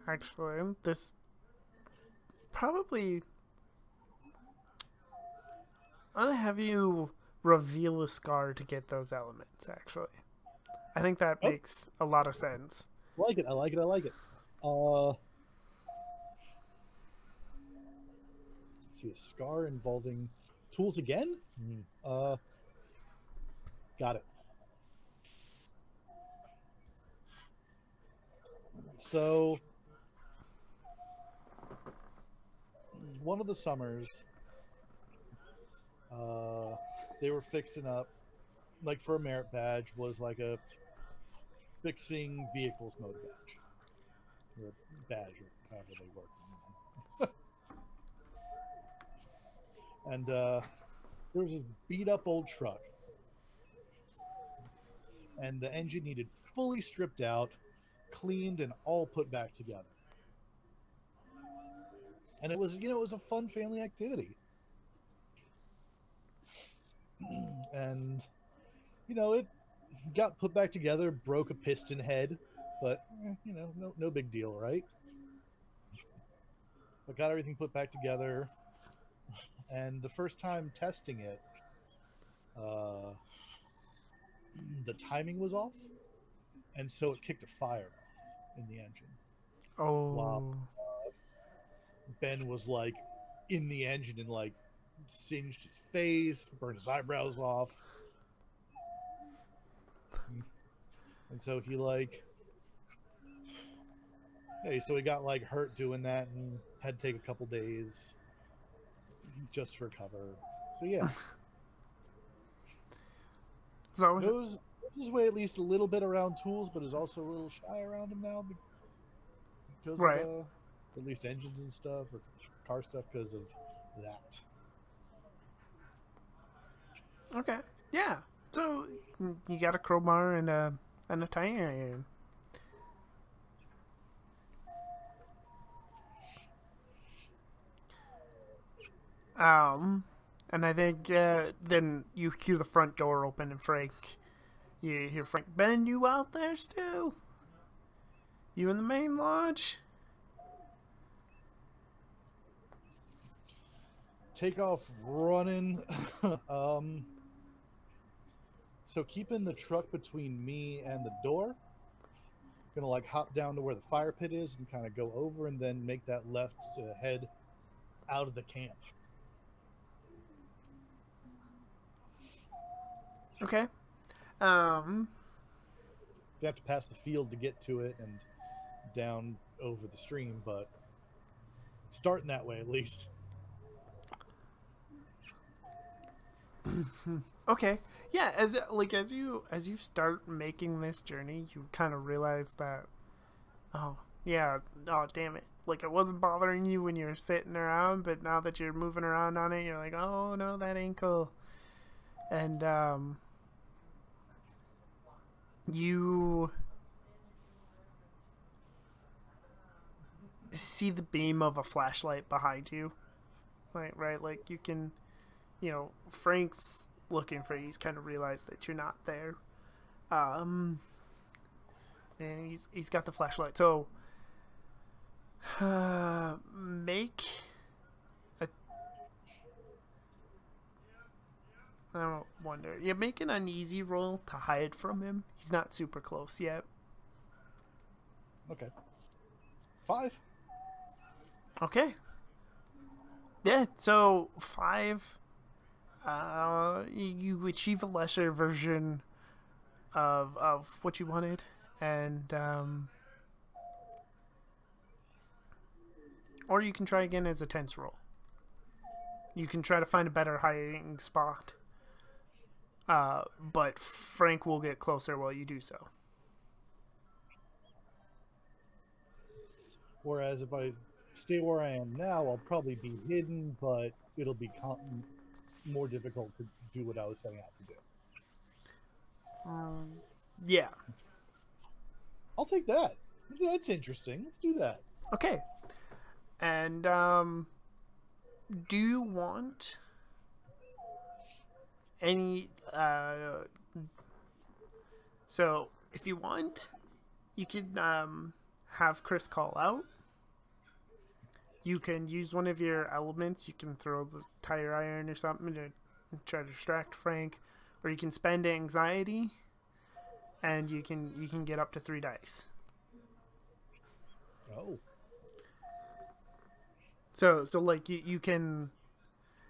actually this probably I'm gonna have you reveal a scar to get those elements. Actually, I think that makes a lot of sense. I like it. Let's see, a scar involving tools again. Got it. So one of the summers, they were fixing up, like for a merit badge, was like a fixing vehicles mode badge, or badge, or however they work. And there was this beat up old truck, and the engine needed fully stripped out, cleaned, and all put back together. And it was a fun family activity. and it got put back together, broke a piston head, but no big deal, right? I got everything put back together, and the first time testing it, the timing was off, and so it kicked a fire in the engine. Oh. While Ben was like in the engine and like singed his face, burned his eyebrows off. And so he so he got like hurt doing that and had to take a couple days just to recover. So yeah. So knows his way at least a little bit around tools, but is also a little shy around them now because right. of at least engines and stuff or car stuff because of that. Okay. Yeah. So you got a crowbar and a tire iron. And I think then you hear the front door open and you hear Frank, Ben, you out there still? You in the main lodge? Take off running. So keeping the truck between me and the door. Gonna like hop down to where the fire pit is and kind of go over and then make that left to head out of the camp. Okay. You have to pass the field to get to it and down over the stream, but starting that way at least. Okay. Yeah, as you start making this journey, you kind of realize that oh damn it. Like it wasn't bothering you when you were sitting around, but now that you're moving around on it, you're like, "Oh, no, that ain't cool." And you see the beam of a flashlight behind you. Right? Like you can, Frank's looking for you. He's kind of realized that you're not there. And he's got the flashlight. So make a I don't wonder. Yeah, make an uneasy roll to hide from him. He's not super close yet. Okay. 5. Okay. Yeah, so 5. You achieve a lesser version of what you wanted, and or you can try again as a tense roll. You can try to find a better hiding spot. But Frank will get closer while you do so. Whereas if I stay where I am now, I'll probably be hidden, but it'll be more difficult to do what I was setting out to do. Yeah. I'll take that. That's interesting. Let's do that. Okay. And do you want any so if you want, you can have Chris call out. You can use one of your elements. You can throw the tire iron or something to try to distract Frank, or you can spend anxiety, and you can get up to 3 dice. Oh. So like you can,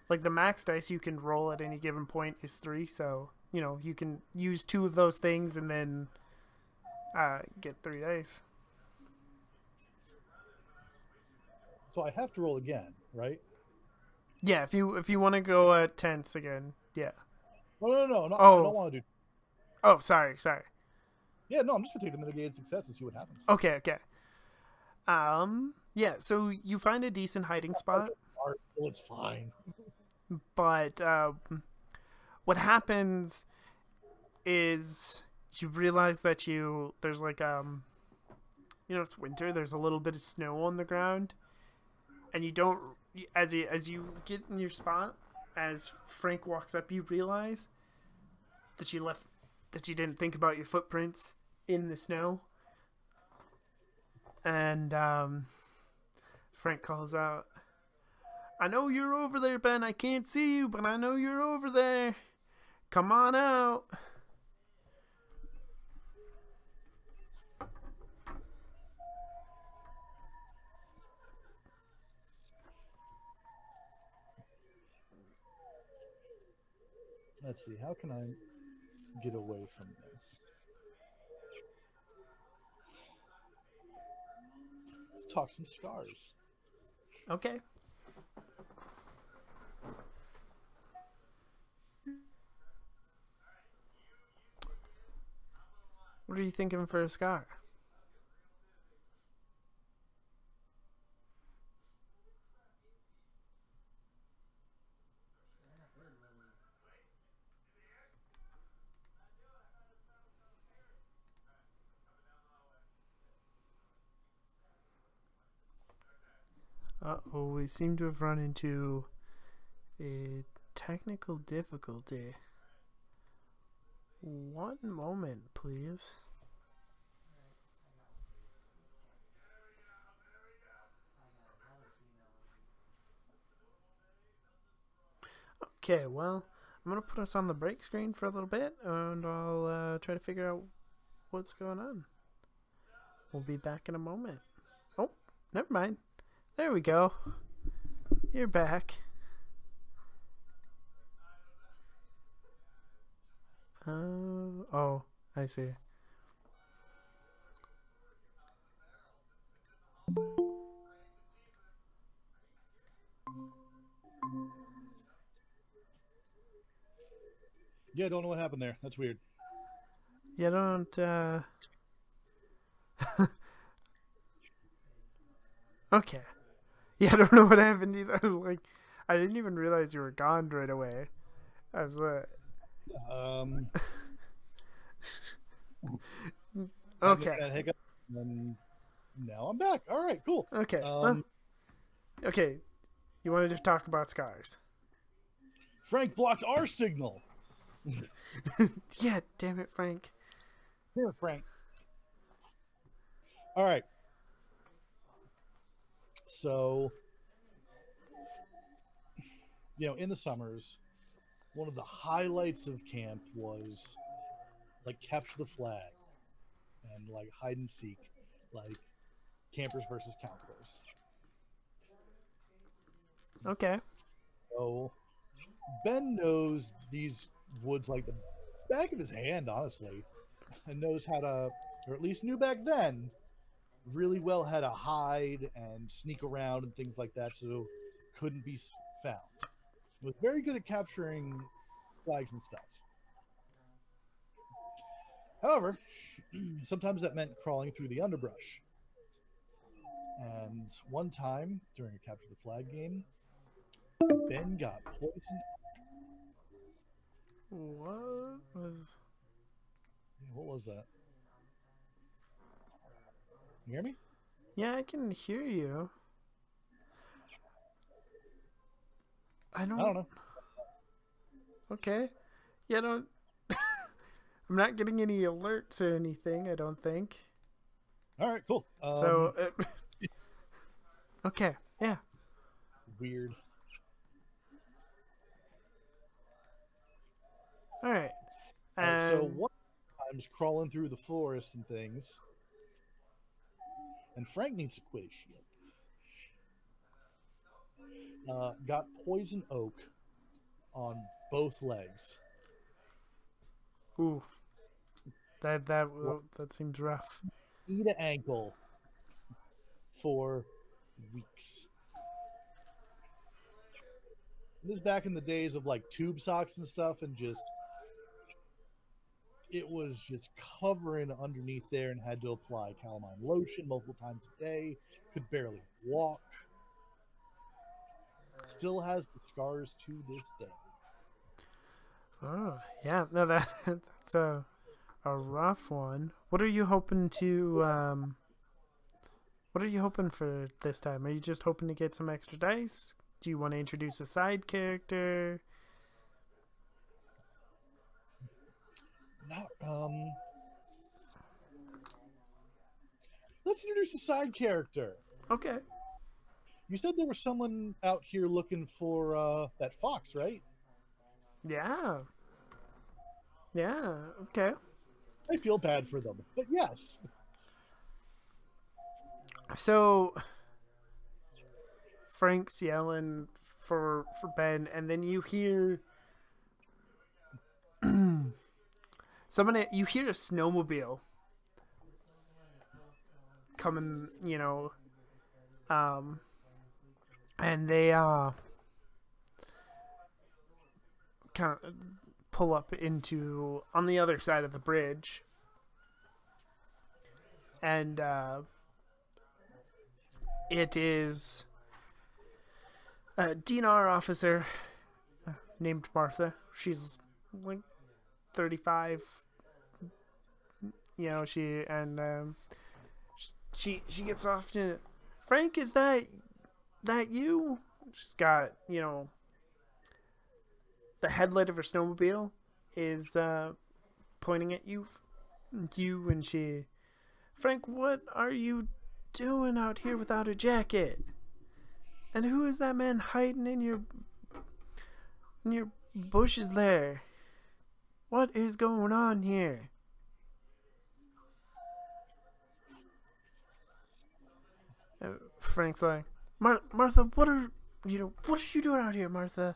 like the max dice you can roll at any given point is 3. So you can use 2 of those things and then get 3 dice. So I have to roll again, right? Yeah, if you want to go tense again, yeah. No. I don't want to do. Oh, sorry. Yeah, no, I'm just gonna take the mitigated success and see what happens. Okay. Yeah. So you find a decent hiding spot. Well, it's fine. But what happens is you realize that there's like it's winter. There's a little bit of snow on the ground. And you don't, as you get in your spot, as Frank walks up, you realize that you left, that you didn't think about your footprints in the snow. And Frank calls out, "I know you're over there, Ben. I can't see you, but I know you're over there. Come on out." Let's see, how can I get away from this? Let's talk some scars. Okay. What are you thinking for a scar? Uh-oh, we seem to have run into a technical difficulty. One moment, please. Okay, well, I'm going to put us on the break screen for a little bit, and I'll try to figure out what's going on. We'll be back in a moment. Oh, never mind. There we go. You're back. Oh, I see. Yeah, don't know what happened there. That's weird. You don't, Okay. Yeah, I don't know what happened either. I was like, I didn't even realize you were gone right away. I was like... Okay. That hiccup, and now I'm back. All right, cool. Okay. Okay. You wanted to talk about scars. Frank blocked our signal. Yeah, damn it, Frank. Here, Frank. All right. So, in the summers, one of the highlights of camp was like capture the flag and like hide and seek, like campers versus counselors. Okay. So Ben knows these woods like the back of his hand, honestly, and knows how to, or at least knew back then, really well how to hide and sneak around and things like that, so couldn't be found. He was very good at capturing flags and stuff. However, sometimes that meant crawling through the underbrush. And one time during a capture the flag game, Ben got poisoned. What was that? You hear me? Yeah, I can hear you. I don't know. Okay. Yeah, don't... I'm not getting any alerts or anything, I don't think. All right, cool. Okay, yeah. Weird. All right. So one time I was crawling through the forest and things, and Frank needs to quit his shit. Got poison oak on both legs. Ooh. That seems rough. Knee to ankle for weeks. This is back in the days of like tube socks and stuff, and it was just covering underneath there, and had to apply calamine lotion multiple times a day. Could barely walk. Still has the scars to this day. Oh, yeah. No, that's a rough one. What are you hoping to what are you hoping for this time? Are you just hoping to get some extra dice? Do you want to introduce a side character? not, let's introduce a side character. Okay. You said there was someone out here looking for that fox, right? Yeah. Yeah. Okay. I feel bad for them, but yes. So Frank's yelling for Ben, and then you hear you hear a snowmobile coming, and they kind of pull up into on the other side of the bridge, and it is a DNR officer named Martha. She's like 35. She gets off to, Frank, is that you? She's got, the headlight of her snowmobile is pointing at you, and she, Frank, what are you doing out here without a jacket? And who is that man hiding in your bushes there? What is going on here? Frank's like, Martha, what are you doing out here, Martha?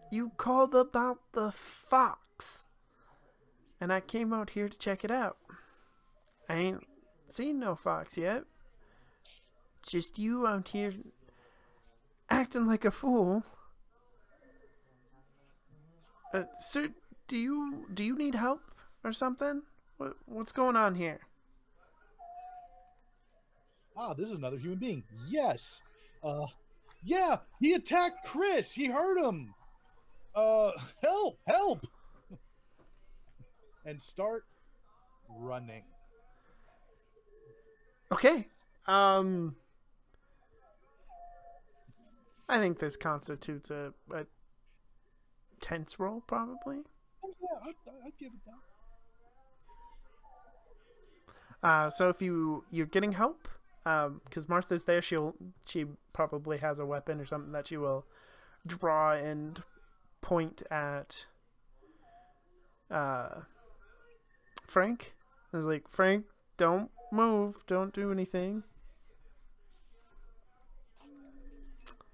You called about the fox, and I came out here to check it out. I ain't seen no fox yet. Just you out here acting like a fool. Sir, do you need help or something? What's going on here? Ah, this is another human being. Yes. Yeah, he attacked Chris. He hurt him. Help. And start running. Okay. I think this constitutes a tense roll, probably. Oh, yeah, I'd give it that. So if you're getting help, because Martha's there, she probably has a weapon or something that she will draw and point at Frank. I was like, Frank, don't move, don't do anything.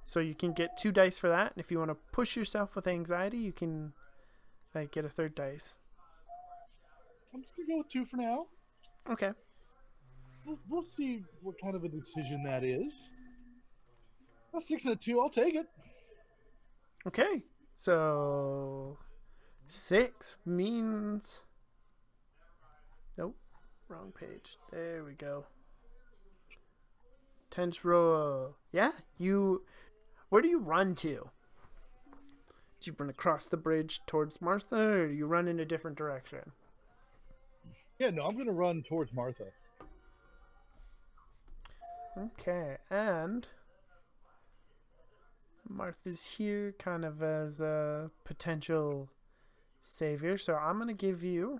So you can get 2 dice for that, and if you want to push yourself with anxiety, you can get a 3rd dice. I'm just gonna go with 2 for now. Okay. We'll see what kind of a decision that is. A 6 and a 2, I'll take it. Okay. So 6 means, nope, wrong page. There we go. Tense roll. Yeah, where do you run to? Did you run across the bridge towards Martha, or do you run in a different direction? Yeah, no, I'm going to run towards Martha. Okay, and Martha's here kind of as a potential savior, so I'm going to give you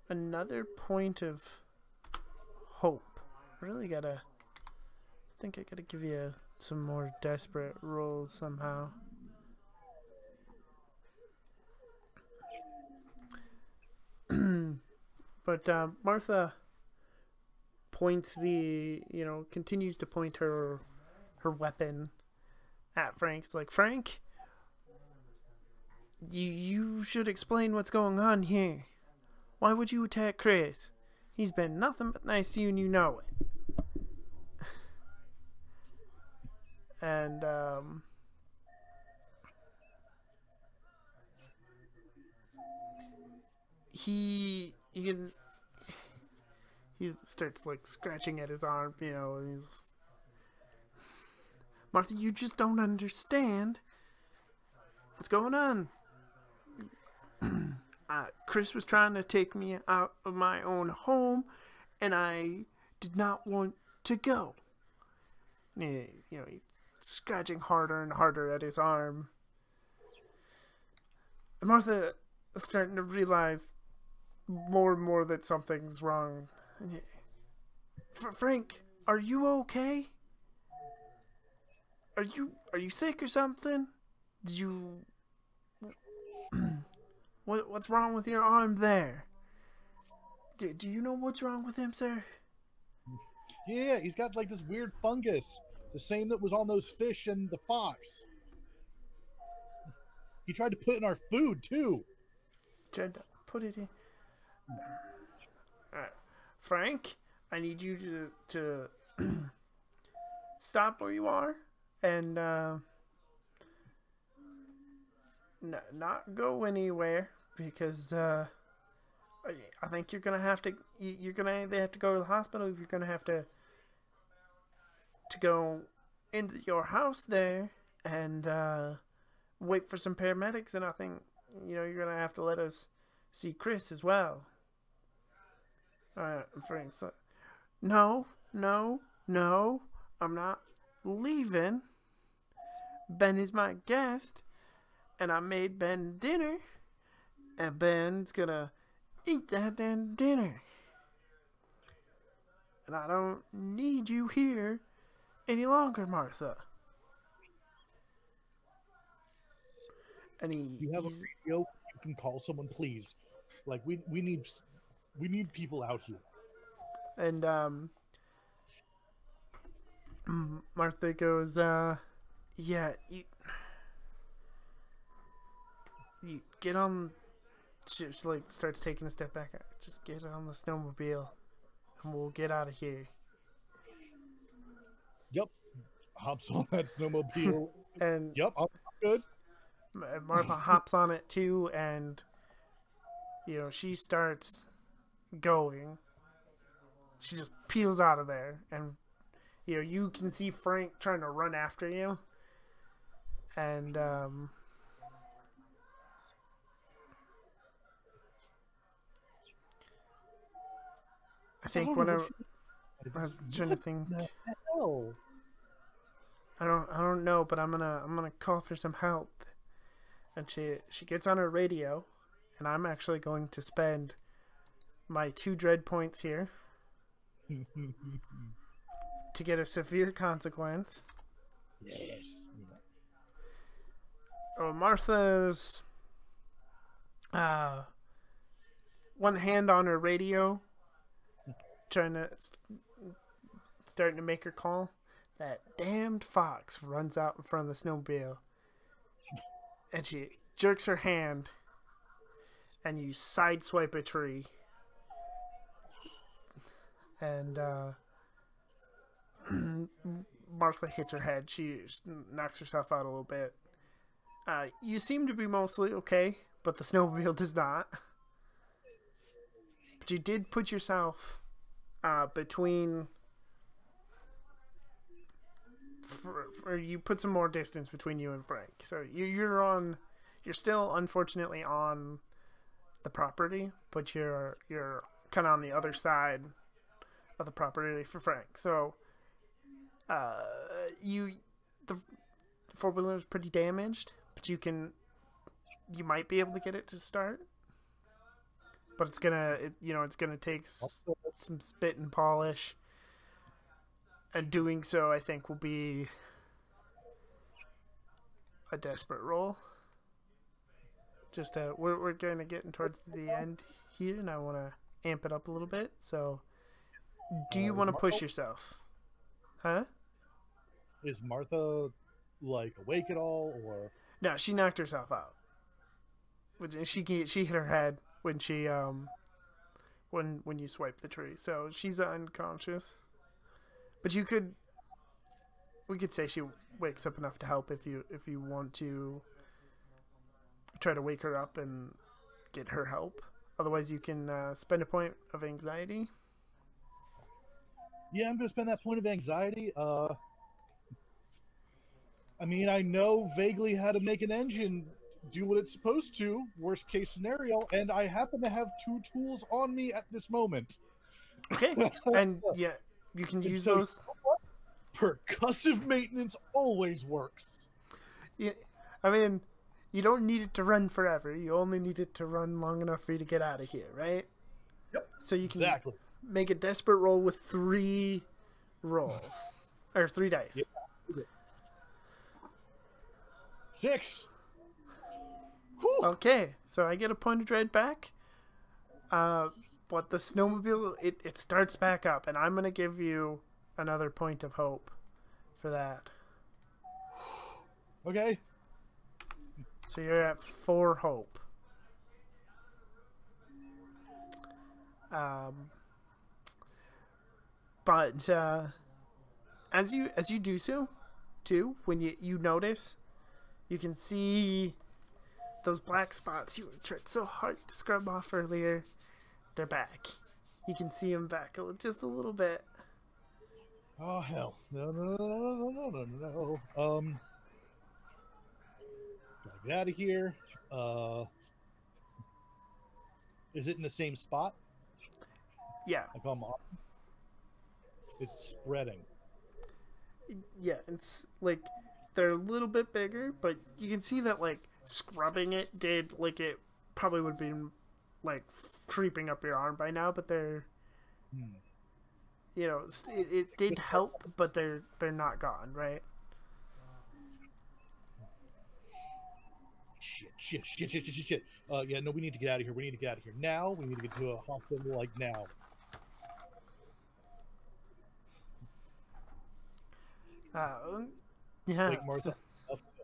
another point of hope. I think I gotta give you some more desperate rolls somehow. But Martha points continues to point her weapon at Frank's like, Frank, you should explain what's going on here. Why would you attack Chris? He's been nothing but nice to you, and you know it. And he starts like scratching at his arm, and he's, Martha, you just don't understand what's going on. Chris was trying to take me out of my own home, and I did not want to go. He scratching harder and harder at his arm. And Martha is starting to realize more and more that something's wrong. Frank, are you okay? Are you sick or something? Did you... What's wrong with your arm there? Do you know what's wrong with him, sir? Yeah, he's got like this weird fungus. The same that was on those fish and the fox. He tried to put it in our food, too. Tried to put it in... Frank, I need you to stop where you are and not go anywhere, because I think you're gonna have to they have to go to the hospital. You're gonna have to go into your house there and wait for some paramedics, and I think you're gonna have to let us see Chris as well. Frank's like, no, I'm not leaving. Ben is my guest, and I made Ben dinner, and Ben's gonna eat that damn dinner. And I don't need you here any longer, Martha. And you have a radio? You can call someone, please. Like, we need people out here. And Martha goes, yeah, you get on. She just like starts taking a step back. Just get on the snowmobile, and we'll get out of here. Yep, hops on that snowmobile. And yep, I'm good. Martha hops on it too, and she starts going. She just peels out of there, and you can see Frank trying to run after you, and I think when I was trying to think, I don't know, but I'm gonna call for some help. And she gets on her radio, and I'm actually going to spend my 2 dread points here to get a severe consequence. Yes. Oh, Martha's one hand on her radio, starting to make her call. That damned fox runs out in front of the snowmobile, and she jerks her hand, and you sideswipe a tree. And Martha hits her head. She knocks herself out a little bit. You seem to be mostly okay, but the snowmobile does not. But you did put yourself between... or you put some more distance between you and Frank. So you're still unfortunately on the property, but you're kind of on the other side of the property for Frank. So the 4-wheeler is pretty damaged, but you might be able to get it to start. But it's gonna take some spit and polish. And doing so, I think, will be a desperate roll. Just we're going to get towards the end here, and I want to amp it up a little bit. So, do you want to push yourself? Huh? Is Martha like awake at all, or no? She knocked herself out. She hit her head when she when you swipe the tree, so she's unconscious. But we could say she wakes up enough to help if you want to try to wake her up and get her help. Otherwise, you can spend a point of anxiety. Yeah, I'm going to spend that point of anxiety. I mean, I know vaguely how to make an engine do what it's supposed to, worst case scenario, and I happen to have 2 tools on me at this moment. Okay, and yeah. You can use those. Percussive maintenance always works. Yeah, I mean, you don't need it to run forever. You only need it to run long enough for you to get out of here, right? Yep. So you can Exactly. make a desperate roll with 3 rolls. Or 3 dice. Yep. 6. Okay, so I get a point of dread back. But the snowmobile, it starts back up, and I'm going to give you another point of hope for that. Okay. So you're at 4 hope. But as you do so, too, when you notice, you can see those black spots you tried so hard to scrub off earlier. They're back. You can see them back just a little bit. Oh hell! No! Gotta get out of here. Is it in the same spot? Yeah, Like it's spreading. yeah. It's like they're a little bit bigger, but you can see that like scrubbing it did like it probably would be like creeping up your arm by now, but they're you know it did help, but they're not gone, right? Shit. Yeah, no, we need to get out of here. We need to get out of here now. We need to get to a hospital, like, now. Yeah. Like, Martha,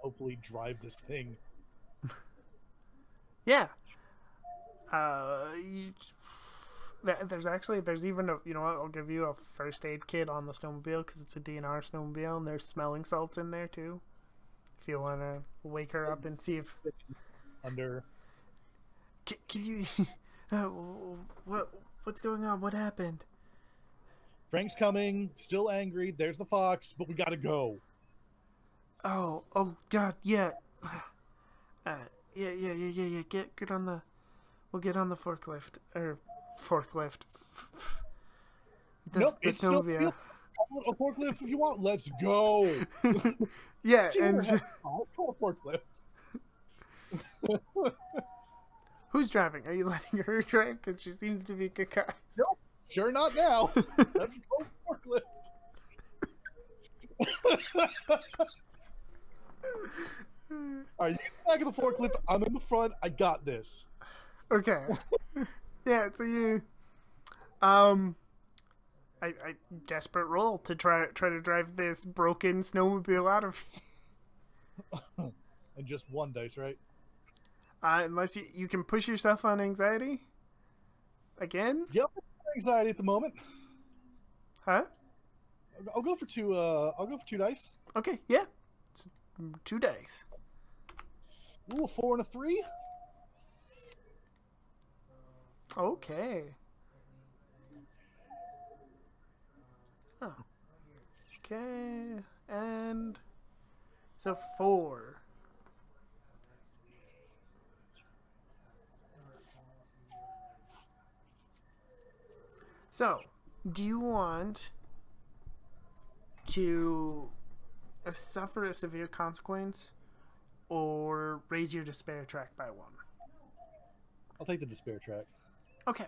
hopefully drive this thing. Yeah. There's even a, you know what, I'll give you a first aid kit on the snowmobile because it's a DNR snowmobile, and there's smelling salts in there too. If you want to wake her up and see if under. Can you? What's going on? What happened? Frank's coming. Still angry. There's the fox, but we gotta go. Oh God, yeah. Yeah. Get on the. We'll get on the forklift Nope, it's still a forklift if you want. Let's go. Yeah, Sure, and call a forklift. who's driving? Are you letting her drive? Because she seems to be good guy. Nope, sure not now. Let's go forklift. Alright, you get back in the forklift. I'm in the front. I got this. Okay. Yeah, so you I desperate roll to try to drive this broken snowmobile out of here. And just 1 dice, right? Unless you can push yourself on anxiety again. Yep, anxiety at the moment. Huh? I'll go for 2. I'll go for 2 dice. Okay, yeah. It's 2 dice. Ooh, a 4 and a 3. Okay. Oh. Okay, and so 4. So, do you want to suffer a severe consequence or raise your despair track by 1? I'll take the despair track. Okay.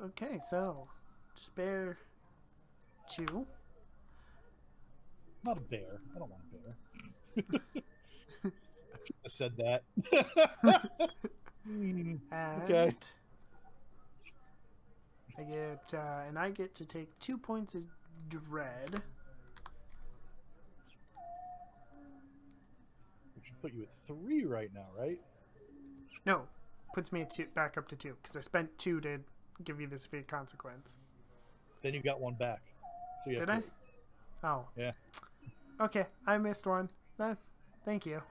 Okay, so despair 2. Not a bear. I don't want a bear. I said that. And Okay. I get to take 2 points of dread. Which should put you at 3 right now, right? No, puts me at 2, back up to 2 because I spent 2 to give you the severe consequence. Then you got 1 back. So you have Did 3. I? Oh. Yeah. Okay, I missed 1. Thank you.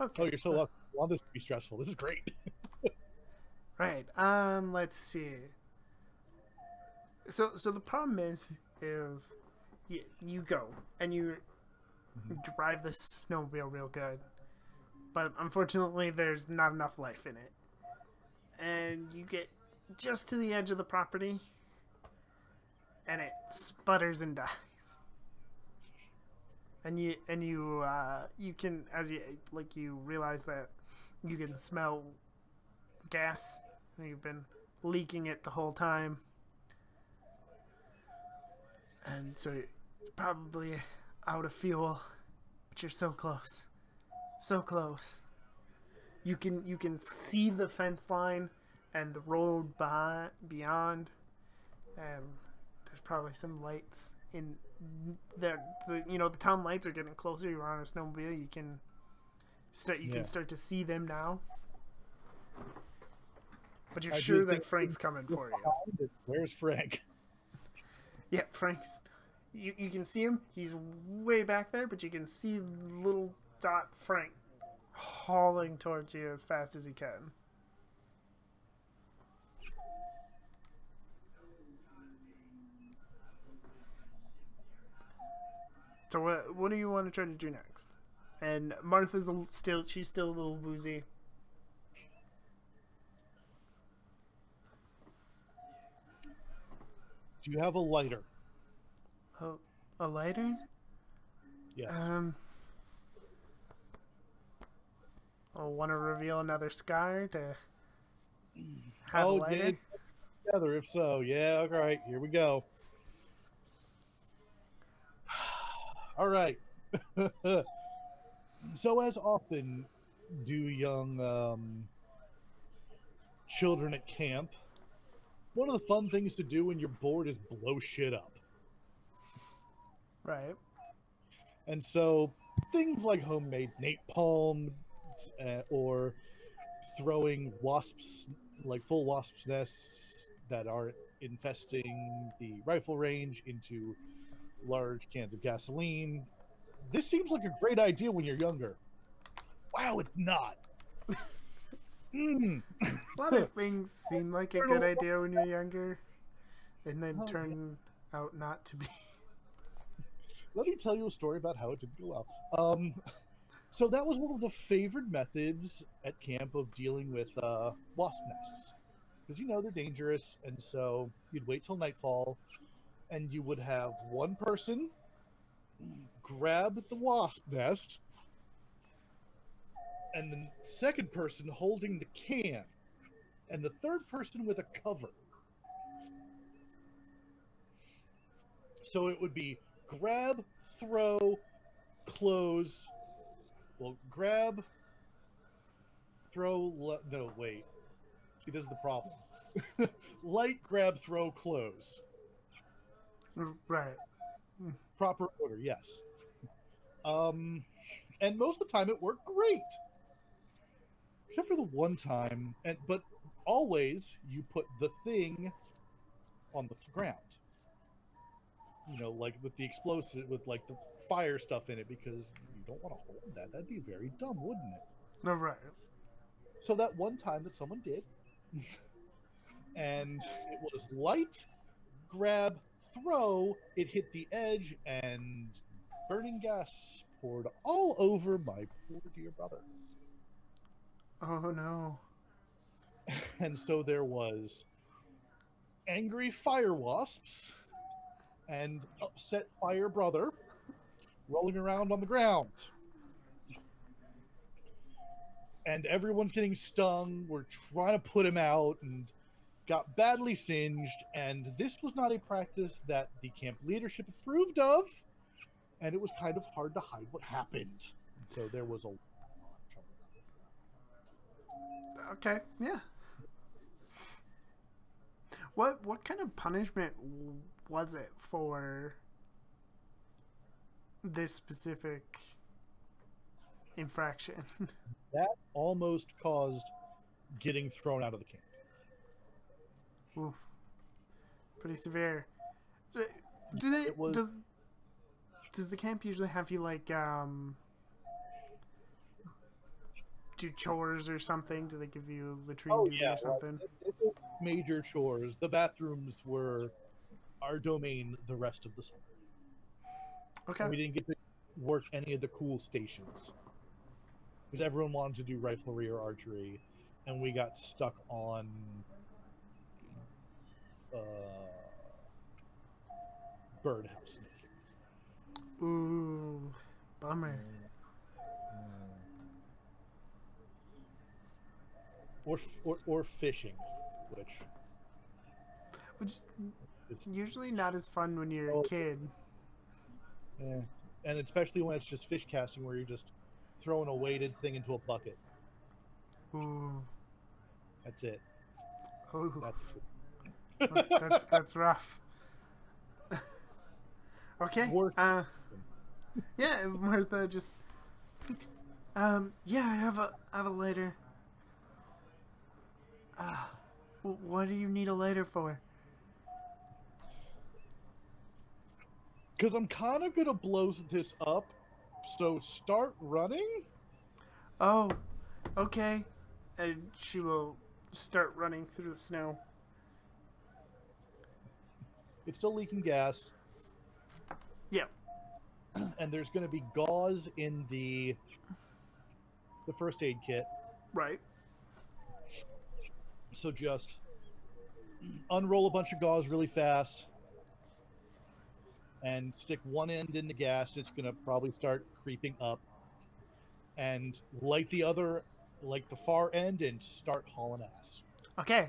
Okay. Oh, you're so lucky. I want this to be stressful. This is great. Right. Let's see. So the problem is you go and you drive the snowmobile real good, but unfortunately there's not enough life in it, and you get just to the edge of the property, and it sputters and dies. And you can, as you realize that you can smell gas, and you've been leaking it the whole time, and so you're probably out of fuel, but you're so close, so close. You can see the fence line and the road beyond, and there's probably some lights in the town lights are getting closer. You're on a snowmobile. You can start to see them now, but you're sure that Frank's coming for you. Where's Frank? Yeah, Frank's. You can see him. He's way back there, but you can see little dot Frank hauling towards you as fast as he can. So what do you want to try to do next? And Martha's she's still a little woozy. Do you have a lighter? Oh, a lighter? Yes. I want to reveal another scar to have a lighter. Get it together if so. Yeah, all right, here we go. All right. So as often do young children at camp, one of the fun things to do when you're bored is blow shit up. Right. And so things like homemade napalm or throwing wasps, like full wasps' nests that are infesting the rifle range into large cans of gasoline. This seems like a great idea when you're younger. Wow, it's not. A lot of things seem like a good idea when you're younger, and then turn out not to be. Let me tell you a story about how it didn't go well. So that was one of the favored methods at camp of dealing with wasp nests. Because, they're dangerous, and so you'd wait till nightfall, and you would have one person grab the wasp nest, and the second person holding the can, and the third person with a cover. So it would be grab, throw, close. Well, grab, throw, no, wait. See, this is the problem. Light, grab, throw, close. Right. Proper order, yes. And most of the time it worked great. Except for the one time, but always you put the thing on the ground. Like with the explosive, with like the fire stuff in it, because you don't want to hold that. That'd be very dumb, wouldn't it? No, right. So that one time that someone did, and it was light, grab, throw, it hit the edge, and burning gas poured all over my poor dear brother. Oh no. And so there was angry fire wasps and upset fire brother rolling around on the ground. And everyone's getting stung. We're trying to put him out and got badly singed. And this was not a practice that the camp leadership approved of. And it was kind of hard to hide what happened. So there was a lot of trouble. Okay, yeah. What kind of punishment was it for this specific infraction? That almost caused getting thrown out of the camp. Oof. Pretty severe. Does the camp usually have you like do chores or something? Do they give you latrine duty or something? Like, major chores. The bathrooms were our domain the rest of the summer. Okay. And we didn't get to work any of the cool stations because everyone wanted to do riflery or archery, and we got stuck on birdhouse. Ooh, bummer. Or fishing, which is is usually not as fun when you're a kid. yeah, and especially when it's just fish casting, where you're just throwing a weighted thing into a bucket. Ooh. That's it. Ooh. That's That's rough. Okay. Worth Yeah, Martha just. Yeah, I have a lighter. What do you need a lighter for? Because I'm kind of gonna blow this up, so start running. Oh, okay. And she will start running through the snow. It's still leaking gas. Yeah. And there's going to be gauze in the first aid kit. Right. So just unroll a bunch of gauze really fast and stick one end in the gas. It's going to probably start creeping up, and light the other, like the far end, and start hauling ass. Okay.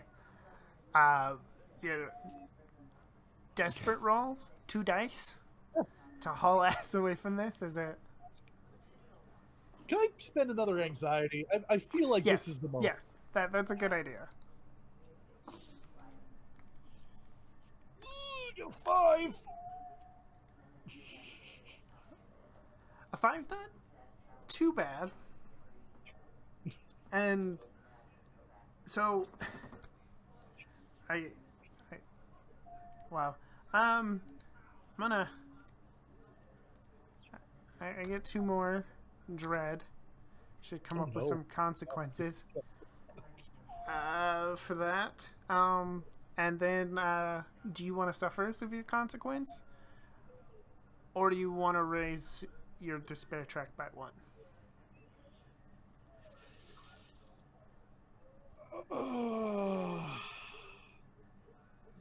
Yeah. Desperate roll, 2 dice to haul ass away from this. Is it? Can I spend another anxiety? I feel like Yes. this is the moment. Yes. That's a good idea. 5. A 5's not too bad. And so I wow. I'm gonna I get 2 more dread. Should come up with some consequences for that. And then do you want to suffer a severe consequence, or do you want to raise your despair track by 1?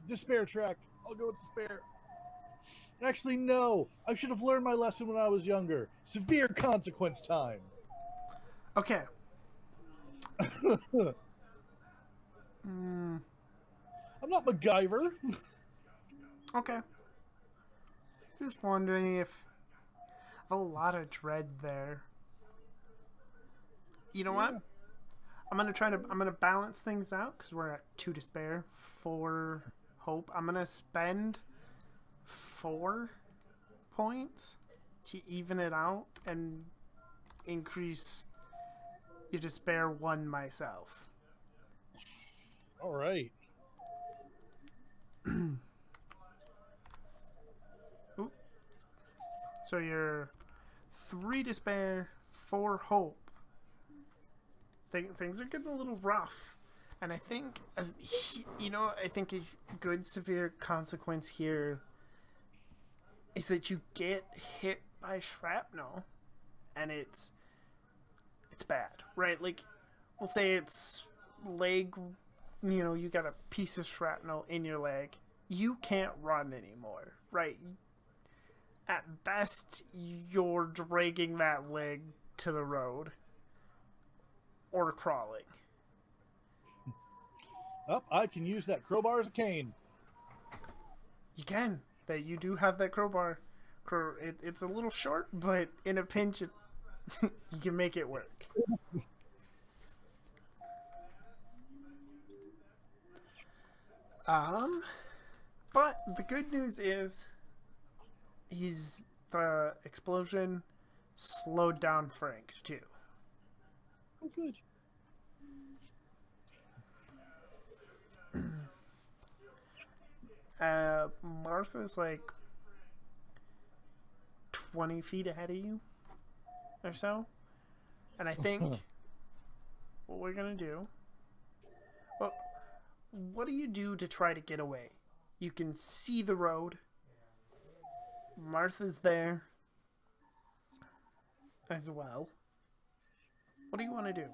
Despair track. I'll go with despair. Actually, no. I should have learned my lesson when I was younger. Severe consequence time. Okay. I'm not MacGyver. Okay. Just wondering if I have a lot of dread there. You know what? I'm gonna balance things out because we're at 2 despair, 4 hope. I'm gonna spend 4 points to even it out and increase your despair 1 myself. All right. Oop. So you're 3 despair, 4 hope. Things are getting a little rough, and I think I think a good severe consequence here is that you get hit by shrapnel, and it's bad, right? Like, we'll say it's leg, you got a piece of shrapnel in your leg. You can't run anymore, right? At best, you're dragging that leg to the road. Or crawling. Oh, I can use that crowbar as a cane. You can. You do have that crowbar. It's a little short, but in a pinch, you can make it work. But the good news is, the explosion slowed down Frank too. Oh, good. Martha's like 20 feet ahead of you or so. And I think what we're going to do... Well, what do you do to try to get away? You can see the road. Martha's there as well. What do you want to do?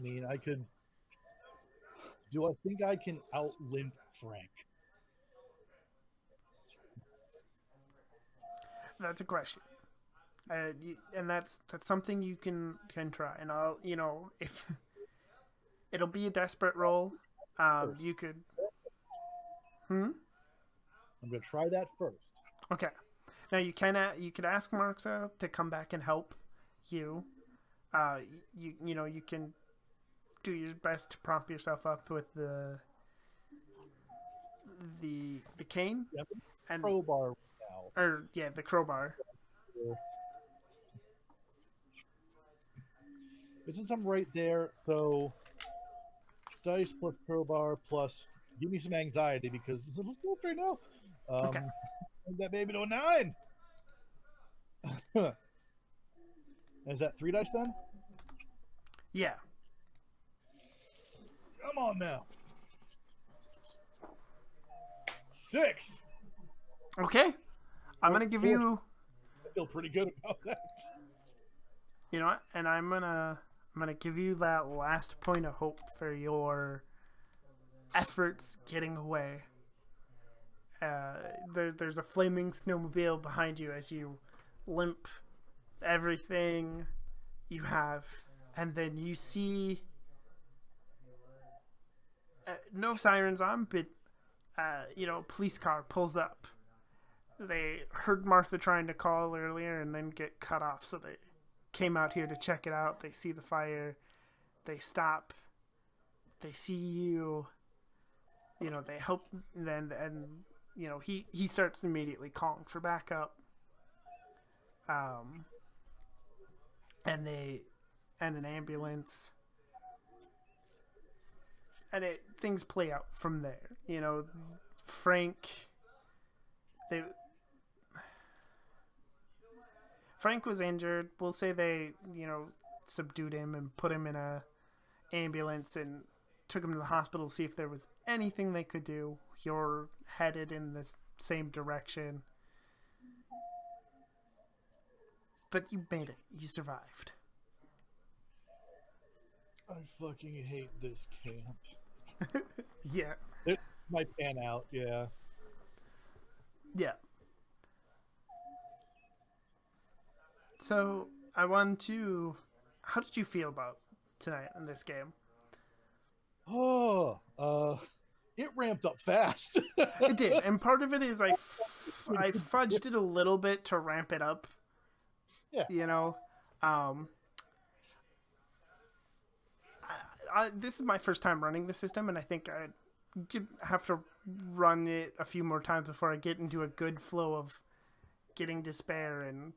I mean, I could. Do I think I can outlimp Frank? That's a question. And that's something you can try. And I'll, if it'll be a desperate roll, you could. I'm gonna try that first. Okay. Now you could ask Marxa to come back and help you. You can do your best to prop yourself up with the cane, Yep. and Crowbar now. or yeah, the crowbar. But since I'm right there, so dice plus crowbar plus give me some anxiety because let's go right now. Okay. That baby to a 9. Is that 3 dice then? Yeah. Come on now. 6. Okay. I'm gonna give you. I feel pretty good about that. You know what? And I'm gonna give you that last point of hope for your efforts getting away. There's a flaming snowmobile behind you as you limp everything you have, and then you see no sirens on, but police car pulls up. They heard Martha trying to call earlier and then get cut off, so they came out here to check it out. They see the fire, they stop, they see you. They help, and he starts immediately calling for backup. And an ambulance, and things play out from there. Frank was injured. We'll say they, subdued him and put him in a ambulance and took him to the hospital to see if there was anything they could do. You're headed in the same direction. But you made it. You survived. I fucking hate this camp. Yeah. It might pan out, yeah. Yeah. So, I want to... How did you feel about tonight in this game? It ramped up fast. It did, and part of it is I fudged it a little bit to ramp it up. Yeah. This is my first time running the system, and I think I have to run it a few more times before I get into a good flow of getting despair and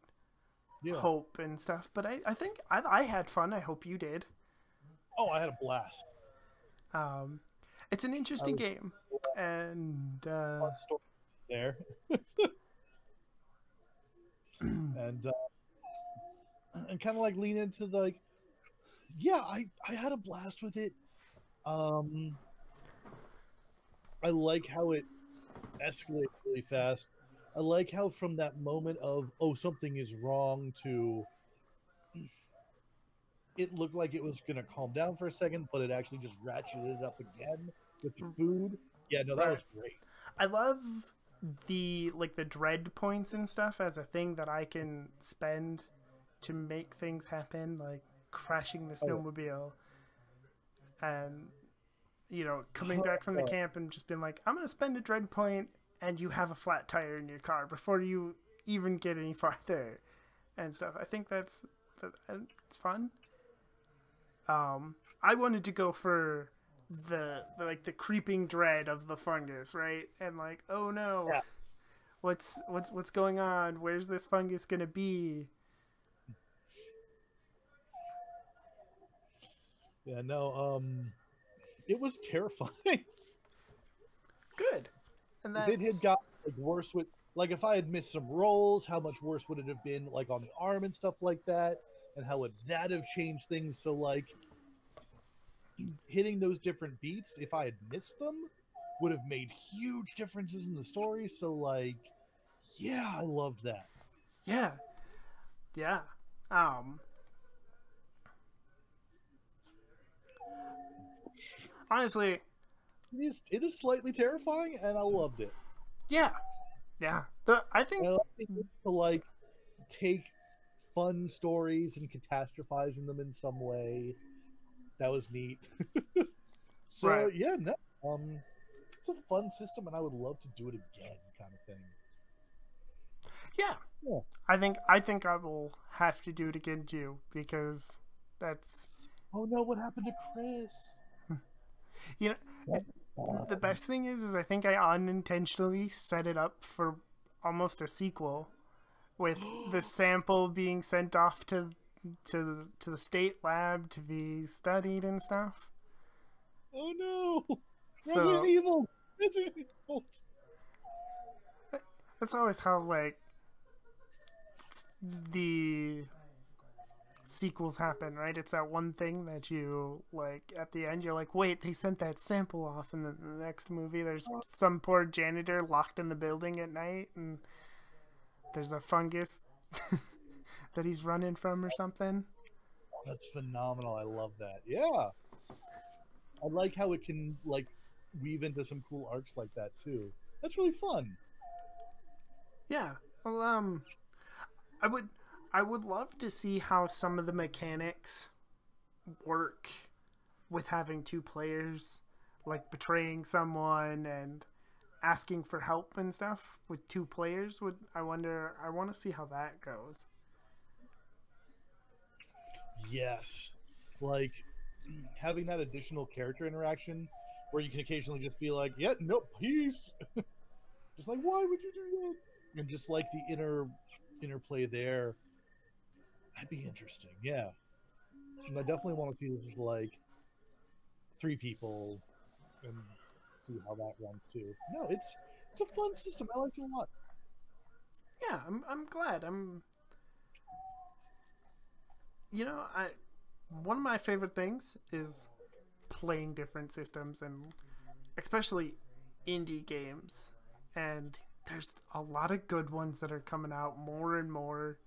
hope and stuff. But I think I had fun. I hope you did. Oh, I had a blast. It's an interesting game, and there, and kind of like lean into the I had a blast with it. I like how it escalates really fast. I like how from that moment of something is wrong to it looked like it was gonna calm down for a second, but it actually just ratcheted it up again with the food. Yeah, no, that was great. I love the dread points and stuff as a thing that I can spend to make things happen, like crashing the snowmobile and coming back from the camp and just being like, I'm gonna spend a dread point, and you have a flat tire in your car before you even get any farther and stuff. I think it's fun. I wanted to go for the creeping dread of the fungus, right? And oh no, what's going on? Where's this fungus gonna be? Yeah, no, it was terrifying. Good. And it had got worse with if I had missed some rolls, how much worse would it have been on the arm and stuff like that, and how would that have changed things? So hitting those different beats, if I had missed them, would have made huge differences in the story. So yeah, I loved that. Yeah. honestly, it is slightly terrifying, and I loved it. yeah, yeah. I think And I like it to like take fun stories and catastrophizing them in some way. That was neat. So right. yeah, no, it's a fun system, and I would love to do it again, kind of thing. Yeah, Yeah. I think I will have to do it again too because that's Oh no, what happened to Chris? you know the best thing is I think I unintentionally set it up for almost a sequel with the sample being sent off to the state lab to be studied and stuff. Oh no, Resident So Evil. Resident Evil. that's always how like the sequels happen, right? It's that one thing that you like at the end you're like, wait, they sent that sample off, and then in the next movie there's some poor janitor locked in the building at night and there's a fungus that he's running from or something. That's phenomenal. I love that. Yeah, I like how it can like weave into some cool arcs like that too. That's really fun. Yeah. Well, I would I would love to see how some of the mechanics work with having two players, like betraying someone and asking for help and stuff with two players. Would I wonder? I want to see how that goes. Yes, like having that additional character interaction where you can occasionally just be like, "Yeah, no, peace." Just like, why would you do that? And just like the interplay there, that'd be interesting. Yeah, and I definitely want to see this with like 3 people and see how that runs too. No, it's a fun system. I like it a lot. Yeah, I'm glad. I one of my favorite things is playing different systems and especially indie games. And there's a lot of good ones that are coming out more and more.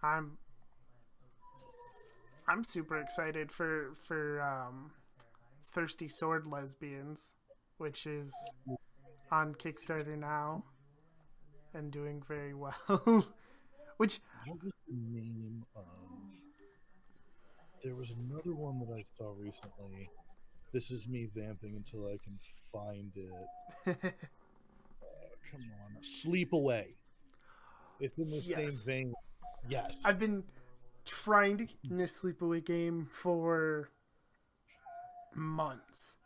I'm I'm super excited for Thirsty Sword Lesbians, which is on Kickstarter now and doing very well. Which What was the name of? There was another one that I saw recently. This is me vamping until I can find it. Come on, Sleep Away. It's in the same yes, vein. Yes. I've been trying to get in this sleepaway game for months.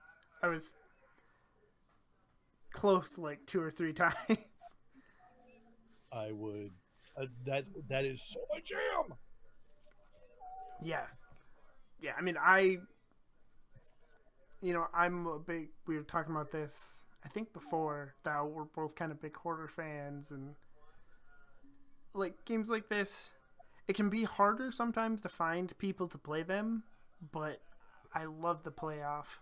I was close like 2 or 3 times. I would. That is so my jam. Yeah. Yeah, I mean, I'm a big, we were talking about this, I think before, that we're both kind of big horror fans, and like games like this, it can be harder sometimes to find people to play them, but I love the playoff.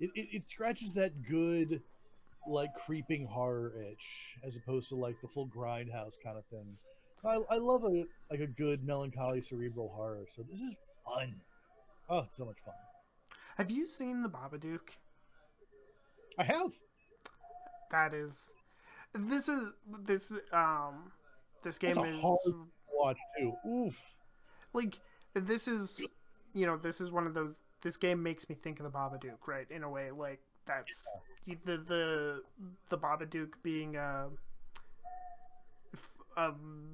It scratches that good, like creeping horror itch, as opposed to like the full grindhouse kind of thing. I love a good melancholy cerebral horror. So this is fun. Oh, it's so much fun. Have you seen The Babadook? I have. That is, this is this game That's a is hard watch too. Oof. like this is this is one of those. This game makes me think of The Babadook, right? In a way, like that's the Babadook being a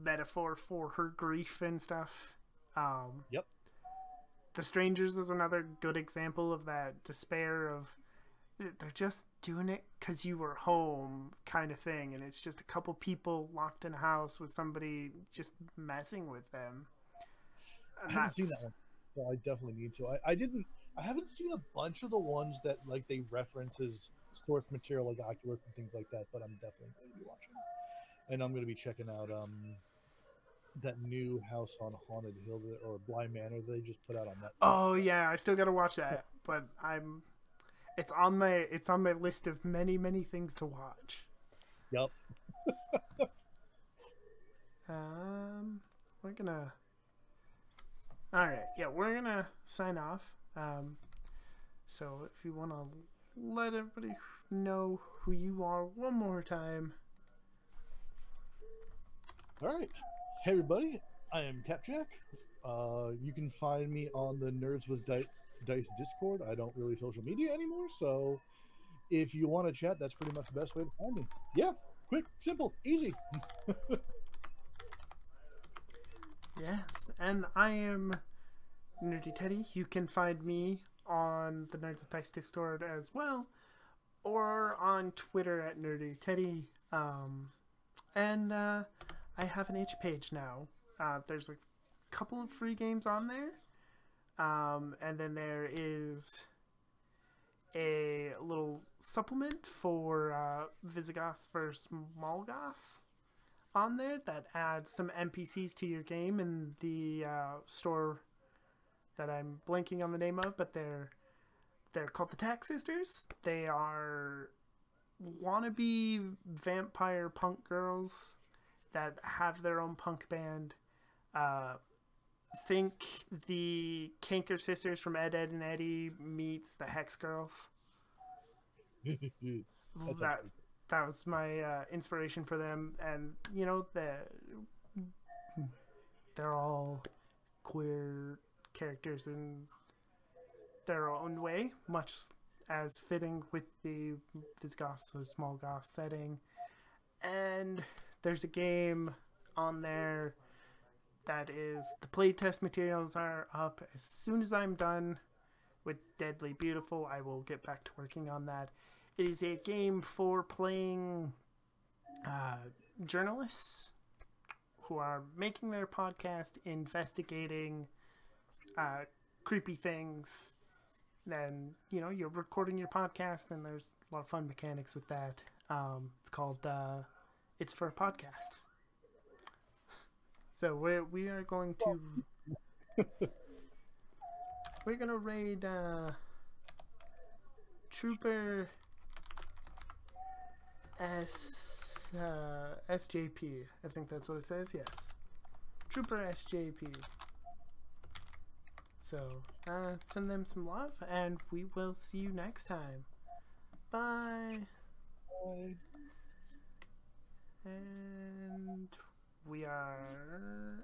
metaphor for her grief and stuff. Yep. The Strangers is another good example of that despair of they're just doing it because you were home kind of thing, and it's just a couple people locked in a house with somebody just messing with them. I haven't seen that one, so I definitely need to. I haven't seen a bunch of the ones that like they reference as source material, like Oculus and things like that. But I'm definitely going to be watching, and I'm going to be checking out that new House on Haunted Hill or Bly Manor they just put out on that. Oh yeah, I still got to watch that, but it's on my list of many things to watch. Yep. We're gonna. All right, yeah, we're gonna sign off. So if you want to let everybody know who you are one more time. All right. Hey, everybody. I am Capjack. You can find me on the Nerds with Dice Discord. I don't really social media anymore, so if you want to chat, that's pretty much the best way to find me. Yeah, quick, simple, easy. Yes, and I am Nerdy Teddy. You can find me on the Nerds with Dice Discord as well, or on Twitter at Nerdy Teddy. And I have an itch page now. There's a couple of free games on there. And then there is a little supplement for Visigoths vs. Molgoths on there that adds some NPCs to your game in the store that I'm blanking on the name of, but they're called the Tax Sisters. They are wannabe vampire punk girls that have their own punk band. Think the Canker Sisters from Ed, Edd and Eddy meets the Hex Girls. That was my inspiration for them, and you know they're all queer characters in their own way, much as fitting with the Visigoths or Molgoth setting. And there's a game on there that is, the playtest materials are up. As soon as I'm done with Deadly Beautiful, I will get back to working on that. It is a game for playing journalists who are making their podcast, investigating creepy things. Then, you know, you're recording your podcast, and there's a lot of fun mechanics with that. It's called It's for a Podcast. So we are going to we're gonna raid Trooper SJP. I think that's what it says. Yes, Trooper SJP. So send them some love, and we will see you next time. Bye. Bye. And we are